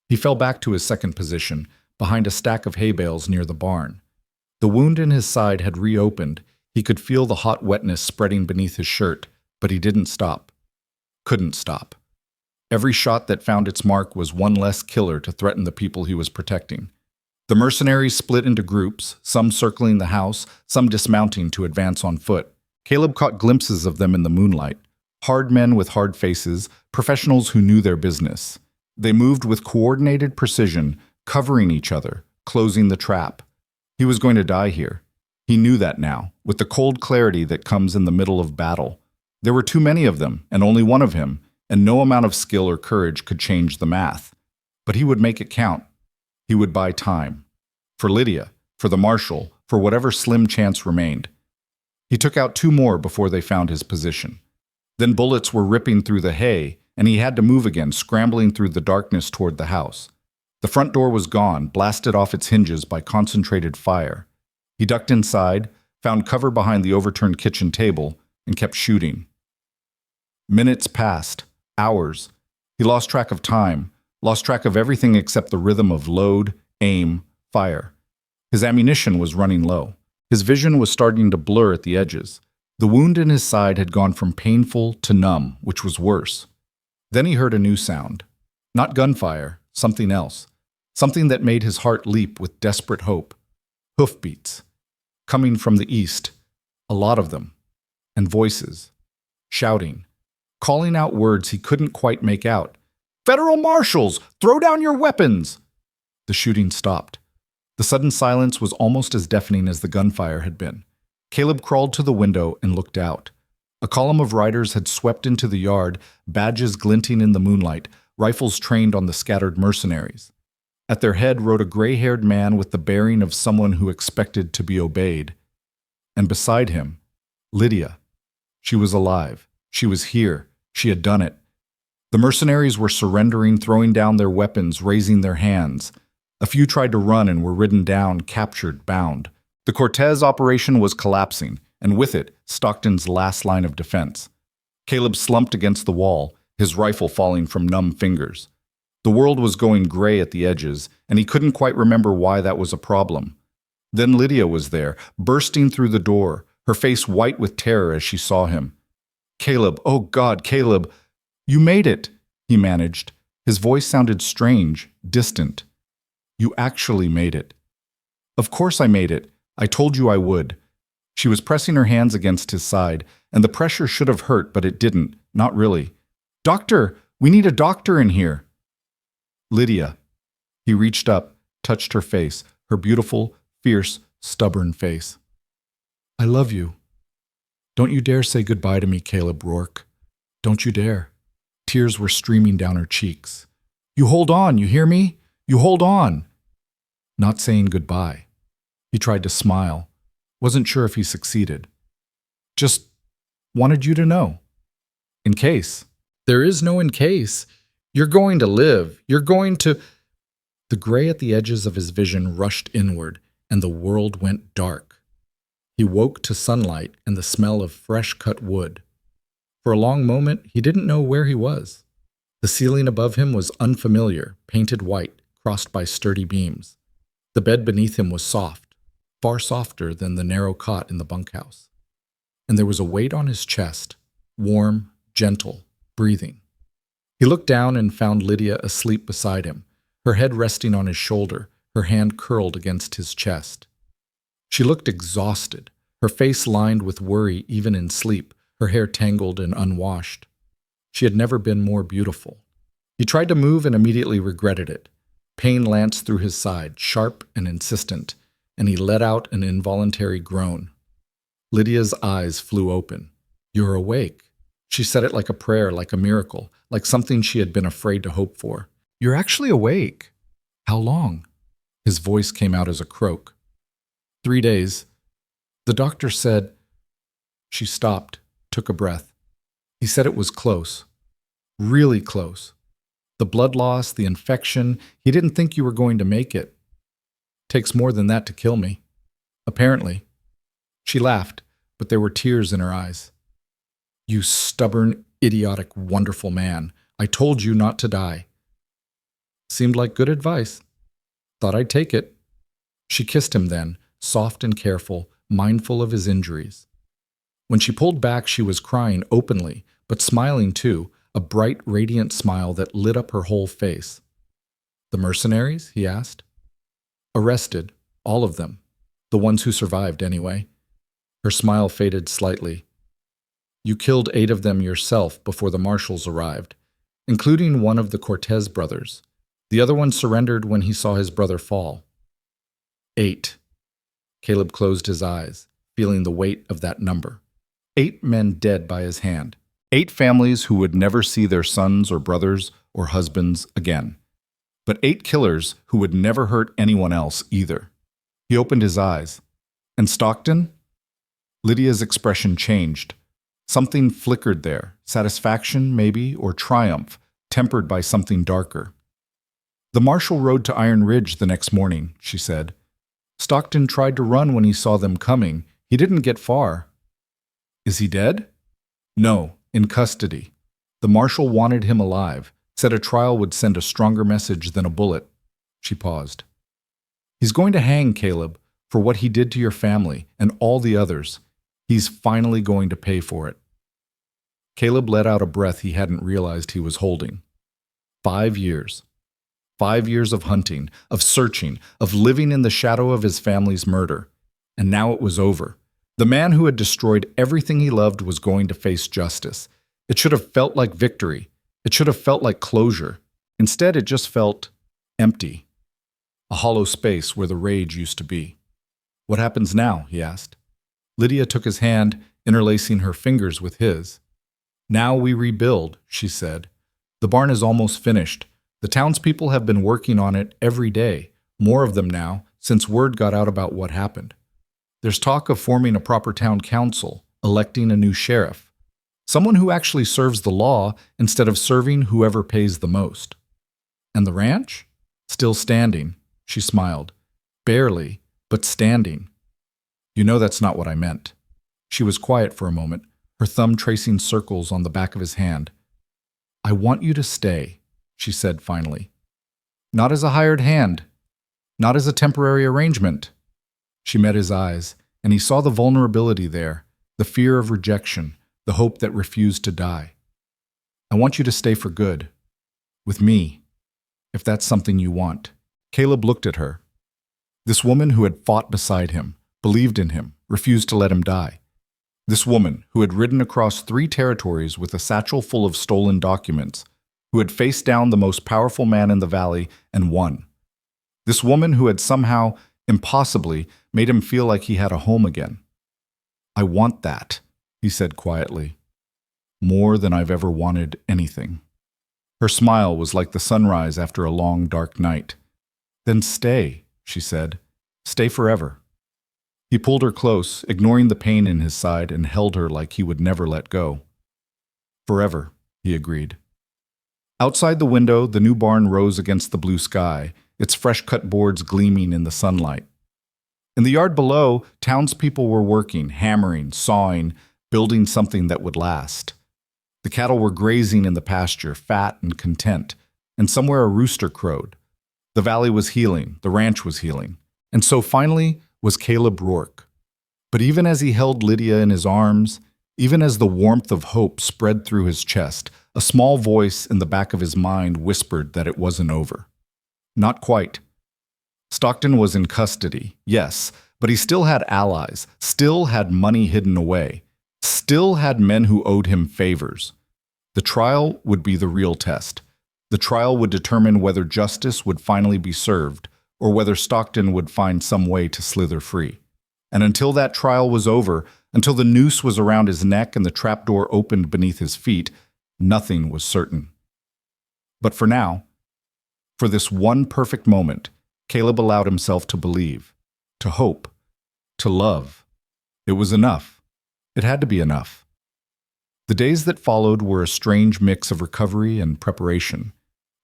He fell back to his second position, behind a stack of hay bales near the barn. The wound in his side had reopened. He could feel the hot wetness spreading beneath his shirt, but he didn't stop. Couldn't stop. Every shot that found its mark was one less killer to threaten the people he was protecting. The mercenaries split into groups, some circling the house, some dismounting to advance on foot. Caleb caught glimpses of them in the moonlight. Hard men with hard faces, professionals who knew their business. They moved with coordinated precision, covering each other, closing the trap. He was going to die here. He knew that now, with the cold clarity that comes in the middle of battle. There were too many of them, and only one of him, and no amount of skill or courage could change the math. But he would make it count. He would buy time. For Lydia, for the marshal, for whatever slim chance remained. He took out two more before they found his position. Then bullets were ripping through the hay, and he had to move again, scrambling through the darkness toward the house. The front door was gone, blasted off its hinges by concentrated fire. He ducked inside, found cover behind the overturned kitchen table, and kept shooting. Minutes passed, hours. He lost track of time, lost track of everything except the rhythm of load, aim, fire. His ammunition was running low. His vision was starting to blur at the edges. The wound in his side had gone from painful to numb, which was worse. Then he heard a new sound. Not gunfire, something else. Something that made his heart leap with desperate hope. Hoofbeats. Coming from the east. A lot of them. And voices. Shouting. Calling out words he couldn't quite make out. "Federal marshals! Throw down your weapons!" The shooting stopped. The sudden silence was almost as deafening as the gunfire had been. Caleb crawled to the window and looked out. A column of riders had swept into the yard, badges glinting in the moonlight, rifles trained on the scattered mercenaries. At their head rode a gray-haired man with the bearing of someone who expected to be obeyed. And beside him, Lydia. She was alive. She was here. She had done it. The mercenaries were surrendering, throwing down their weapons, raising their hands. A few tried to run and were ridden down, captured, bound. The Cortez operation was collapsing, and with it, Stockton's last line of defense. Caleb slumped against the wall, his rifle falling from numb fingers. The world was going gray at the edges, and he couldn't quite remember why that was a problem. Then Lydia was there, bursting through the door, her face white with terror as she saw him. "Caleb, oh God, Caleb, you made it," he managed. His voice sounded strange, distant. "You actually made it." "Of course I made it. I told you I would." She was pressing her hands against his side, and the pressure should have hurt, but it didn't, not really. "Doctor, we need a doctor in here." "Lydia." He reached up, touched her face, her beautiful, fierce, stubborn face. "I love you." "Don't you dare say goodbye to me, Caleb Rourke. Don't you dare." Tears were streaming down her cheeks. "You hold on, you hear me? You hold on." Not saying goodbye. He tried to smile. Wasn't sure if he succeeded. "Just wanted you to know. In case." "There is no in case. You're going to live. You're going to—" The gray at the edges of his vision rushed inward, and the world went dark. He woke to sunlight and the smell of fresh-cut wood. For a long moment, he didn't know where he was. The ceiling above him was unfamiliar, painted white, crossed by sturdy beams. The bed beneath him was soft, far softer than the narrow cot in the bunkhouse. And there was a weight on his chest, warm, gentle, breathing. He looked down and found Lydia asleep beside him, her head resting on his shoulder, her hand curled against his chest. She looked exhausted, her face lined with worry even in sleep, her hair tangled and unwashed. She had never been more beautiful. He tried to move and immediately regretted it. Pain lanced through his side, sharp and insistent, and he let out an involuntary groan. Lydia's eyes flew open. "You're awake." She said it like a prayer, like a miracle, like something she had been afraid to hope for. "You're actually awake. How long?" His voice came out as a croak. 3 days. The doctor said. She stopped, took a breath. He said it was close. Really close. The blood loss, the infection, he didn't think you were going to make it. Takes more than that to kill me. Apparently. She laughed, but there were tears in her eyes. "You stubborn, idiotic, wonderful man. I told you not to die." Seemed like good advice. Thought I'd take it. She kissed him then, soft and careful, mindful of his injuries. When she pulled back, she was crying openly, but smiling too, a bright, radiant smile that lit up her whole face. "The mercenaries?" he asked. "Arrested, all of them. The ones who survived, anyway." Her smile faded slightly. "You killed 8 of them yourself before the marshals arrived, including one of the Cortez brothers. The other one surrendered when he saw his brother fall." 8. Caleb closed his eyes, feeling the weight of that number. 8 men dead by his hand. 8 families who would never see their sons or brothers or husbands again. But 8 killers who would never hurt anyone else either. He opened his eyes. "And Stockton?" Lydia's expression changed. Something flickered there, satisfaction maybe, or triumph, tempered by something darker. "The marshal rode to Iron Ridge the next morning," she said. "Stockton tried to run when he saw them coming. He didn't get far." "Is he dead?" "No, in custody. The marshal wanted him alive, said a trial would send a stronger message than a bullet." She paused. "He's going to hang Caleb for what he did to your family and all the others. He's finally going to pay for it." Caleb let out a breath he hadn't realized he was holding. 5 years. 5 years of hunting, of searching, of living in the shadow of his family's murder. And now it was over. The man who had destroyed everything he loved was going to face justice. It should have felt like victory. It should have felt like closure. Instead, it just felt empty. A hollow space where the rage used to be. "What happens now?" he asked. Lydia took his hand, interlacing her fingers with his. "Now we rebuild," she said. "The barn is almost finished. The townspeople have been working on it every day, more of them now, since word got out about what happened. There's talk of forming a proper town council, electing a new sheriff. Someone who actually serves the law instead of serving whoever pays the most." "And the ranch?" "Still standing," she smiled. "Barely, but standing." "You know that's not what I meant." She was quiet for a moment, her thumb tracing circles on the back of his hand. "I want you to stay," she said finally. "Not as a hired hand. Not as a temporary arrangement." She met his eyes, and he saw the vulnerability there, the fear of rejection, the hope that refused to die. "I want you to stay for good. With me. If that's something you want." Caleb looked at her. This woman who had fought beside him, believed in him, refused to let him die. This woman who had ridden across 3 territories with a satchel full of stolen documents, who had faced down the most powerful man in the valley and won. This woman who had somehow, impossibly, made him feel like he had a home again. "I want that," he said quietly. "More than I've ever wanted anything." Her smile was like the sunrise after a long, dark night. "Then stay," she said. "Stay forever." He pulled her close, ignoring the pain in his side, and held her like he would never let go. "Forever," he agreed. Outside the window, the new barn rose against the blue sky, its fresh-cut boards gleaming in the sunlight. In the yard below, townspeople were working, hammering, sawing, building something that would last. The cattle were grazing in the pasture, fat and content, and somewhere a rooster crowed. The valley was healing, the ranch was healing, and so finally was Caleb Rourke. But even as he held Lydia in his arms, even as the warmth of hope spread through his chest, a small voice in the back of his mind whispered that it wasn't over. Not quite. Stockton was in custody, yes, but he still had allies, still had money hidden away, still had men who owed him favors. The trial would be the real test. The trial would determine whether justice would finally be served, or whether Stockton would find some way to slither free. And until that trial was over, until the noose was around his neck and the trapdoor opened beneath his feet, nothing was certain. But for now, for this one perfect moment, Caleb allowed himself to believe, to hope, to love. It was enough. It had to be enough. The days that followed were a strange mix of recovery and preparation.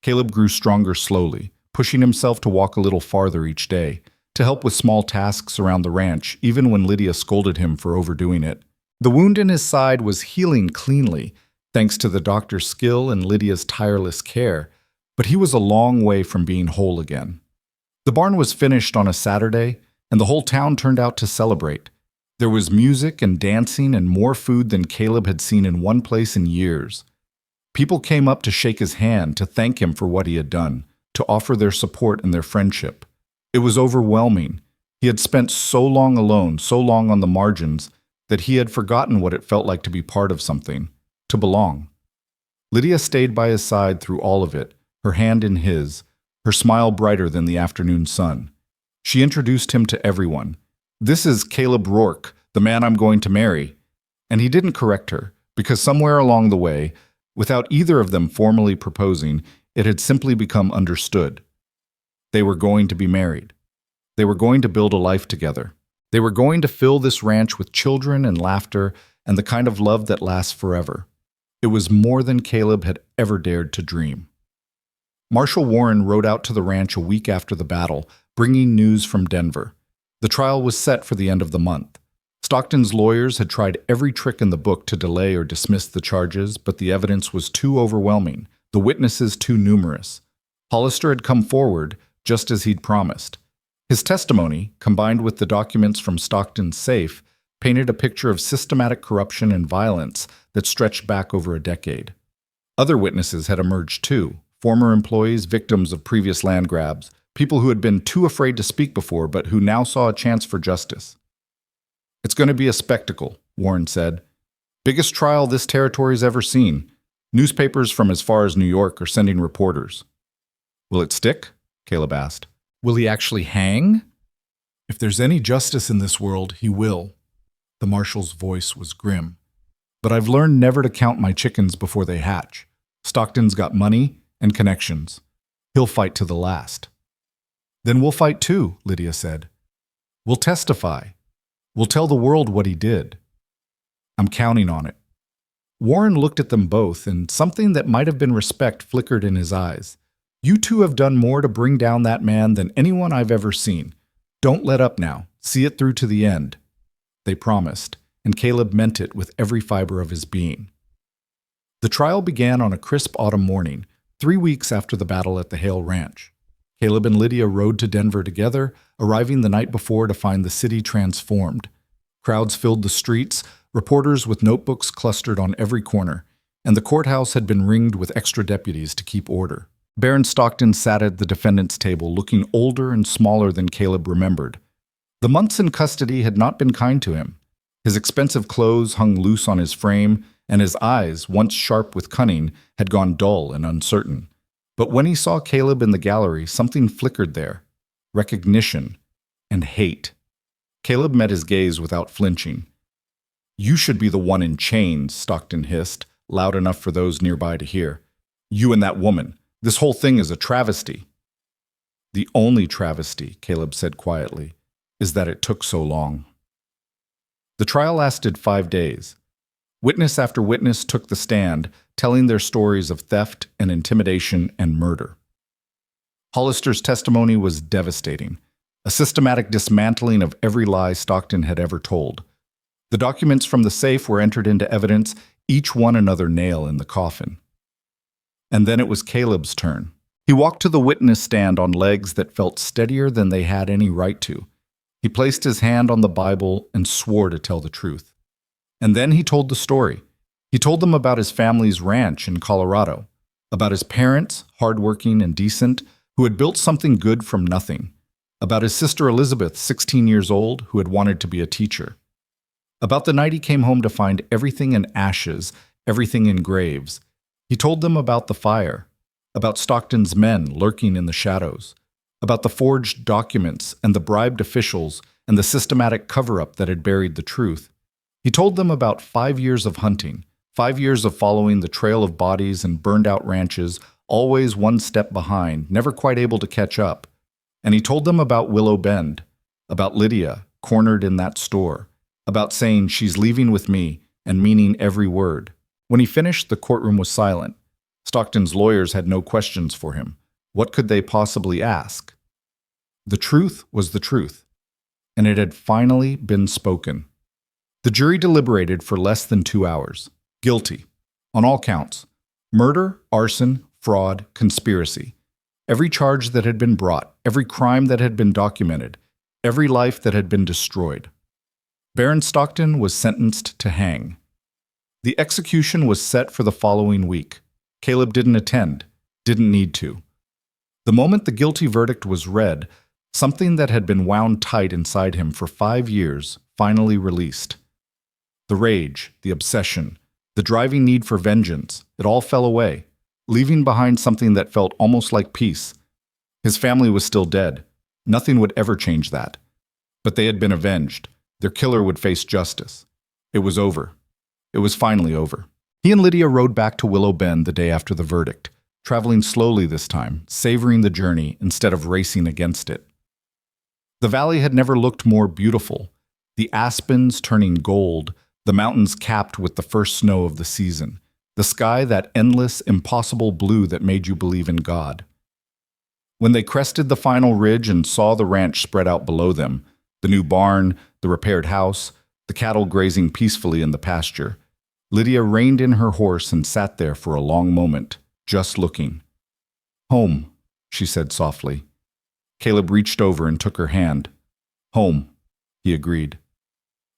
Caleb grew stronger slowly, pushing himself to walk a little farther each day, to help with small tasks around the ranch, even when Lydia scolded him for overdoing it. The wound in his side was healing cleanly, thanks to the doctor's skill and Lydia's tireless care, but he was a long way from being whole again. The barn was finished on a Saturday, and the whole town turned out to celebrate. There was music and dancing and more food than Caleb had seen in one place in years. People came up to shake his hand, to thank him for what he had done, to offer their support and their friendship. It was overwhelming. He had spent so long alone, so long on the margins, that he had forgotten what it felt like to be part of something, to belong. Lydia stayed by his side through all of it, her hand in his, her smile brighter than the afternoon sun. She introduced him to everyone. "This is Caleb Rourke, the man I'm going to marry." And he didn't correct her, because somewhere along the way, without either of them formally proposing, it had simply become understood. They were going to be married. They were going to build a life together. They were going to fill this ranch with children and laughter and the kind of love that lasts forever. It was more than Caleb had ever dared to dream. Marshal Warren rode out to the ranch a week after the battle, bringing news from Denver. The trial was set for the end of the month. Stockton's lawyers had tried every trick in the book to delay or dismiss the charges, but the evidence was too overwhelming, the witnesses too numerous. Hollister had come forward, just as he'd promised. His testimony, combined with the documents from Stockton's safe, painted a picture of systematic corruption and violence that stretched back over a decade. Other witnesses had emerged too, former employees, victims of previous land grabs, people who had been too afraid to speak before but who now saw a chance for justice. "It's going to be a spectacle," Warren said. "Biggest trial this territory's ever seen. Newspapers from as far as New York are sending reporters." "Will it stick?" Caleb asked. "Will he actually hang?" "If there's any justice in this world, he will." The marshal's voice was grim. "But I've learned never to count my chickens before they hatch. Stockton's got money and connections. He'll fight to the last." "Then we'll fight too," Lydia said. "We'll testify. We'll tell the world what he did." "I'm counting on it." Warren looked at them both, and something that might have been respect flickered in his eyes. "You two have done more to bring down that man than anyone I've ever seen. Don't let up now. See it through to the end." They promised, and Caleb meant it with every fiber of his being. The trial began on a crisp autumn morning, 3 weeks after the battle at the Hale Ranch. Caleb and Lydia rode to Denver together, arriving the night before to find the city transformed. Crowds filled the streets, reporters with notebooks clustered on every corner, and the courthouse had been ringed with extra deputies to keep order. Baron Stockton sat at the defendant's table, looking older and smaller than Caleb remembered. The months in custody had not been kind to him. His expensive clothes hung loose on his frame, and his eyes, once sharp with cunning, had gone dull and uncertain. But when he saw Caleb in the gallery, something flickered there. Recognition and hate. Caleb met his gaze without flinching. "You should be the one in chains," Stockton hissed, loud enough for those nearby to hear. "You and that woman. This whole thing is a travesty." "The only travesty," Caleb said quietly, "is that it took so long." The trial lasted 5 days. Witness after witness took the stand, telling their stories of theft and intimidation and murder. Hollister's testimony was devastating, a systematic dismantling of every lie Stockton had ever told. The documents from the safe were entered into evidence, each one another nail in the coffin. And then it was Caleb's turn. He walked to the witness stand on legs that felt steadier than they had any right to. He placed his hand on the Bible and swore to tell the truth. And then he told the story. He told them about his family's ranch in Colorado, about his parents, hardworking and decent, who had built something good from nothing, about his sister Elizabeth, 16 years old, who had wanted to be a teacher, about the night he came home to find everything in ashes, everything in graves. He told them about the fire, about Stockton's men lurking in the shadows, about the forged documents and the bribed officials and the systematic cover-up that had buried the truth. He told them about 5 years of hunting, 5 years of following the trail of bodies and burned-out ranches, always one step behind, never quite able to catch up. And he told them about Willow Bend, about Lydia, cornered in that store, about saying she's leaving with me and meaning every word. When he finished, the courtroom was silent. Stockton's lawyers had no questions for him. What could they possibly ask? The truth was the truth, and it had finally been spoken. The jury deliberated for less than 2 hours. Guilty, on all counts. Murder, arson, fraud, conspiracy. Every charge that had been brought, every crime that had been documented, every life that had been destroyed. Baron Stockton was sentenced to hang. The execution was set for the following week. Caleb didn't attend, didn't need to. The moment the guilty verdict was read, something that had been wound tight inside him for 5 years finally released. The rage, the obsession, the driving need for vengeance, it all fell away, leaving behind something that felt almost like peace. His family was still dead. Nothing would ever change that. But they had been avenged. Their killer would face justice. It was over. It was finally over. He and Lydia rode back to Willow Bend the day after the verdict, traveling slowly this time, savoring the journey instead of racing against it. The valley had never looked more beautiful, the aspens turning gold, the mountains capped with the first snow of the season, the sky that endless, impossible blue that made you believe in God. When they crested the final ridge and saw the ranch spread out below them, the new barn, the repaired house, the cattle grazing peacefully in the pasture, Lydia reined in her horse and sat there for a long moment, just looking. "Home," she said softly. Caleb reached over and took her hand. "Home," he agreed.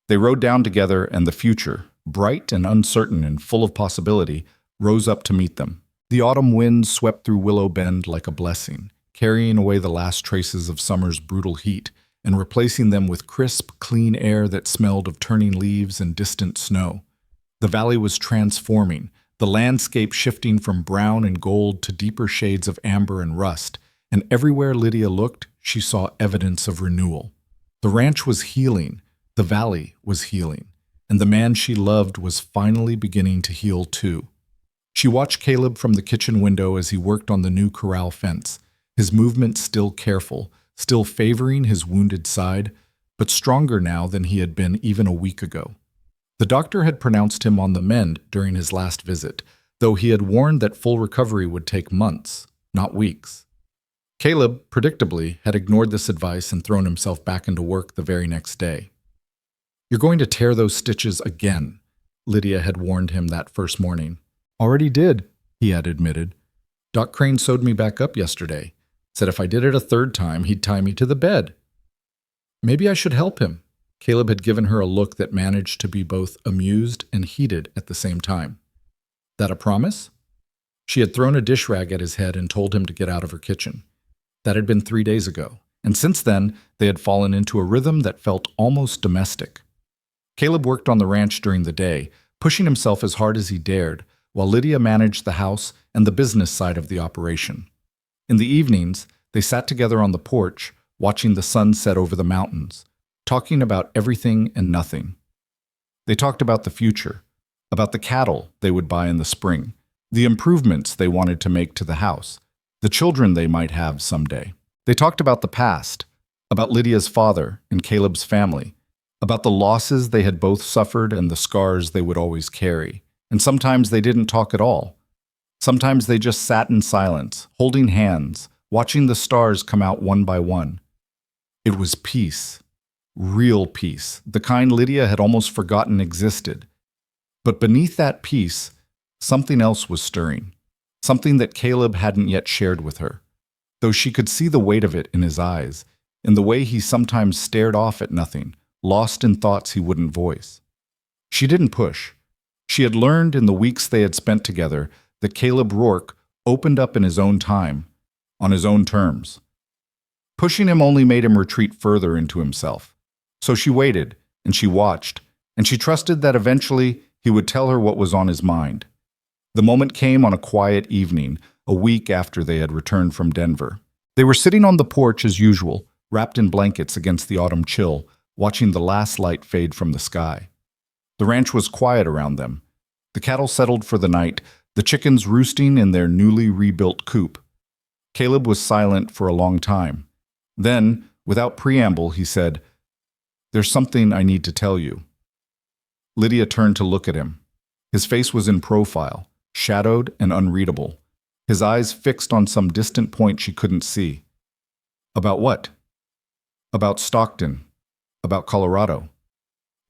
They rode down together, and the future, bright and uncertain and full of possibility, rose up to meet them. The autumn wind swept through Willow Bend like a blessing, carrying away the last traces of summer's brutal heat and replacing them with crisp, clean air that smelled of turning leaves and distant snow. The valley was transforming, the landscape shifting from brown and gold to deeper shades of amber and rust, and everywhere Lydia looked, she saw evidence of renewal. The ranch was healing, the valley was healing, and the man she loved was finally beginning to heal too. She watched Caleb from the kitchen window as he worked on the new corral fence, his movements still careful, still favoring his wounded side, but stronger now than he had been even a week ago. The doctor had pronounced him on the mend during his last visit, though he had warned that full recovery would take months, not weeks. Caleb, predictably, had ignored this advice and thrown himself back into work the very next day. "You're going to tear those stitches again," Lydia had warned him that first morning. "Already did," he had admitted. "Doc Crane sewed me back up yesterday. Said if I did it a third time, he'd tie me to the bed." Maybe I should help him. Caleb had given her a look that managed to be both amused and heated at the same time. That a promise? She had thrown a dish rag at his head and told him to get out of her kitchen. That had been 3 days ago, and since then they had fallen into a rhythm that felt almost domestic. Caleb worked on the ranch during the day, pushing himself as hard as he dared, while Lydia managed the house and the business side of the operation. In the evenings, they sat together on the porch, watching the sun set over the mountains, talking about everything and nothing. They talked about the future, about the cattle they would buy in the spring, the improvements they wanted to make to the house, the children they might have someday. They talked about the past, about Lydia's father and Caleb's family, about the losses they had both suffered and the scars they would always carry. And sometimes they didn't talk at all. Sometimes they just sat in silence, holding hands, watching the stars come out one by one. It was peace, real peace, the kind Lydia had almost forgotten existed. But beneath that peace, something else was stirring, something that Caleb hadn't yet shared with her, though she could see the weight of it in his eyes, in the way he sometimes stared off at nothing, lost in thoughts he wouldn't voice. She didn't push. She had learned in the weeks they had spent together that Caleb Rourke opened up in his own time, on his own terms. Pushing him only made him retreat further into himself. So she waited, and she watched, and she trusted that eventually he would tell her what was on his mind. The moment came on a quiet evening, a week after they had returned from Denver. They were sitting on the porch as usual, wrapped in blankets against the autumn chill, watching the last light fade from the sky. The ranch was quiet around them. The cattle settled for the night, the chickens roosting in their newly rebuilt coop. Caleb was silent for a long time. Then, without preamble, he said, "There's something I need to tell you." Lydia turned to look at him. His face was in profile, shadowed and unreadable, his eyes fixed on some distant point she couldn't see. "About what?" "About Stockton. About Colorado."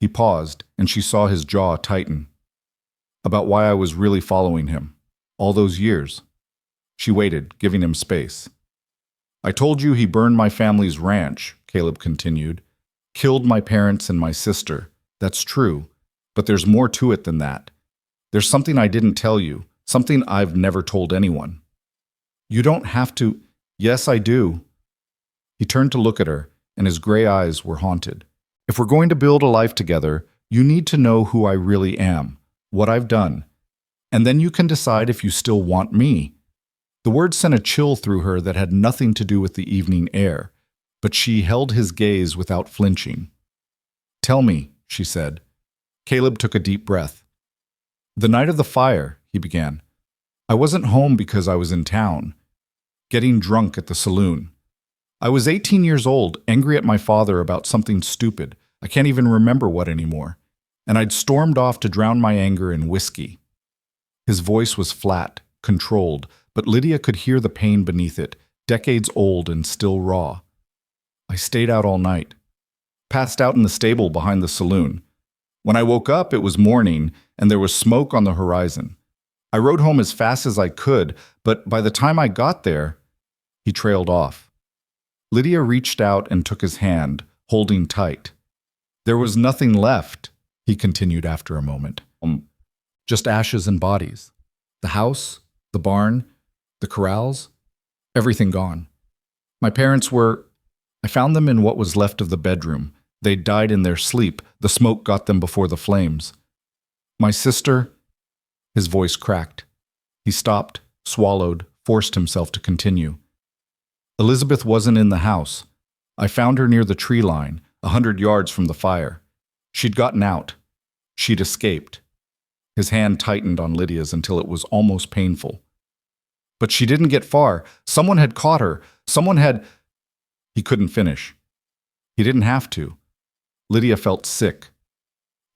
He paused, and she saw his jaw tighten. "About why I was really following him, all those years." She waited, giving him space. "I told you he burned my family's ranch," Caleb continued. "Killed my parents and my sister. That's true, but there's more to it than that. There's something I didn't tell you, something I've never told anyone." "You don't have to." "Yes, I do." He turned to look at her, and his gray eyes were haunted. "If we're going to build a life together, you need to know who I really am, what I've done, and then you can decide if you still want me." The words sent a chill through her that had nothing to do with the evening air, but she held his gaze without flinching. "Tell me," she said. Caleb took a deep breath. "The night of the fire," he began. "I wasn't home because I was in town, getting drunk at the saloon. I was 18 years old, angry at my father about something stupid. I can't even remember what anymore. And I'd stormed off to drown my anger in whiskey." His voice was flat, controlled, but Lydia could hear the pain beneath it, decades old and still raw. "I stayed out all night. Passed out in the stable behind the saloon. When I woke up, it was morning, and there was smoke on the horizon. I rode home as fast as I could, but by the time I got there..." He trailed off. Lydia reached out and took his hand, holding tight. "There was nothing left," he continued after a moment. "Just ashes and bodies. The house, the barn, the corrals, everything gone. My parents were... I found them in what was left of the bedroom. They'd died in their sleep. The smoke got them before the flames. My sister..." His voice cracked. He stopped, swallowed, forced himself to continue. "Elizabeth wasn't in the house. I found her near the tree line, 100 yards from the fire. She'd gotten out. She'd escaped." His hand tightened on Lydia's until it was almost painful. "But she didn't get far. Someone had caught her. Someone had..." He couldn't finish. He didn't have to. Lydia felt sick.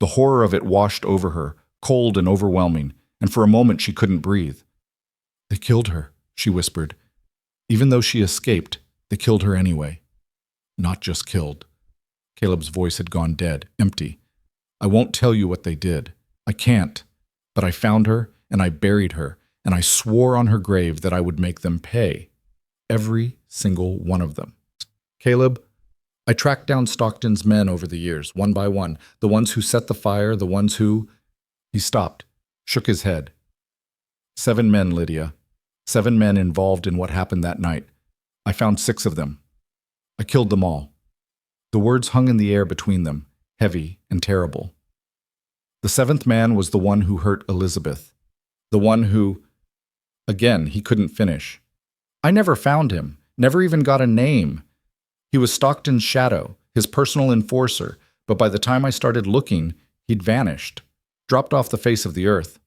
The horror of it washed over her, cold and overwhelming, and for a moment she couldn't breathe. "They killed her," she whispered. "Even though she escaped, they killed her anyway." "Not just killed." Caleb's voice had gone dead, empty. "I won't tell you what they did. I can't. But I found her, and I buried her, and I swore on her grave that I would make them pay. Every single one of them. Caleb, I tracked down Stockton's men over the years, one by one, the ones who set the fire, the ones who..." He stopped, shook his head. 7 men, Lydia. 7 men involved in what happened that night. I found 6 of them. I killed them all." The words hung in the air between them, heavy and terrible. "The 7th man was the one who hurt Elizabeth. The one who..." Again, he couldn't finish. "I never found him, never even got a name. He was Stockton's shadow, his personal enforcer, but by the time I started looking, he'd vanished, dropped off the face of the earth."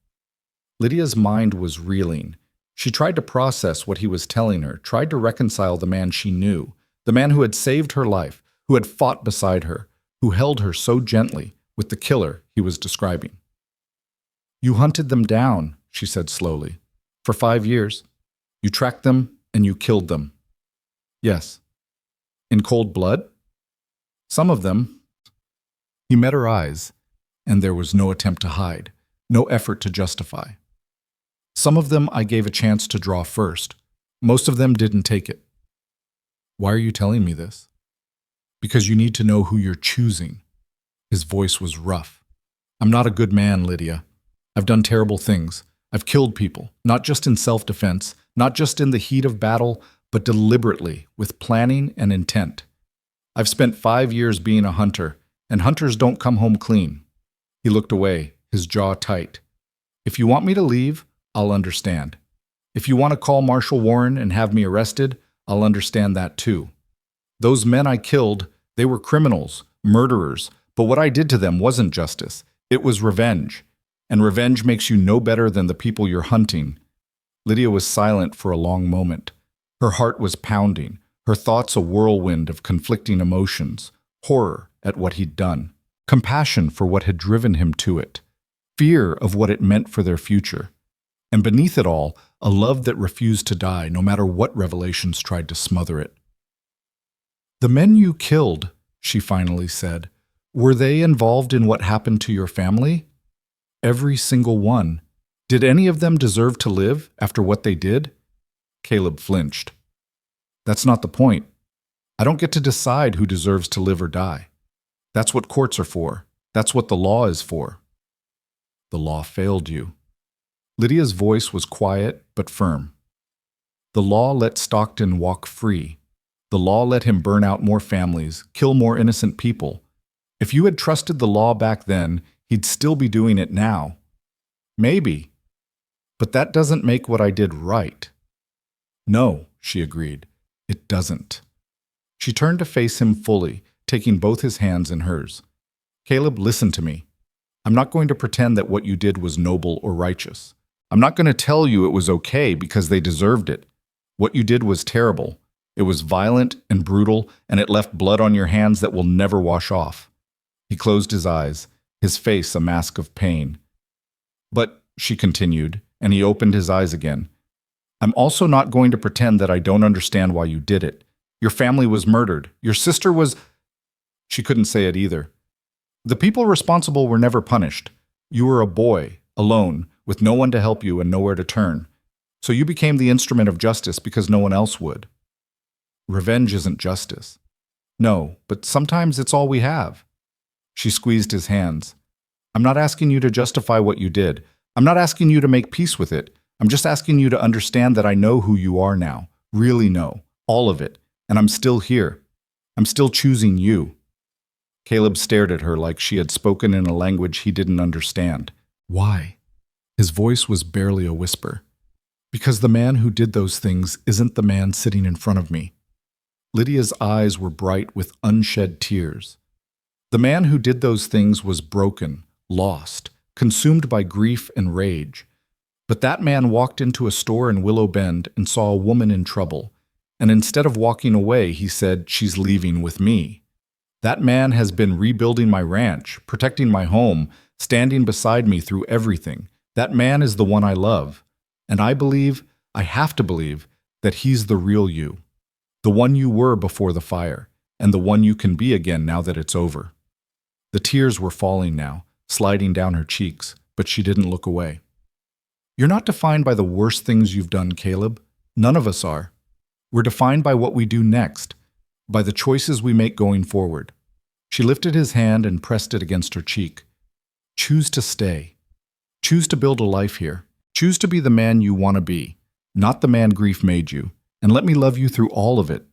Lydia's mind was reeling. She tried to process what he was telling her, tried to reconcile the man she knew, the man who had saved her life, who had fought beside her, who held her so gently, with the killer he was describing. "You hunted them down," she said slowly, "for 5 years. You tracked them and you killed them." "Yes." "In cold blood?" "Some of them." He met her eyes, and there was no attempt to hide, no effort to justify. "Some of them I gave a chance to draw first. Most of them didn't take it." "Why are you telling me this?" "Because you need to know who you're choosing." His voice was rough. "I'm not a good man, Lydia. I've done terrible things. I've killed people, not just in self-defense, not just in the heat of battle, but deliberately, with planning and intent. I've spent 5 years being a hunter, and hunters don't come home clean." He looked away, his jaw tight. "If you want me to leave, I'll understand. If you want to call Marshal Warren and have me arrested, I'll understand that too. Those men I killed, they were criminals, murderers, but what I did to them wasn't justice. It was revenge. And revenge makes you no better than the people you're hunting. Lydia was silent for a long moment. Her heart was pounding, her thoughts a whirlwind of conflicting emotions, horror at what he'd done, compassion for what had driven him to it, fear of what it meant for their future, and beneath it all, a love that refused to die no matter what revelations tried to smother it. "The men you killed," she finally said, "were they involved in what happened to your family?" "Every single one. Did any of them deserve to live after what they did?" Caleb flinched. "That's not the point. I don't get to decide who deserves to live or die. That's what courts are for. That's what the law is for." "The law failed you." Lydia's voice was quiet but firm. "The law let Stockton walk free. The law let him burn out more families, kill more innocent people. If you had trusted the law back then, he'd still be doing it now. Maybe. But that doesn't make what I did right." "No," she agreed. "It doesn't." She turned to face him fully, taking both his hands in hers. "Caleb, listen to me. I'm not going to pretend that what you did was noble or righteous. I'm not going to tell you it was okay because they deserved it. What you did was terrible. It was violent and brutal, and it left blood on your hands that will never wash off." He closed his eyes, his face a mask of pain. "But," she continued, and he opened his eyes again, "I'm also not going to pretend that I don't understand why you did it. Your family was murdered. Your sister was—" She couldn't say it either. "The people responsible were never punished. You were a boy, alone, with no one to help you and nowhere to turn. So you became the instrument of justice because no one else would. Revenge isn't justice. No, but sometimes it's all we have." She squeezed his hands. "I'm not asking you to justify what you did. I'm not asking you to make peace with it. I'm just asking you to understand that I know who you are now, really know, all of it, and I'm still here. I'm still choosing you." Caleb stared at her like she had spoken in a language he didn't understand. "Why?" His voice was barely a whisper. "Because the man who did those things isn't the man sitting in front of me." Lydia's eyes were bright with unshed tears. The man who did those things was broken, lost, consumed by grief and rage. But that man walked into a store in Willow Bend and saw a woman in trouble, and instead of walking away, he said, "She's leaving with me." That man has been rebuilding my ranch, protecting my home, standing beside me through everything. That man is the one I love, and I believe, I have to believe, that he's the real you. The one you were before the fire, and the one you can be again now that it's over. The tears were falling now, sliding down her cheeks, but she didn't look away. You're not defined by the worst things you've done, Caleb. None of us are. We're defined by what we do next, by the choices we make going forward. She lifted his hand and pressed it against her cheek. Choose to stay. Choose to build a life here. Choose to be the man you want to be, not the man grief made you, and let me love you through all of it.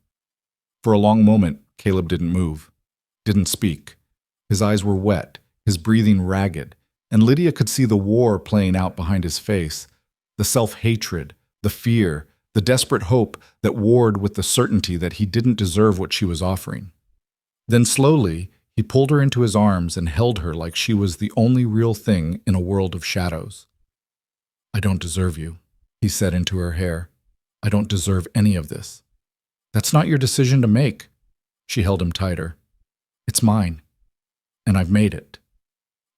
For a long moment, Caleb didn't move, didn't speak. His eyes were wet, his breathing ragged, and Lydia could see the war playing out behind his face, the self-hatred, the fear, the desperate hope that warred with the certainty that he didn't deserve what she was offering. Then slowly, he pulled her into his arms and held her like she was the only real thing in a world of shadows. I don't deserve you, he said into her hair. I don't deserve any of this. That's not your decision to make. She held him tighter. It's mine, and I've made it.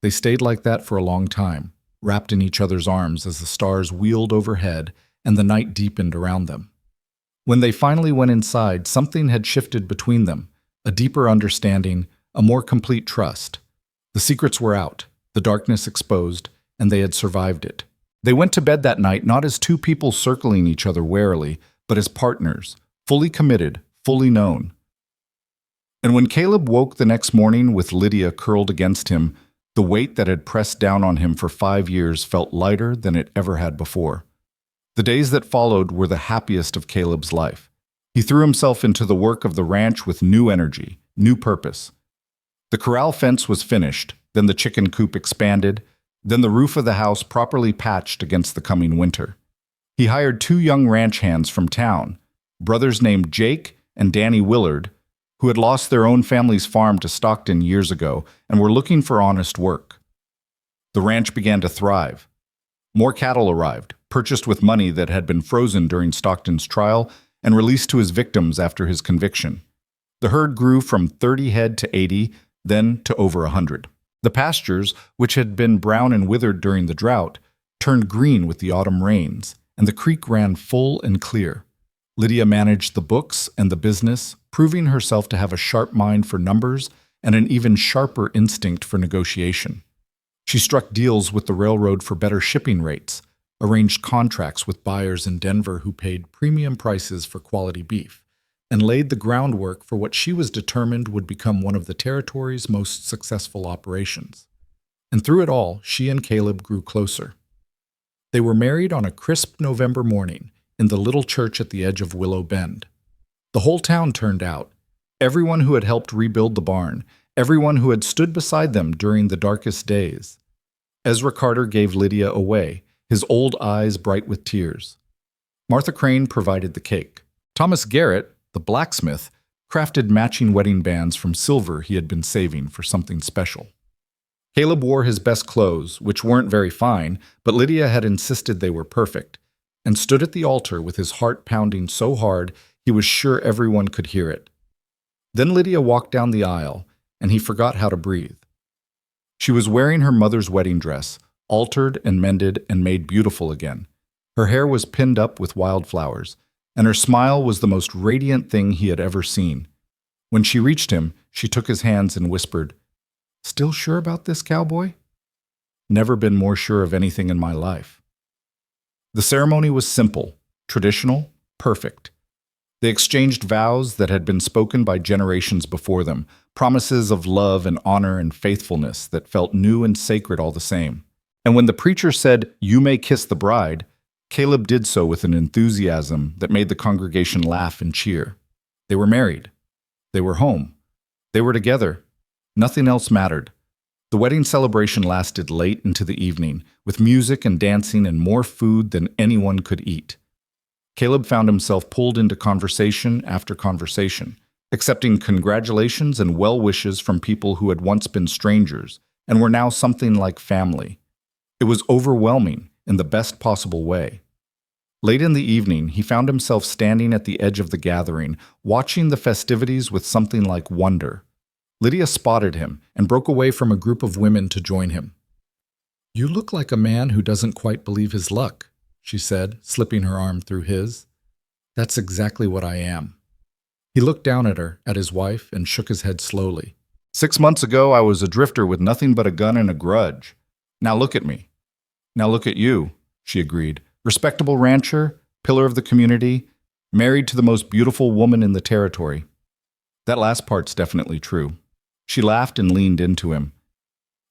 They stayed like that for a long time, wrapped in each other's arms as the stars wheeled overhead and the night deepened around them. When they finally went inside, something had shifted between them, a deeper understanding, a more complete trust. The secrets were out, the darkness exposed, and they had survived it. They went to bed that night not as two people circling each other warily, but as partners, fully committed, fully known. And when Caleb woke the next morning with Lydia curled against him, the weight that had pressed down on him for 5 years felt lighter than it ever had before. The days that followed were the happiest of Caleb's life. He threw himself into the work of the ranch with new energy, new purpose. The corral fence was finished, then the chicken coop expanded, then the roof of the house properly patched against the coming winter. He hired 2 young ranch hands from town, brothers named Jake and Danny Willard, who had lost their own family's farm to Stockton years ago and were looking for honest work. The ranch began to thrive. More cattle arrived, purchased with money that had been frozen during Stockton's trial and released to his victims after his conviction. The herd grew from 30 head to 80, then to over 100. The pastures, which had been brown and withered during the drought, turned green with the autumn rains, and the creek ran full and clear. Lydia managed the books and the business, proving herself to have a sharp mind for numbers and an even sharper instinct for negotiation. She struck deals with the railroad for better shipping rates, arranged contracts with buyers in Denver who paid premium prices for quality beef, and laid the groundwork for what she was determined would become one of the territory's most successful operations. And through it all, she and Caleb grew closer. They were married on a crisp November morning in the little church at the edge of Willow Bend. The whole town turned out. Everyone who had helped rebuild the barn, everyone who had stood beside them during the darkest days. Ezra Carter gave Lydia away, his old eyes bright with tears. Martha Crane provided the cake. Thomas Garrett, the blacksmith, crafted matching wedding bands from silver he had been saving for something special. Caleb wore his best clothes, which weren't very fine, but Lydia had insisted they were perfect, and stood at the altar with his heart pounding so hard he was sure everyone could hear it. Then Lydia walked down the aisle, and he forgot how to breathe. She was wearing her mother's wedding dress, altered and mended and made beautiful again. Her hair was pinned up with wildflowers, and her smile was the most radiant thing he had ever seen. When she reached him, she took his hands and whispered, "Still sure about this, cowboy?" "Never been more sure of anything in my life." The ceremony was simple, traditional, perfect. They exchanged vows that had been spoken by generations before them, promises of love and honor and faithfulness that felt new and sacred all the same. And when the preacher said, "You may kiss the bride," Caleb did so with an enthusiasm that made the congregation laugh and cheer. They were married. They were home. They were together. Nothing else mattered. The wedding celebration lasted late into the evening, with music and dancing and more food than anyone could eat. Caleb found himself pulled into conversation after conversation, accepting congratulations and well wishes from people who had once been strangers and were now something like family. It was overwhelming in the best possible way. Late in the evening, he found himself standing at the edge of the gathering, watching the festivities with something like wonder. Lydia spotted him and broke away from a group of women to join him. "You look like a man who doesn't quite believe his luck," she said, slipping her arm through his. "That's exactly what I am." He looked down at her, at his wife, and shook his head slowly. "6 months ago, I was a drifter with nothing but a gun and a grudge. Now look at me." "Now look at you," she agreed. "Respectable rancher, pillar of the community, married to the most beautiful woman in the territory." That last part's definitely true. She laughed and leaned into him.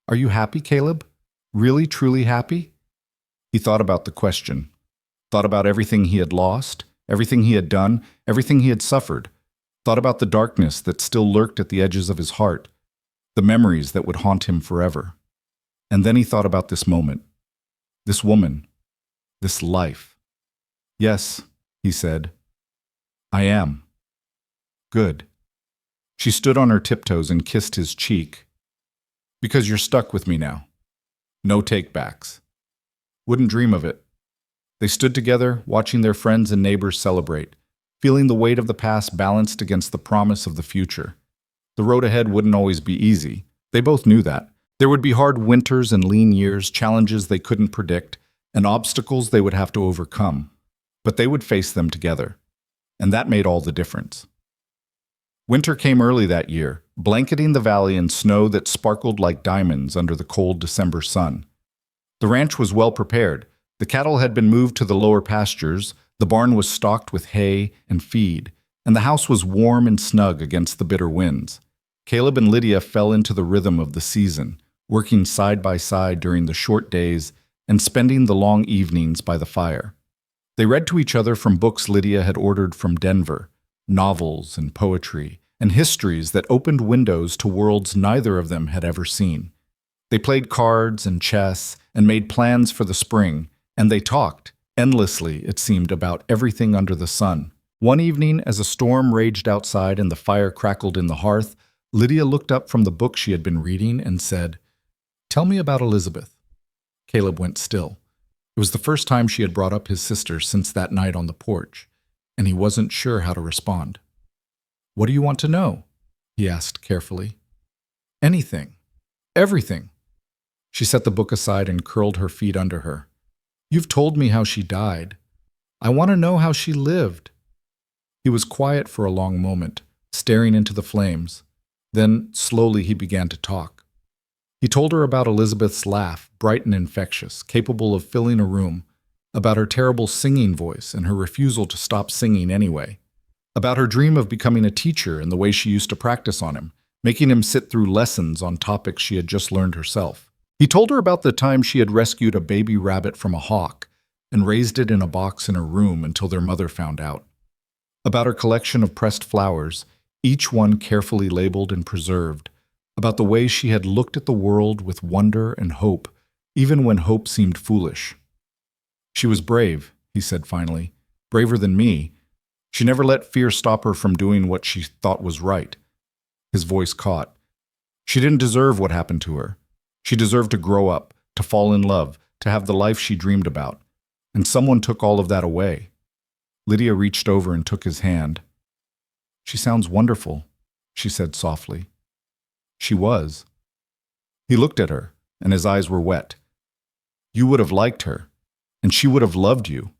"Are you happy, Caleb? Really, truly happy?" He thought about the question. Thought about everything he had lost, everything he had done, everything he had suffered. Thought about the darkness that still lurked at the edges of his heart, the memories that would haunt him forever. And then he thought about this moment. This woman. This life. "Yes," he said. "I am." "Good." She stood on her tiptoes and kissed his cheek. "Because you're stuck with me now. No take-backs." "Wouldn't dream of it." They stood together, watching their friends and neighbors celebrate, feeling the weight of the past balanced against the promise of the future. The road ahead wouldn't always be easy. They both knew that. There would be hard winters and lean years, challenges they couldn't predict, and obstacles they would have to overcome. But they would face them together. And that made all the difference. Winter came early that year, blanketing the valley in snow that sparkled like diamonds under the cold December sun. The ranch was well prepared. The cattle had been moved to the lower pastures, the barn was stocked with hay and feed, and the house was warm and snug against the bitter winds. Caleb and Lydia fell into the rhythm of the season, working side by side during the short days and spending the long evenings by the fire. They read to each other from books Lydia had ordered from Denver, novels and poetry, and histories that opened windows to worlds neither of them had ever seen. They played cards and chess and made plans for the spring, and they talked, endlessly it seemed, about everything under the sun. One evening, as a storm raged outside and the fire crackled in the hearth, Lydia looked up from the book she had been reading and said, "Tell me about Elizabeth." Caleb went still. It was the first time she had brought up his sister since that night on the porch, and he wasn't sure how to respond. "What do you want to know?" he asked carefully. "Anything. Everything." She set the book aside and curled her feet under her. "You've told me how she died. I want to know how she lived." He was quiet for a long moment, staring into the flames. Then, slowly, he began to talk. He told her about Elizabeth's laugh, bright and infectious, capable of filling a room, about her terrible singing voice and her refusal to stop singing anyway, about her dream of becoming a teacher and the way she used to practice on him, making him sit through lessons on topics she had just learned herself. He told her about the time she had rescued a baby rabbit from a hawk and raised it in a box in her room until their mother found out. About her collection of pressed flowers, each one carefully labeled and preserved, about the way she had looked at the world with wonder and hope, even when hope seemed foolish. "She was brave," he said finally, "braver than me. She never let fear stop her from doing what she thought was right." His voice caught. "She didn't deserve what happened to her. She deserved to grow up, to fall in love, to have the life she dreamed about. And someone took all of that away." Lydia reached over and took his hand. "She sounds wonderful," she said softly. She was. He looked at her, and his eyes were wet. "You would have liked her, and she would have loved you.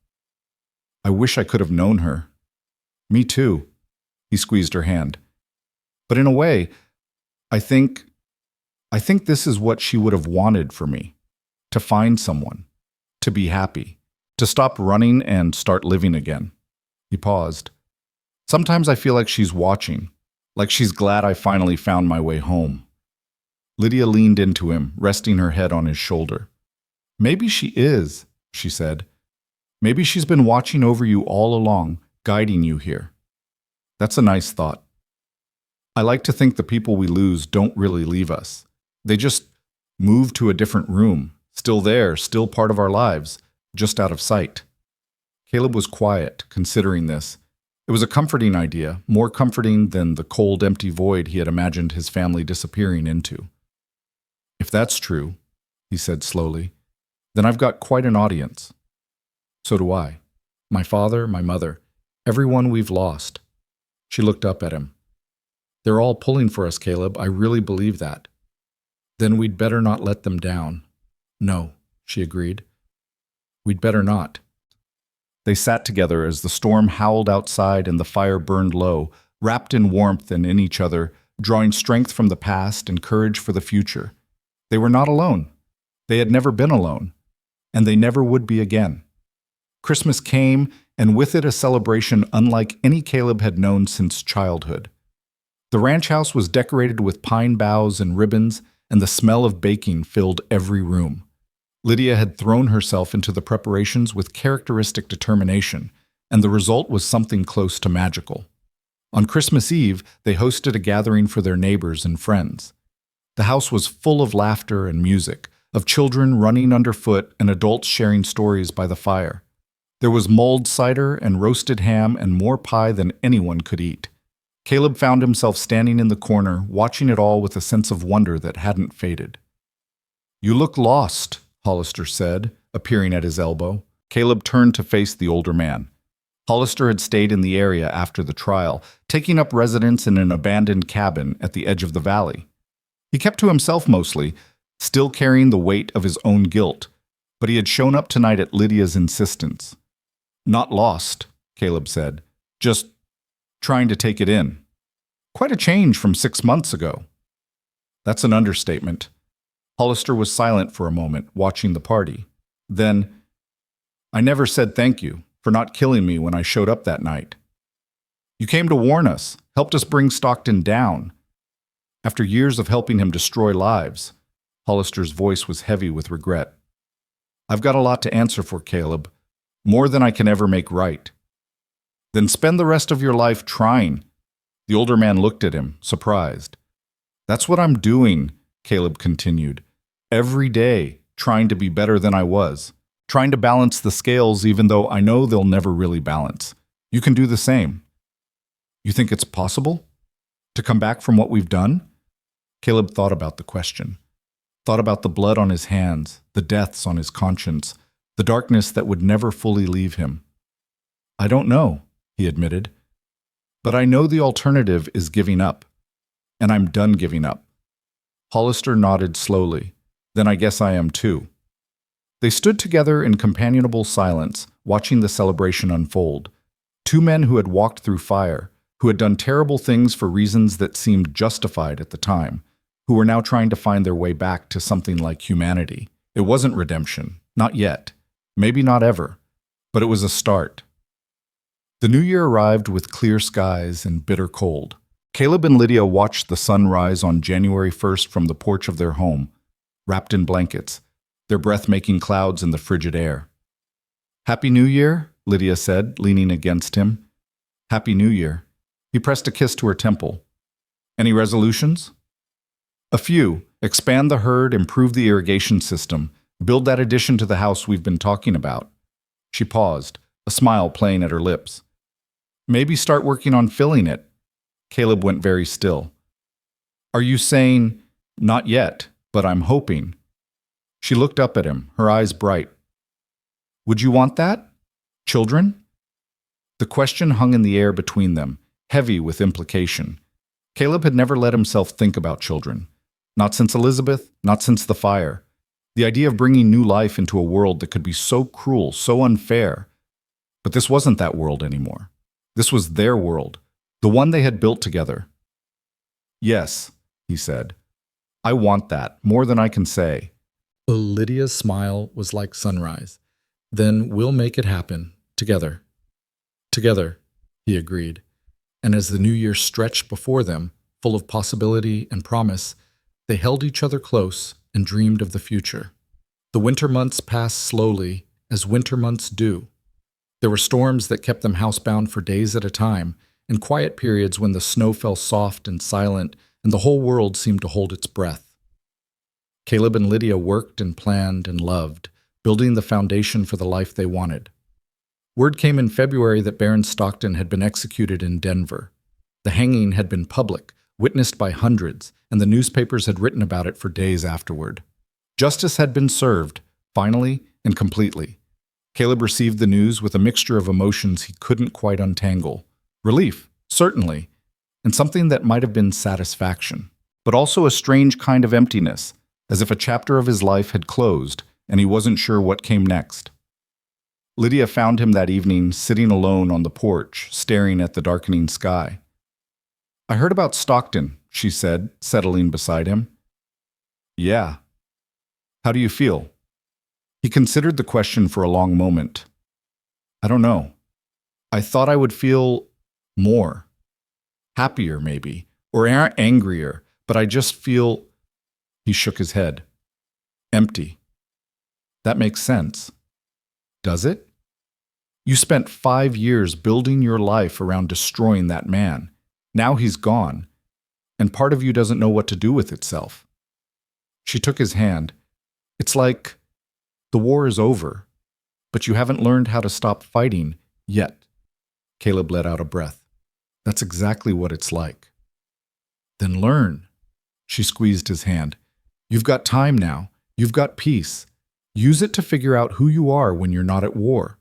I wish I could have known her." "Me too." He squeezed her hand. "But in a way, I think this is what she would have wanted for me. To find someone. To be happy. To stop running and start living again." He paused. "Sometimes I feel like she's watching. Like she's glad I finally found my way home." Lydia leaned into him, resting her head on his shoulder. "Maybe she is," she said. "Maybe she's been watching over you all along, guiding you here." "That's a nice thought." "I like to think the people we lose don't really leave us. They just move to a different room, still there, still part of our lives, just out of sight." Caleb was quiet, considering this. It was a comforting idea, more comforting than the cold, empty void he had imagined his family disappearing into. "If that's true," he said slowly, "then I've got quite an audience." "So do I. My father, my mother, everyone we've lost." She looked up at him. "They're all pulling for us, Caleb. I really believe that." "Then we'd better not let them down." "No," she agreed. "We'd better not." They sat together as the storm howled outside and the fire burned low, wrapped in warmth and in each other, drawing strength from the past and courage for the future. They were not alone. They had never been alone, and they never would be again. Christmas came, and with it a celebration unlike any Caleb had known since childhood. The ranch house was decorated with pine boughs and ribbons, and the smell of baking filled every room. Lydia had thrown herself into the preparations with characteristic determination, and the result was something close to magical. On Christmas Eve, they hosted a gathering for their neighbors and friends. The house was full of laughter and music, of children running underfoot and adults sharing stories by the fire. There was mulled cider and roasted ham and more pie than anyone could eat. Caleb found himself standing in the corner, watching it all with a sense of wonder that hadn't faded. "You look lost," Hollister said, appearing at his elbow. Caleb turned to face the older man. Hollister had stayed in the area after the trial, taking up residence in an abandoned cabin at the edge of the valley. He kept to himself mostly, still carrying the weight of his own guilt, but he had shown up tonight at Lydia's insistence. "Not lost," Caleb said, "just trying to take it in. Quite a change from 6 months ago." "That's an understatement." Hollister was silent for a moment, watching the party. Then, "I never said thank you for not killing me when I showed up that night. You came to warn us, helped us bring Stockton down. After years of helping him destroy lives." Hollister's voice was heavy with regret. "I've got a lot to answer for, Caleb, more than I can ever make right." "Then spend the rest of your life trying." The older man looked at him, surprised. "That's what I'm doing," Caleb continued. "Every day, trying to be better than I was. Trying to balance the scales even though I know they'll never really balance. You can do the same. You think it's possible? To come back from what we've done? Caleb thought about the question. Thought about the blood on his hands, the deaths on his conscience, the darkness that would never fully leave him. I don't know, he admitted. But I know the alternative is giving up. And I'm done giving up. Hollister nodded slowly. Then I guess I am too. They stood together in companionable silence, watching the celebration unfold. Two men who had walked through fire, who had done terrible things for reasons that seemed justified at the time, who were now trying to find their way back to something like humanity. It wasn't redemption, not yet, maybe not ever, but it was a start. The new year arrived with clear skies and bitter cold. Caleb and Lydia watched the sun rise on January 1st from the porch of their home, wrapped in blankets, their breath-making clouds in the frigid air. Happy New Year, Lydia said, leaning against him. Happy New Year. He pressed a kiss to her temple. Any resolutions? A few. Expand the herd, improve the irrigation system, build that addition to the house we've been talking about. She paused, a smile playing at her lips. Maybe start working on filling it. Caleb went very still. Are you saying, not yet, but I'm hoping? She looked up at him, her eyes bright. Would you want that? Children? The question hung in the air between them, heavy with implication. Caleb had never let himself think about children. Not since Elizabeth, not since the fire. The idea of bringing new life into a world that could be so cruel, so unfair. But this wasn't that world anymore. This was their world, the one they had built together. Yes, he said. I want that, more than I can say. Lydia's smile was like sunrise. Then we'll make it happen, together. Together, he agreed. And as the new year stretched before them, full of possibility and promise, they held each other close and dreamed of the future. The winter months passed slowly, as winter months do. There were storms that kept them housebound for days at a time, and quiet periods when the snow fell soft and silent, and the whole world seemed to hold its breath. Caleb and Lydia worked and planned and loved, building the foundation for the life they wanted. Word came in February that Baron Stockton had been executed in Denver. The hanging had been public, witnessed by hundreds, and the newspapers had written about it for days afterward. Justice had been served, finally and completely. Caleb received the news with a mixture of emotions he couldn't quite untangle. Relief, certainly, and something that might have been satisfaction, but also a strange kind of emptiness, as if a chapter of his life had closed and he wasn't sure what came next. Lydia found him that evening sitting alone on the porch, staring at the darkening sky. I heard about Stockton, she said, settling beside him. Yeah. How do you feel? He considered the question for a long moment. I don't know. I thought I would feel more. Happier, maybe, or angrier, but I just feel... He shook his head. Empty. That makes sense. Does it? You spent 5 years building your life around destroying that man. Now he's gone, and part of you doesn't know what to do with itself. She took his hand. It's like the war is over, but you haven't learned how to stop fighting yet. Caleb let out a breath. That's exactly what it's like. Then learn. She squeezed his hand. You've got time now. You've got peace. Use it to figure out who you are when you're not at war.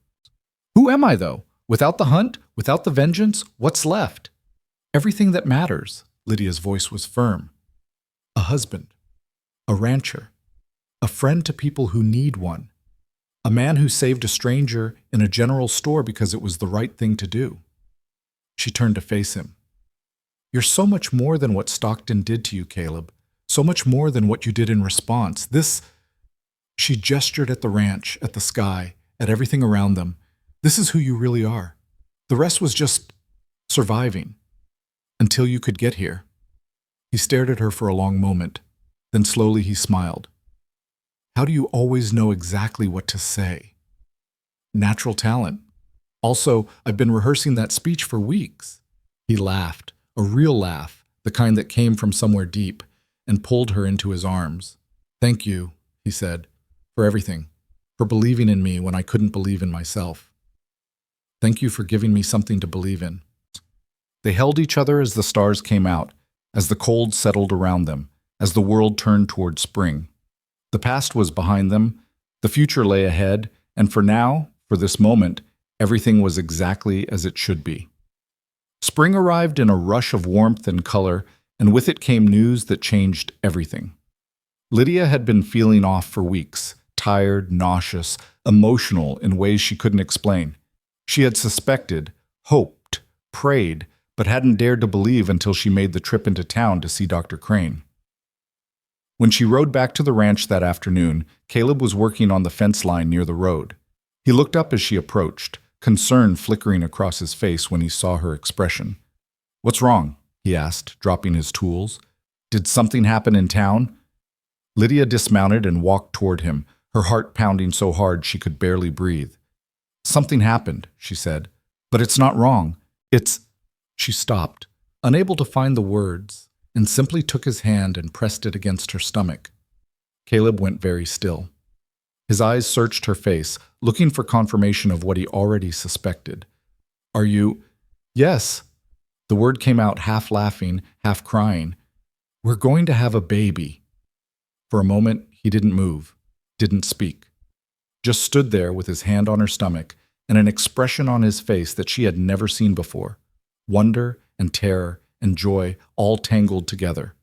Who am I, though? Without the hunt? Without the vengeance? What's left? Everything that matters. Lydia's voice was firm. A husband. A rancher. A friend to people who need one. A man who saved a stranger in a general store because it was the right thing to do. She turned to face him. You're so much more than what Stockton did to you, Caleb. So much more than what you did in response. This... She gestured at the ranch, at the sky, at everything around them. This is who you really are. The rest was just surviving. Until you could get here. He stared at her for a long moment. Then slowly he smiled. How do you always know exactly what to say? Natural talent. Also, I've been rehearsing that speech for weeks. He laughed, a real laugh, the kind that came from somewhere deep, and pulled her into his arms. Thank you, he said, for everything, for believing in me when I couldn't believe in myself. Thank you for giving me something to believe in. They held each other as the stars came out, as the cold settled around them, as the world turned toward spring. The past was behind them, the future lay ahead, and for now, for this moment, everything was exactly as it should be. Spring arrived in a rush of warmth and color, and with it came news that changed everything. Lydia had been feeling off for weeks, tired, nauseous, emotional in ways she couldn't explain. She had suspected, hoped, prayed, but hadn't dared to believe until she made the trip into town to see Dr. Crane. When she rode back to the ranch that afternoon, Caleb was working on the fence line near the road. He looked up as she approached, concern flickering across his face when he saw her expression. "What's wrong?" he asked, dropping his tools. "Did something happen in town?" Lydia dismounted and walked toward him, her heart pounding so hard she could barely breathe. "Something happened," she said, "but it's not wrong. It's—" She stopped, unable to find the words, and simply took his hand and pressed it against her stomach. Caleb went very still. His eyes searched her face, looking for confirmation of what he already suspected. "Are you—" "Yes." The word came out half laughing, half crying. "We're going to have a baby." For a moment, he didn't move, didn't speak. Just stood there with his hand on her stomach and an expression on his face that she had never seen before. Wonder and terror and joy all tangled together.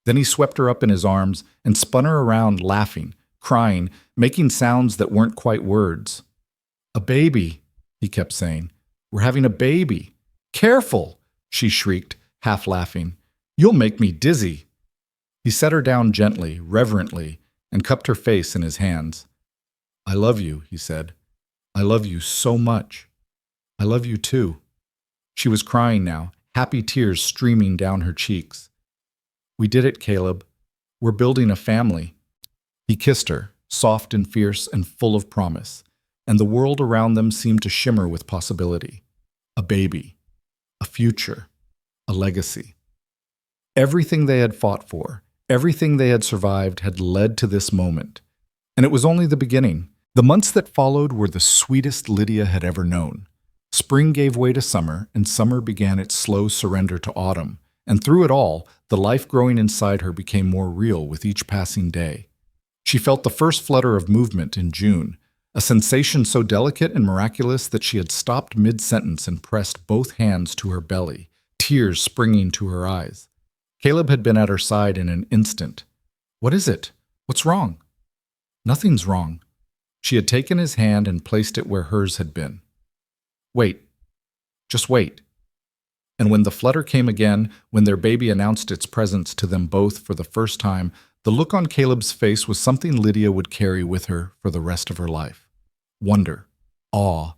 Then he swept her up in his arms and spun her around, laughing, crying, making sounds that weren't quite words. "A baby," he kept saying. "We're having a baby. Careful," she shrieked, half laughing. "You'll make me dizzy." He set her down gently, reverently, and cupped her face in his hands. "I love you," he said. "I love you so much. I love you too." She was crying now, happy tears streaming down her cheeks. "We did it, Caleb. We're building a family." He kissed her, soft and fierce and full of promise, and the world around them seemed to shimmer with possibility. A baby, a future, a legacy. Everything they had fought for, everything they had survived had led to this moment. And it was only the beginning. The months that followed were the sweetest Lydia had ever known. Spring gave way to summer, and summer began its slow surrender to autumn. And through it all, the life growing inside her became more real with each passing day. She felt the first flutter of movement in June, a sensation so delicate and miraculous that she had stopped mid-sentence and pressed both hands to her belly, tears springing to her eyes. Caleb had been at her side in an instant. "What is it? What's wrong?" "Nothing's wrong." She had taken his hand and placed it where hers had been. "Wait. Just wait." And when the flutter came again, when their baby announced its presence to them both for the first time, the look on Caleb's face was something Lydia would carry with her for the rest of her life. Wonder, awe,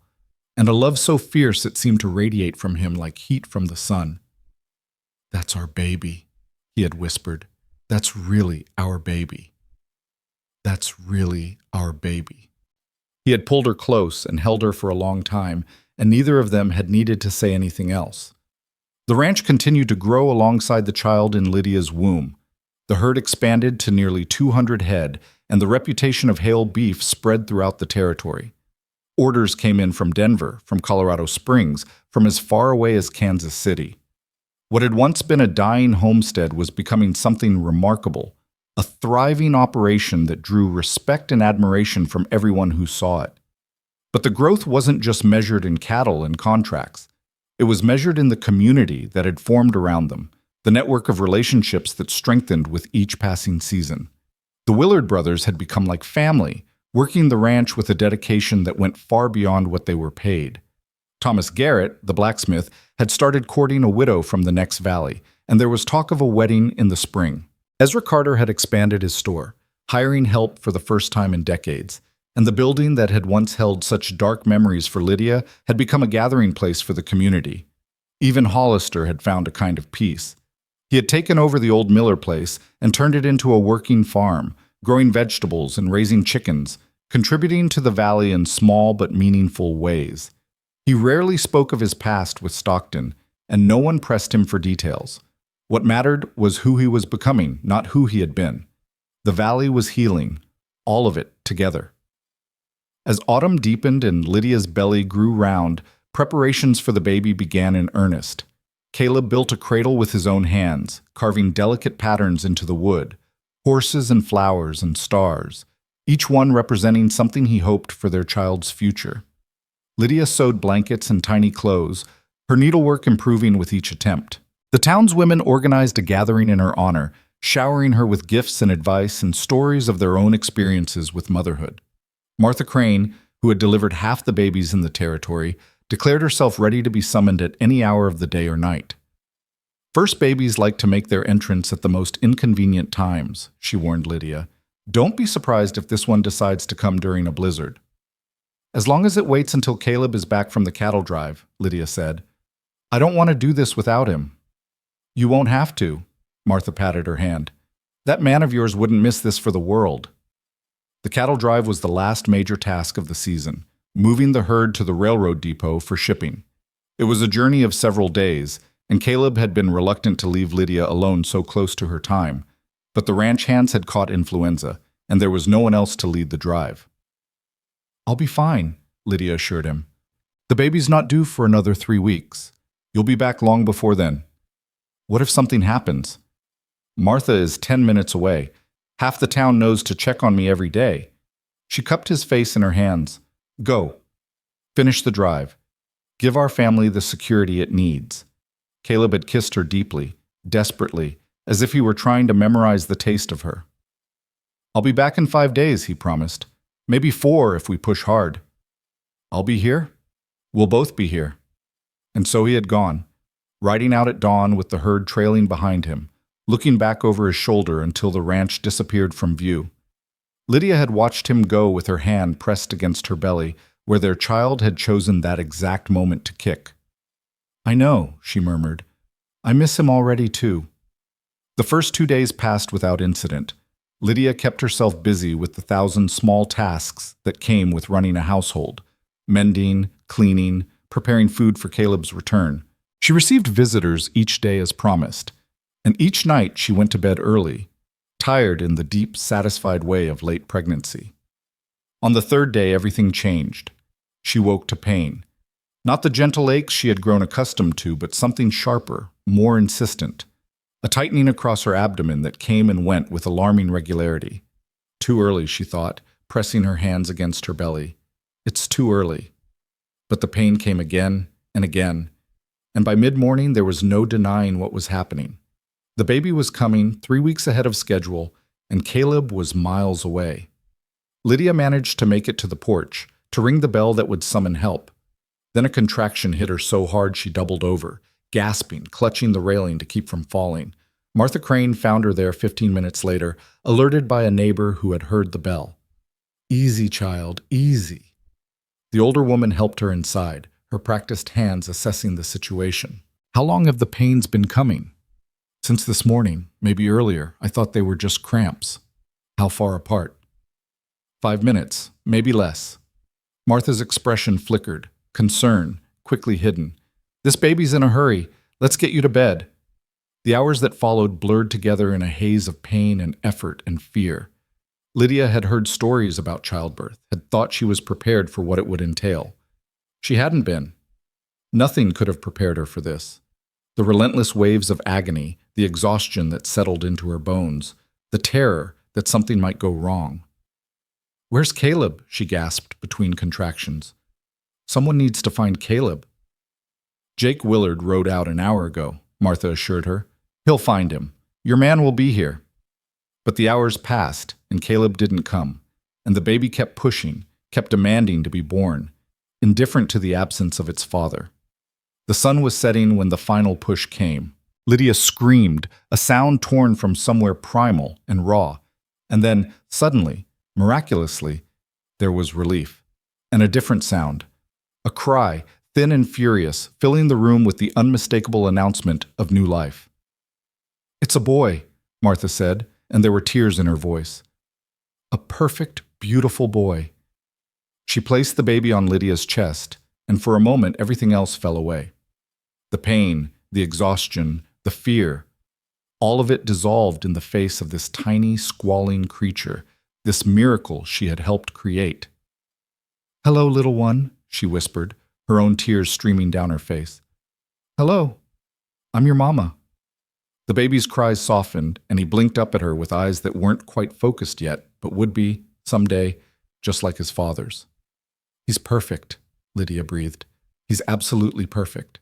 and a love so fierce it seemed to radiate from him like heat from the sun. "That's our baby," he had whispered. "That's really our baby. That's really our baby." He had pulled her close and held her for a long time, and neither of them had needed to say anything else. The ranch continued to grow alongside the child in Lydia's womb. The herd expanded to nearly 200 head, and the reputation of Hale beef spread throughout the territory. Orders came in from Denver, from Colorado Springs, from as far away as Kansas City. What had once been a dying homestead was becoming something remarkable, a thriving operation that drew respect and admiration from everyone who saw it. But the growth wasn't just measured in cattle and contracts. It was measured in the community that had formed around them, the network of relationships that strengthened with each passing season. The Willard brothers had become like family, working the ranch with a dedication that went far beyond what they were paid. Thomas Garrett, the blacksmith, had started courting a widow from the next valley, and there was talk of a wedding in the spring. Ezra Carter had expanded his store, hiring help for the first time in decades, and the building that had once held such dark memories for Lydia had become a gathering place for the community. Even Hollister had found a kind of peace. He had taken over the old Miller place and turned it into a working farm, growing vegetables and raising chickens, contributing to the valley in small but meaningful ways. He rarely spoke of his past with Stockton, and no one pressed him for details. What mattered was who he was becoming, not who he had been. The valley was healing, all of it together. As autumn deepened and Lydia's belly grew round, Preparations for the baby began in earnest. Caleb built a cradle with his own hands, carving delicate patterns into the wood, horses and flowers and stars, each one representing something he hoped for their child's future. Lydia sewed blankets and tiny clothes, her needlework improving with each attempt. The townswomen organized a gathering in her honor, showering her with gifts and advice and stories of their own experiences with motherhood. Martha Crane, who had delivered half the babies in the territory, declared herself ready to be summoned at any hour of the day or night. First babies like to make their entrance at the most inconvenient times, she warned Lydia. Don't be surprised if this one decides to come during a blizzard. As long as it waits until Caleb is back from the cattle drive, Lydia said. I don't want to do this without him. You won't have to, Martha patted her hand. That man of yours wouldn't miss this for the world. The cattle drive was the last major task of the season, moving the herd to the railroad depot for shipping. It was a journey of several days, and Caleb had been reluctant to leave Lydia alone so close to her time, but the ranch hands had caught influenza, and there was no one else to lead the drive. I'll be fine, Lydia assured him. The baby's not due for another 3 weeks. You'll be back long before then. What if something happens? Martha is 10 minutes away. Half the town knows to check on me every day. She cupped his face in her hands. Go. Finish the drive. Give our family the security it needs. Caleb had kissed her deeply, desperately, as if he were trying to memorize the taste of her. I'll be back in 5 days, he promised. Maybe 4 if we push hard. I'll be here. We'll both be here. And so he had gone, riding out at dawn with the herd trailing behind him, looking back over his shoulder until the ranch disappeared from view. Lydia had watched him go with her hand pressed against her belly, where their child had chosen that exact moment to kick. I know, she murmured. I miss him already, too. The first 2 days passed without incident. Lydia kept herself busy with the 1,000 small tasks that came with running a household, mending, cleaning, preparing food for Caleb's return. She received visitors each day as promised, and each night she went to bed early, tired in the deep, satisfied way of late pregnancy. On the 3rd day, everything changed. She woke to pain. Not the gentle aches she had grown accustomed to, but something sharper, more insistent. A tightening across her abdomen that came and went with alarming regularity. Too early, she thought, pressing her hands against her belly. It's too early. But the pain came again and again, and by mid-morning there was no denying what was happening. The baby was coming 3 weeks ahead of schedule, and Caleb was miles away. Lydia managed to make it to the porch, to ring the bell that would summon help. Then a contraction hit her so hard she doubled over, gasping, clutching the railing to keep from falling. Martha Crane found her there 15 minutes later, alerted by a neighbor who had heard the bell. Easy, child, easy. The older woman helped her inside, her practiced hands assessing the situation. How long have the pains been coming? Since this morning, maybe earlier. I thought they were just cramps. How far apart? 5 minutes, maybe less. Martha's expression flickered, concern, quickly hidden. This baby's in a hurry. Let's get you to bed. The hours that followed blurred together in a haze of pain and effort and fear. Lydia had heard stories about childbirth, had thought she was prepared for what it would entail. She hadn't been. Nothing could have prepared her for this. The relentless waves of agony, the exhaustion that settled into her bones, the terror that something might go wrong. Where's Caleb? She gasped between contractions. Someone needs to find Caleb. Jake Willard rode out an hour ago, Martha assured her. He'll find him. Your man will be here. But the hours passed, and Caleb didn't come, and the baby kept pushing, kept demanding to be born, indifferent to the absence of its father. The sun was setting when the final push came. Lydia screamed, a sound torn from somewhere primal and raw, and then, suddenly, miraculously, there was relief, and a different sound. A cry, thin and furious, filling the room with the unmistakable announcement of new life. It's a boy, Martha said, and there were tears in her voice. A perfect, beautiful boy. She placed the baby on Lydia's chest, and for a moment everything else fell away. The pain, the exhaustion, the fear, all of it dissolved in the face of this tiny, squalling creature, this miracle she had helped create. Hello, little one, she whispered, her own tears streaming down her face. "Hello, I'm your mama." The baby's cries softened, and he blinked up at her with eyes that weren't quite focused yet, but would be, someday, just like his father's. "He's perfect," Lydia breathed. "He's absolutely perfect."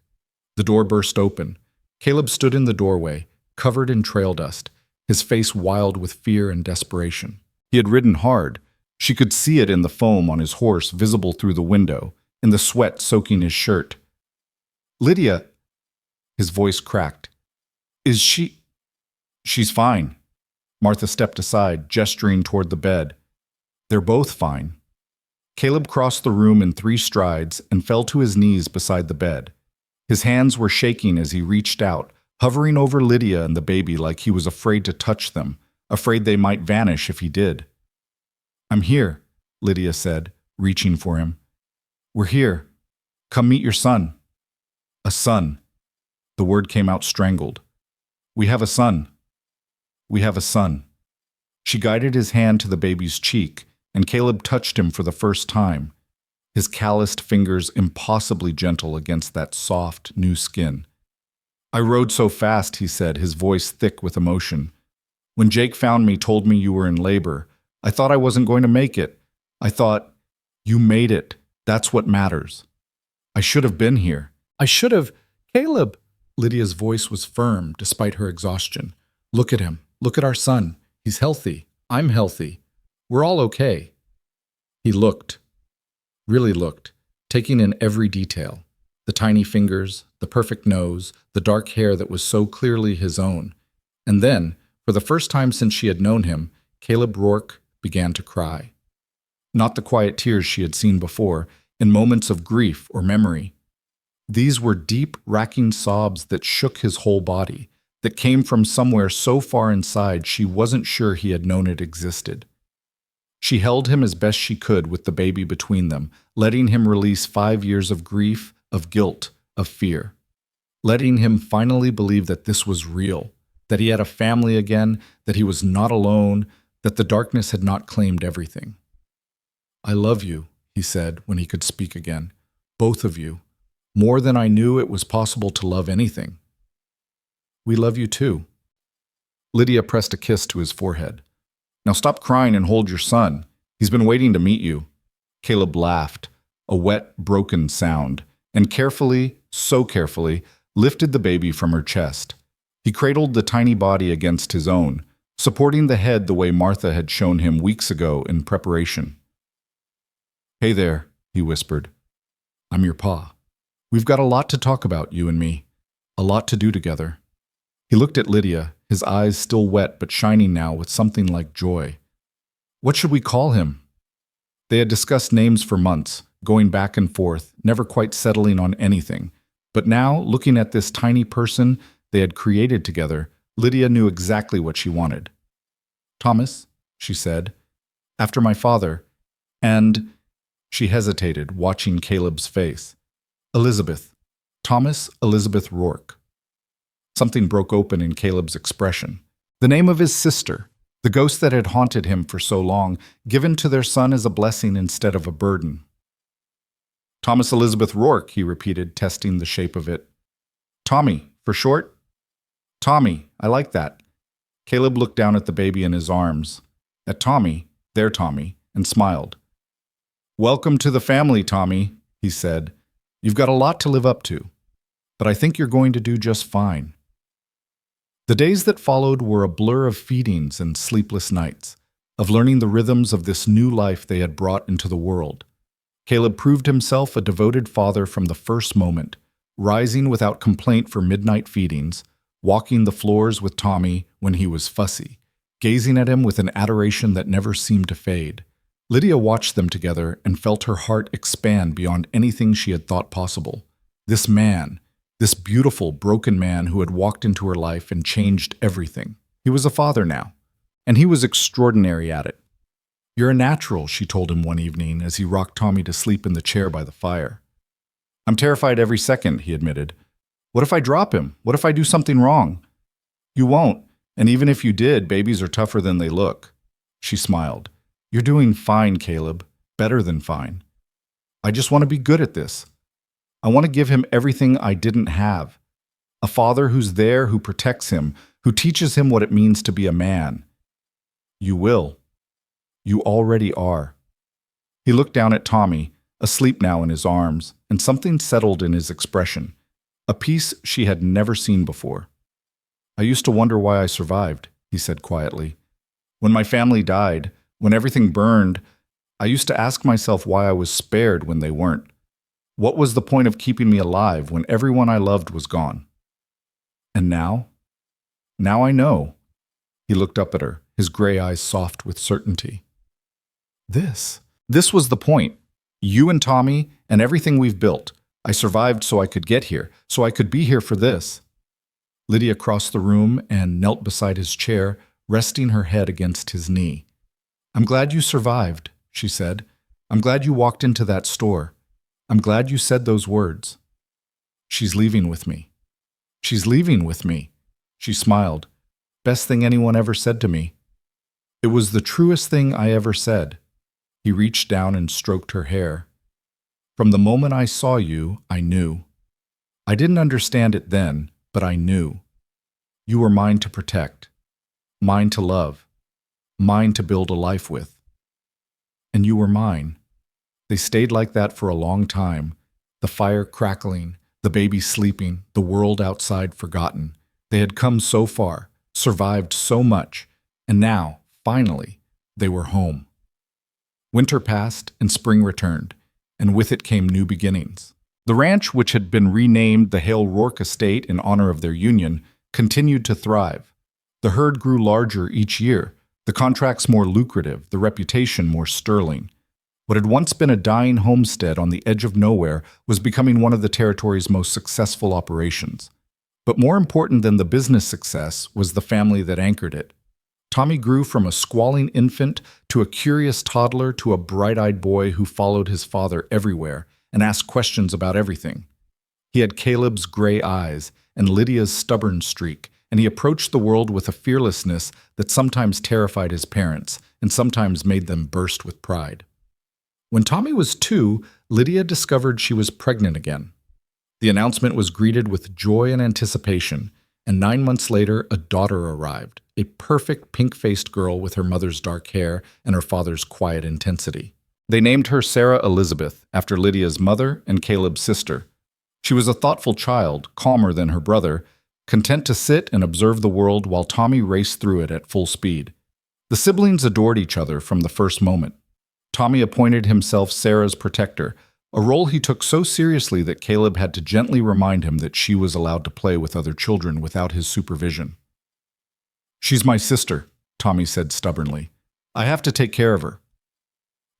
The door burst open. Caleb stood in the doorway, covered in trail dust, his face wild with fear and desperation. He had ridden hard. She could see it in the foam on his horse visible through the window, in the sweat soaking his shirt. "Lydia," his voice cracked. "Is she—" "She's fine." Martha stepped aside, gesturing toward the bed. "They're both fine." Caleb crossed the room in 3 strides and fell to his knees beside the bed. His hands were shaking as he reached out, hovering over Lydia and the baby like he was afraid to touch them, afraid they might vanish if he did. "I'm here," Lydia said, reaching for him. "We're here. Come meet your son." "A son." The word came out strangled. "We have a son. We have a son." She guided his hand to the baby's cheek, and Caleb touched him for the first time, his calloused fingers impossibly gentle against that soft, new skin. "I rode so fast," he said, his voice thick with emotion. "When Jake found me, told me you were in labor, I thought I wasn't going to make it. I thought, you made it. That's what matters. I should have been here. I should have. Caleb!" Lydia's voice was firm despite her exhaustion. "Look at him. Look at our son. He's healthy. I'm healthy. We're all okay." He looked, really looked, taking in every detail. The tiny fingers, the perfect nose, the dark hair that was so clearly his own. And then, for the first time since she had known him, Caleb Rourke began to cry. Not the quiet tears she had seen before, in moments of grief or memory. These were deep, racking sobs that shook his whole body, that came from somewhere so far inside she wasn't sure he had known it existed. She held him as best she could with the baby between them, letting him release 5 years of grief, of guilt, of fear. Letting him finally believe that this was real, that he had a family again, that he was not alone, that the darkness had not claimed everything. "I love you," he said when he could speak again. "Both of you. More than I knew it was possible to love anything." "We love you too." Lydia pressed a kiss to his forehead. "Now stop crying and hold your son. He's been waiting to meet you." Caleb laughed, a wet, broken sound, and carefully, so carefully, lifted the baby from her chest. He cradled the tiny body against his own, supporting the head the way Martha had shown him weeks ago in preparation. "Hey there," he whispered. "I'm your pa. We've got a lot to talk about, you and me. A lot to do together." He looked at Lydia, his eyes still wet but shining now with something like joy. "What should we call him?" They had discussed names for months, going back and forth, never quite settling on anything. But now, looking at this tiny person they had created together, Lydia knew exactly what she wanted. "Thomas," she said, "after my father, and—" She hesitated, watching Caleb's face. "Elizabeth. Thomas Elizabeth Rourke." Something broke open in Caleb's expression. The name of his sister, the ghost that had haunted him for so long, given to their son as a blessing instead of a burden. "Thomas Elizabeth Rourke," he repeated, testing the shape of it. "Tommy, for short?" "Tommy, I like that." Caleb looked down at the baby in his arms, at Tommy, their Tommy, and smiled. "Welcome to the family, Tommy," he said. "You've got a lot to live up to, but I think you're going to do just fine." The days that followed were a blur of feedings and sleepless nights, of learning the rhythms of this new life they had brought into the world. Caleb proved himself a devoted father from the first moment, rising without complaint for midnight feedings, walking the floors with Tommy when he was fussy, gazing at him with an adoration that never seemed to fade. Lydia watched them together and felt her heart expand beyond anything she had thought possible. This man, this beautiful, broken man who had walked into her life and changed everything. He was a father now, and he was extraordinary at it. "You're a natural," she told him one evening as he rocked Tommy to sleep in the chair by the fire. "I'm terrified every second," he admitted. "What if I drop him? What if I do something wrong?" "You won't, and even if you did, babies are tougher than they look." She smiled. "You're doing fine, Caleb. Better than fine. I just want to be good at this." I want to give him everything I didn't have. A father who's there, who protects him, who teaches him what it means to be a man. You will. You already are. He looked down at Tommy, asleep now in his arms, and something settled in his expression, a peace she had never seen before. I used to wonder why I survived, he said quietly. When my family died, when everything burned, I used to ask myself why I was spared when they weren't. What was the point of keeping me alive when everyone I loved was gone? And now? Now I know. He looked up at her, his gray eyes soft with certainty. This was the point. You and Tommy and everything we've built. I survived so I could get here, so I could be here for this. Lydia crossed the room and knelt beside his chair, resting her head against his knee. I'm glad you survived, she said. I'm glad you walked into that store. I'm glad you said those words. She's leaving with me. She's leaving with me. She smiled. Best thing anyone ever said to me. It was the truest thing I ever said. He reached down and stroked her hair. From the moment I saw you, I knew. I didn't understand it then, but I knew. You were mine to protect, mine to love, mine to build a life with. And you were mine. They stayed like that for a long time, the fire crackling, the baby sleeping, the world outside forgotten. They had come so far, survived so much, and now, finally, they were home. Winter passed and spring returned, and with it came new beginnings. The ranch, which had been renamed the Hale Rourke Estate in honor of their union, continued to thrive. The herd grew larger each year, the contracts more lucrative, the reputation more sterling. What had once been a dying homestead on the edge of nowhere was becoming one of the territory's most successful operations. But more important than the business success was the family that anchored it. Tommy grew from a squalling infant to a curious toddler to a bright-eyed boy who followed his father everywhere and asked questions about everything. He had Caleb's gray eyes and Lydia's stubborn streak, and he approached the world with a fearlessness that sometimes terrified his parents and sometimes made them burst with pride. When Tommy was 2, Lydia discovered she was pregnant again. The announcement was greeted with joy and anticipation, and 9 months later, a daughter arrived, a perfect pink-faced girl with her mother's dark hair and her father's quiet intensity. They named her Sarah Elizabeth, after Lydia's mother and Caleb's sister. She was a thoughtful child, calmer than her brother, content to sit and observe the world while Tommy raced through it at full speed. The siblings adored each other from the first moment. Tommy appointed himself Sarah's protector, a role he took so seriously that Caleb had to gently remind him that she was allowed to play with other children without his supervision. She's my sister, Tommy said stubbornly. I have to take care of her.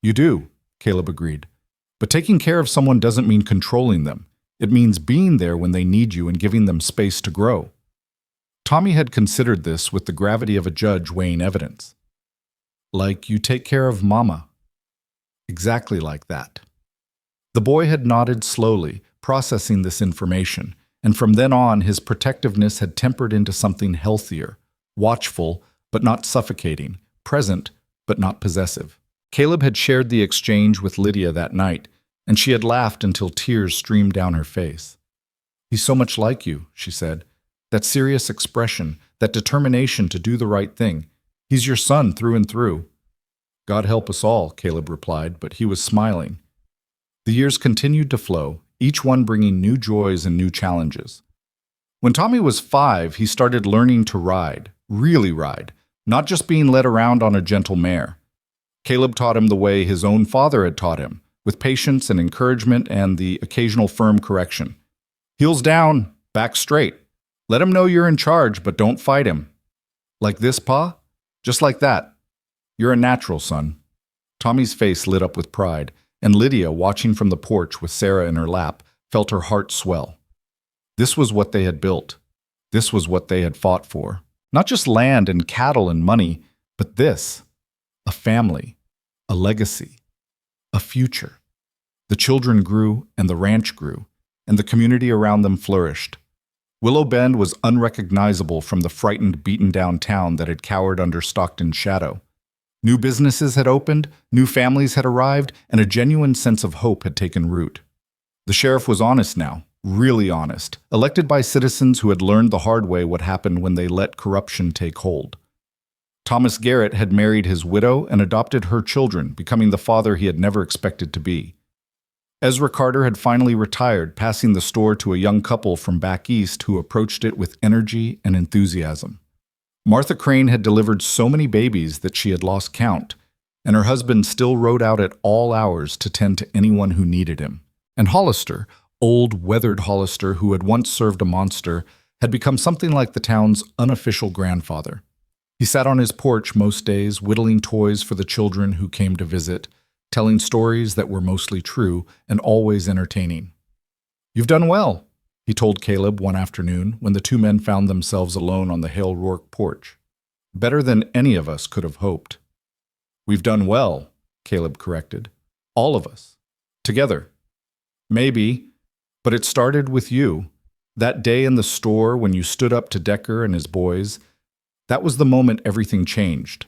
You do, Caleb agreed. But taking care of someone doesn't mean controlling them. It means being there when they need you and giving them space to grow. Tommy had considered this with the gravity of a judge weighing evidence. Like you take care of Mama. Exactly like that. The boy had nodded slowly, processing this information, and from then on his protectiveness had tempered into something healthier, watchful but not suffocating, present but not possessive. Caleb had shared the exchange with Lydia that night, and she had laughed until tears streamed down her face. He's so much like you, she said. That serious expression, that determination to do the right thing. He's your son through and through. God help us all, Caleb replied, but he was smiling. The years continued to flow, each one bringing new joys and new challenges. When Tommy was 5, he started learning to ride, really ride, not just being led around on a gentle mare. Caleb taught him the way his own father had taught him, with patience and encouragement and the occasional firm correction. Heels down, back straight. Let him know you're in charge, but don't fight him. Like this, Pa? Just like that. You're a natural, son. Tommy's face lit up with pride, and Lydia, watching from the porch with Sarah in her lap, felt her heart swell. This was what they had built. This was what they had fought for. Not just land and cattle and money, but this. A family. A legacy. A future. The children grew, and the ranch grew, and the community around them flourished. Willow Bend was unrecognizable from the frightened, beaten-down town that had cowered under Stockton's shadow. New businesses had opened, new families had arrived, and a genuine sense of hope had taken root. The sheriff was honest now, really honest, elected by citizens who had learned the hard way what happened when they let corruption take hold. Thomas Garrett had married his widow and adopted her children, becoming the father he had never expected to be. Ezra Carter had finally retired, passing the store to a young couple from back east who approached it with energy and enthusiasm. Martha Crane had delivered so many babies that she had lost count, and her husband still rode out at all hours to tend to anyone who needed him. And Hollister, old, weathered Hollister who had once served a monster, had become something like the town's unofficial grandfather. He sat on his porch most days, whittling toys for the children who came to visit, telling stories that were mostly true and always entertaining. "You've done well," he told Caleb one afternoon when the two men found themselves alone on the Hale Rourke porch. "Better than any of us could have hoped." "We've done well," Caleb corrected. "All of us. Together. Maybe, but it started with you. That day in the store when you stood up to Decker and his boys, that was the moment everything changed.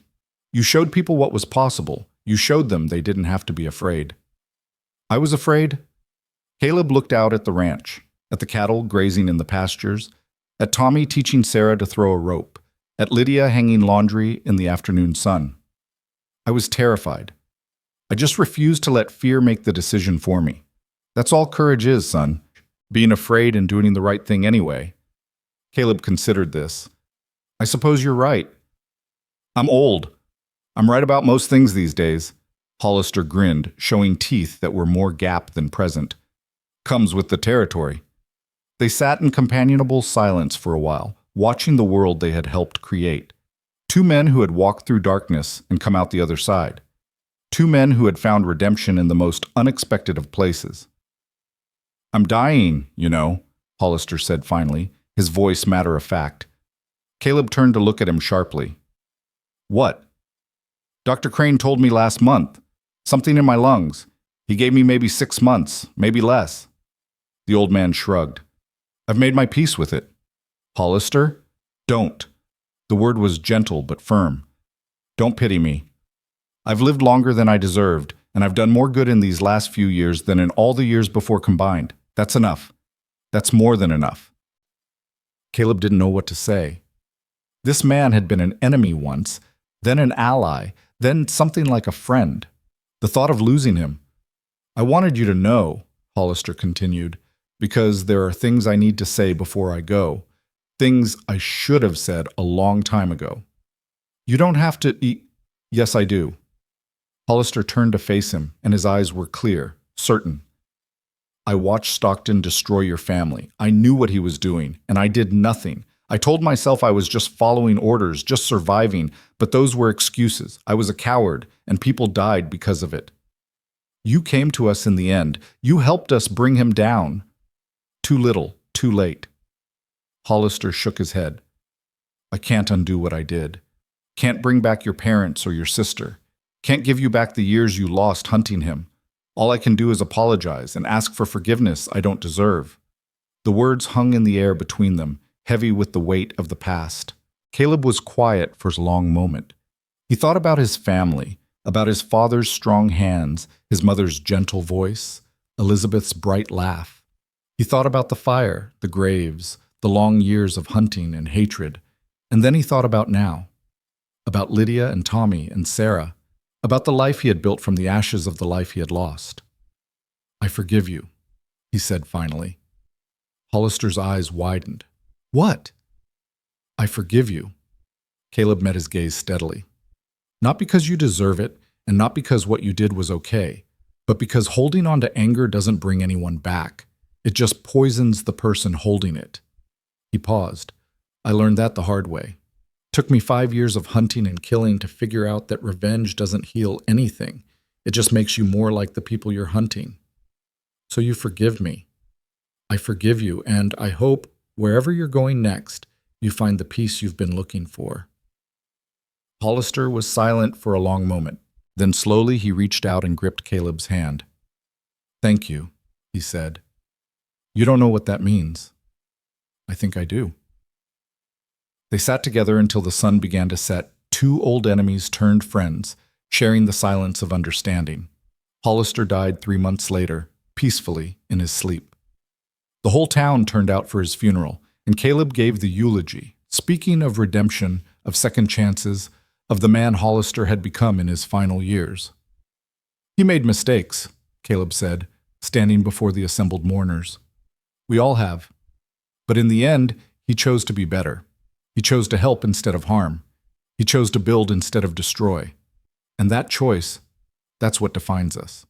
You showed people what was possible. You showed them they didn't have to be afraid." "I was afraid?" Caleb looked out at the ranch, at the cattle grazing in the pastures, at Tommy teaching Sarah to throw a rope, at Lydia hanging laundry in the afternoon sun. "I was terrified. I just refused to let fear make the decision for me. That's all courage is, son. Being afraid and doing the right thing anyway." Caleb considered this. "I suppose you're right. I'm old. I'm right about most things these days." Hollister grinned, showing teeth that were more gap than present. "Comes with the territory." They sat in companionable silence for a while, watching the world they had helped create. Two men who had walked through darkness and come out the other side. Two men who had found redemption in the most unexpected of places. "I'm dying, you know," Hollister said finally, his voice matter of fact. Caleb turned to look at him sharply. "What?" "Dr. Crane told me last month. Something in my lungs. He gave me maybe 6 months, maybe less." The old man shrugged. "I've made my peace with it." "Hollister, don't." The word was gentle but firm. "Don't pity me. I've lived longer than I deserved, and I've done more good in these last few years than in all the years before combined. That's enough. That's more than enough." Caleb didn't know what to say. This man had been an enemy once, then an ally, then something like a friend. The thought of losing him. "I wanted you to know," Hollister continued, "because there are things I need to say before I go. Things I should have said a long time ago." "You don't have to eat." "Yes, I do." Hollister turned to face him, and his eyes were clear, certain. "I watched Stockton destroy your family. I knew what he was doing, and I did nothing. I told myself I was just following orders, just surviving, but those were excuses. I was a coward, and people died because of it. You came to us in the end. You helped us bring him down. Too little, too late." Hollister shook his head. "I can't undo what I did. Can't bring back your parents or your sister. Can't give you back the years you lost hunting him. All I can do is apologize and ask for forgiveness I don't deserve." The words hung in the air between them, heavy with the weight of the past. Caleb was quiet for a long moment. He thought about his family, about his father's strong hands, his mother's gentle voice, Elizabeth's bright laugh. He thought about the fire, the graves, the long years of hunting and hatred. And then he thought about now. About Lydia and Tommy and Sarah. About the life he had built from the ashes of the life he had lost. "I forgive you," he said finally. Hollister's eyes widened. "What?" "I forgive you." Caleb met his gaze steadily. "Not because you deserve it, and not because what you did was okay, but because holding on to anger doesn't bring anyone back. It just poisons the person holding it." He paused. "I learned that the hard way. Took me 5 years of hunting and killing to figure out that revenge doesn't heal anything. It just makes you more like the people you're hunting. So you forgive me. I forgive you, and I hope, wherever you're going next, you find the peace you've been looking for." Hollister was silent for a long moment. Then slowly he reached out and gripped Caleb's hand. "Thank you," he said. "You don't know what that means." "I think I do." They sat together until the sun began to set. Two old enemies turned friends, sharing the silence of understanding. Hollister died 3 months later, peacefully in his sleep. The whole town turned out for his funeral, and Caleb gave the eulogy, speaking of redemption, of second chances, of the man Hollister had become in his final years. He made mistakes, Caleb said, standing before the assembled mourners. We all have. But in the end, he chose to be better. He chose to help instead of harm. He chose to build instead of destroy. And that choice, that's what defines us.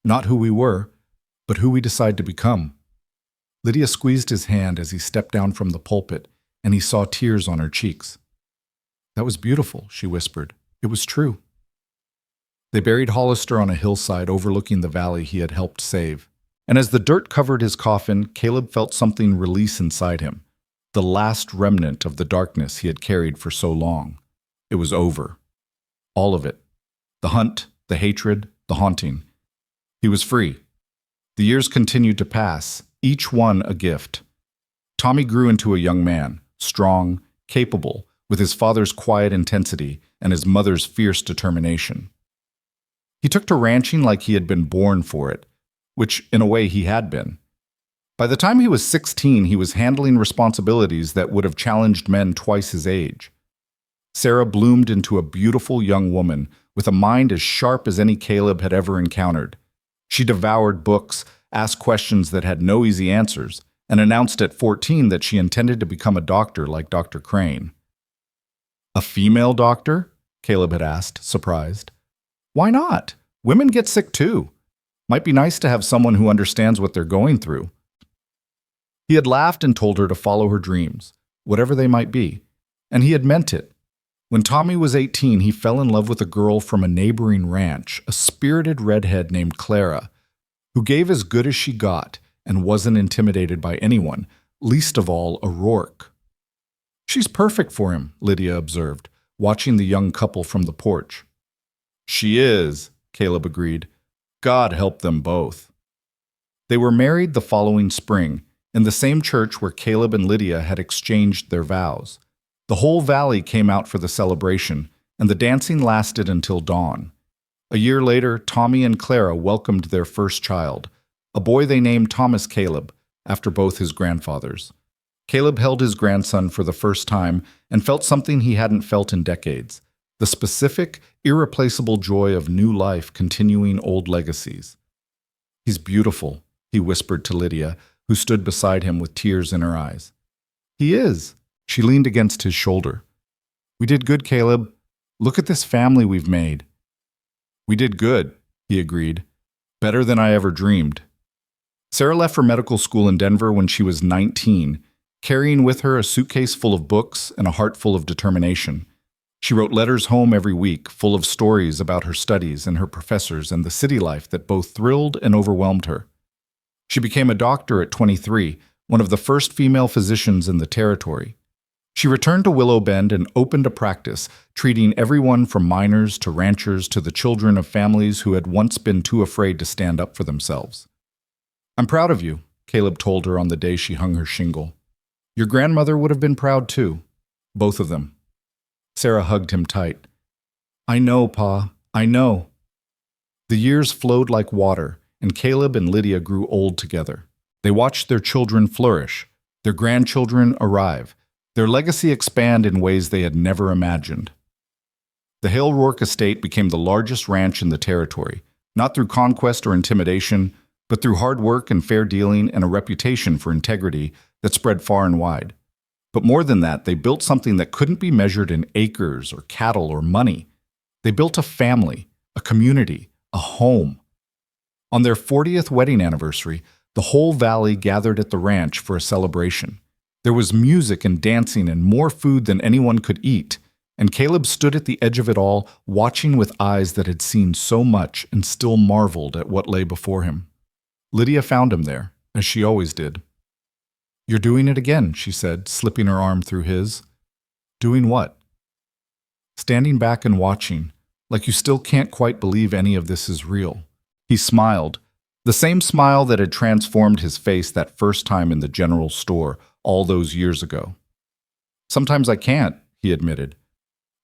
Not who we were, but who we decide to become. Lydia squeezed his hand as he stepped down from the pulpit, and he saw tears on her cheeks. That was beautiful, she whispered. It was true. They buried Hollister on a hillside overlooking the valley he had helped save. And as the dirt covered his coffin, Caleb felt something release inside him, the last remnant of the darkness he had carried for so long. It was over. All of it. The hunt, the hatred, the haunting. He was free. The years continued to pass, each one a gift. Tommy grew into a young man, strong, capable, with his father's quiet intensity and his mother's fierce determination. He took to ranching like he had been born for it, which in a way he had been. By the time he was 16, he was handling responsibilities that would have challenged men twice his age. Sarah bloomed into a beautiful young woman with a mind as sharp as any Caleb had ever encountered. She devoured books, asked questions that had no easy answers, and announced at 14 that she intended to become a doctor like Dr. Crane. A female doctor? Caleb had asked, surprised. Why not? Women get sick too. Might be nice to have someone who understands what they're going through. He had laughed and told her to follow her dreams, whatever they might be, and he had meant it. When Tommy was 18, he fell in love with a girl from a neighboring ranch, a spirited redhead named Clara, who gave as good as she got and wasn't intimidated by anyone, least of all O'Rourke. She's perfect for him, Lydia observed, watching the young couple from the porch. She is, Caleb agreed. God help them both. They were married the following spring, in the same church where Caleb and Lydia had exchanged their vows. The whole valley came out for the celebration, and the dancing lasted until dawn. A year later, Tommy and Clara welcomed their first child, a boy they named Thomas Caleb, after both his grandfathers. Caleb held his grandson for the first time and felt something he hadn't felt in decades, the specific, irreplaceable joy of new life continuing old legacies. He's beautiful, he whispered to Lydia, who stood beside him with tears in her eyes. He is. She leaned against his shoulder. We did good, Caleb. Look at this family we've made. We did good, he agreed. Better than I ever dreamed. Sarah left for medical school in Denver when she was 19, carrying with her a suitcase full of books and a heart full of determination. She wrote letters home every week, full of stories about her studies and her professors and the city life that both thrilled and overwhelmed her. She became a doctor at 23, one of the first female physicians in the territory. She returned to Willow Bend and opened a practice, treating everyone from miners to ranchers to the children of families who had once been too afraid to stand up for themselves. I'm proud of you, Caleb told her on the day she hung her shingle. Your grandmother would have been proud too, both of them. Sarah hugged him tight. I know, Pa, I know. The years flowed like water, and Caleb and Lydia grew old together. They watched their children flourish, their grandchildren arrive, their legacy expand in ways they had never imagined. The Hale Rourke estate became the largest ranch in the territory, not through conquest or intimidation, but through hard work and fair dealing and a reputation for integrity that spread far and wide. But more than that, they built something that couldn't be measured in acres or cattle or money. They built a family, a community, a home. On their 40th wedding anniversary, the whole valley gathered at the ranch for a celebration. There was music and dancing and more food than anyone could eat, and Caleb stood at the edge of it all, watching with eyes that had seen so much and still marveled at what lay before him. Lydia found him there, as she always did. You're doing it again, she said, slipping her arm through his. Doing what? Standing back and watching, like you still can't quite believe any of this is real. He smiled, the same smile that had transformed his face that first time in the general store all those years ago. Sometimes I can't, he admitted.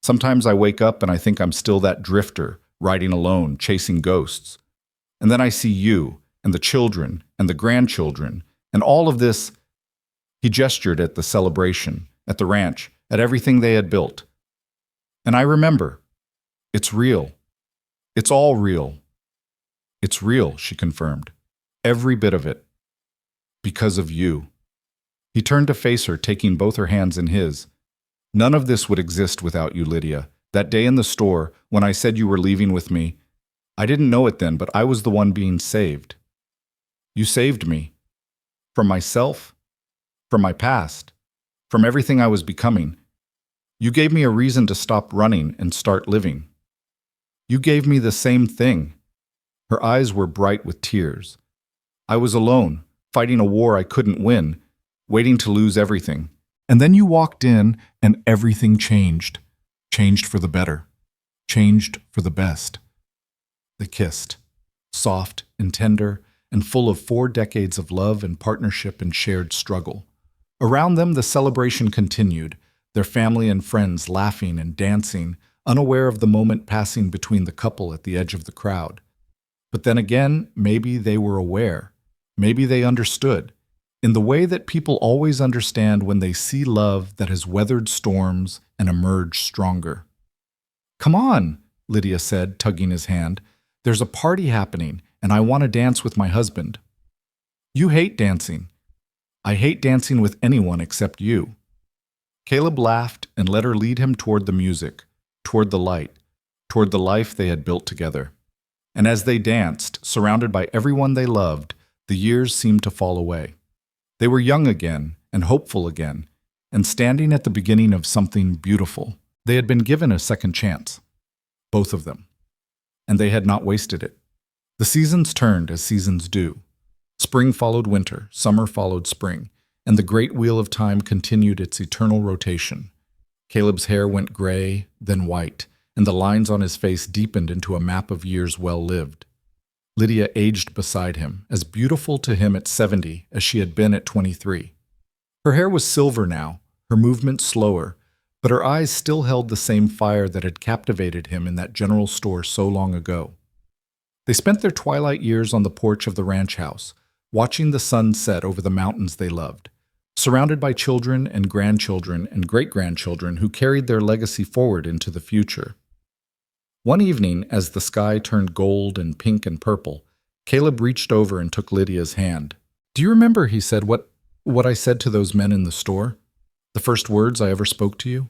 Sometimes I wake up and I think I'm still that drifter, riding alone, chasing ghosts. And then I see you, and the children and the grandchildren, and all of this. He gestured at the celebration, at the ranch, at everything they had built. And I remember. It's real. It's all real. It's real, she confirmed. Every bit of it. Because of you. He turned to face her, taking both her hands in his. None of this would exist without you, Lydia. That day in the store, when I said you were leaving with me, I didn't know it then, but I was the one being saved. You saved me. From myself, from my past, from everything I was becoming. You gave me a reason to stop running and start living. You gave me the same thing. Her eyes were bright with tears. I was alone, fighting a war I couldn't win, waiting to lose everything. And then you walked in and everything changed. Changed for the better. Changed for the best. They kissed, soft and tender and full of 4 decades of love and partnership and shared struggle. Around them, the celebration continued, their family and friends laughing and dancing, unaware of the moment passing between the couple at the edge of the crowd. But then again, maybe they were aware. Maybe they understood, in the way that people always understand when they see love that has weathered storms and emerged stronger. Come on, Lydia said, tugging his hand. There's a party happening, and I want to dance with my husband. You hate dancing. I hate dancing with anyone except you. Caleb laughed and let her lead him toward the music, toward the light, toward the life they had built together. And as they danced, surrounded by everyone they loved, the years seemed to fall away. They were young again and hopeful again, and standing at the beginning of something beautiful. They had been given a second chance, both of them, and they had not wasted it. The seasons turned as seasons do. Spring followed winter, summer followed spring, and the great wheel of time continued its eternal rotation. Caleb's hair went gray, then white, and the lines on his face deepened into a map of years well lived. Lydia aged beside him, as beautiful to him at 70 as she had been at 23. Her hair was silver now, her movements slower, but her eyes still held the same fire that had captivated him in that general store so long ago. They spent their twilight years on the porch of the ranch house, watching the sun set over the mountains they loved, surrounded by children and grandchildren and great-grandchildren who carried their legacy forward into the future. One evening, as the sky turned gold and pink and purple, Caleb reached over and took Lydia's hand. Do you remember, he said, what I said to those men in the store? The first words I ever spoke to you?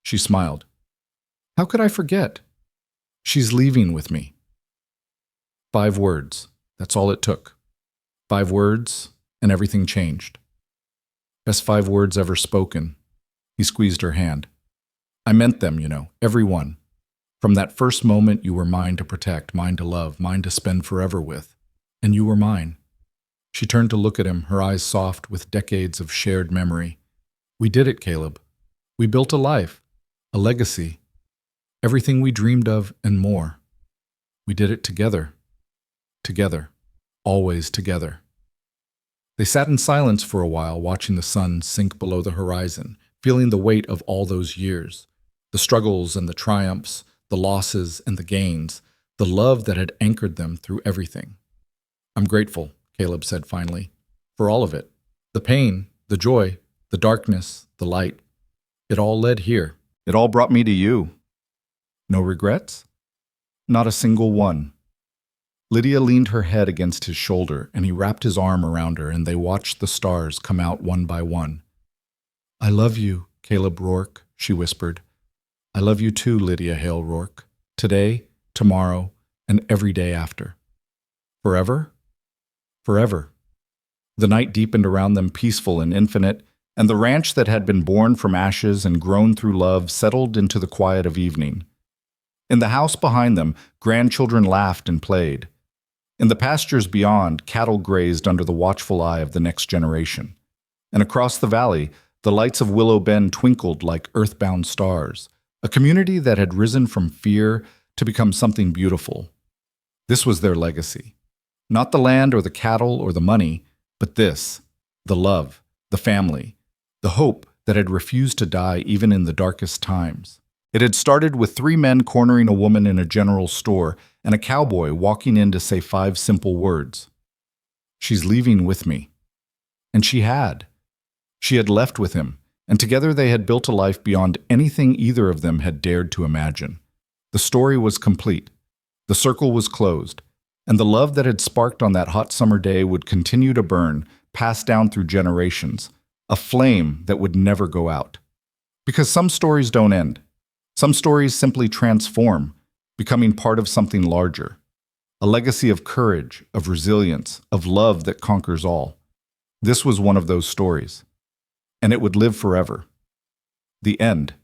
She smiled. How could I forget? She's leaving with me. 5 words. That's all it took. 5 words, and everything changed. Best 5 words ever spoken. He squeezed her hand. I meant them, every one. From that first moment, you were mine to protect, mine to love, mine to spend forever with. And you were mine. She turned to look at him, her eyes soft with decades of shared memory. We did it, Caleb. We built a life, a legacy, everything we dreamed of and more. We did it together. Together. Always together. They sat in silence for a while, watching the sun sink below the horizon, feeling the weight of all those years, the struggles and the triumphs, the losses and the gains, the love that had anchored them through everything. I'm grateful, Caleb said finally, for all of it. The pain, the joy, the darkness, the light. It all led here. It all brought me to you. No regrets? Not a single one. Lydia leaned her head against his shoulder, and he wrapped his arm around her, and they watched the stars come out one by one. I love you, Caleb Rourke, she whispered. I love you too, Lydia Hale Rourke. Today, tomorrow, and every day after. Forever? Forever. The night deepened around them, peaceful and infinite, and the ranch that had been born from ashes and grown through love settled into the quiet of evening. In the house behind them, grandchildren laughed and played. In the pastures beyond, cattle grazed under the watchful eye of the next generation. And across the valley, the lights of Willow Bend twinkled like earthbound stars, a community that had risen from fear to become something beautiful. This was their legacy. Not the land or the cattle or the money, but this, the love, the family, the hope that had refused to die even in the darkest times. It had started with 3 men cornering a woman in a general store and a cowboy walking in to say 5 simple words. She's leaving with me. And she had. She had left with him, and together they had built a life beyond anything either of them had dared to imagine. The story was complete. The circle was closed, and the love that had sparked on that hot summer day would continue to burn, passed down through generations, a flame that would never go out. Because some stories don't end. Some stories simply transform, becoming part of something larger. A legacy of courage, of resilience, of love that conquers all. This was one of those stories. And it would live forever. The end.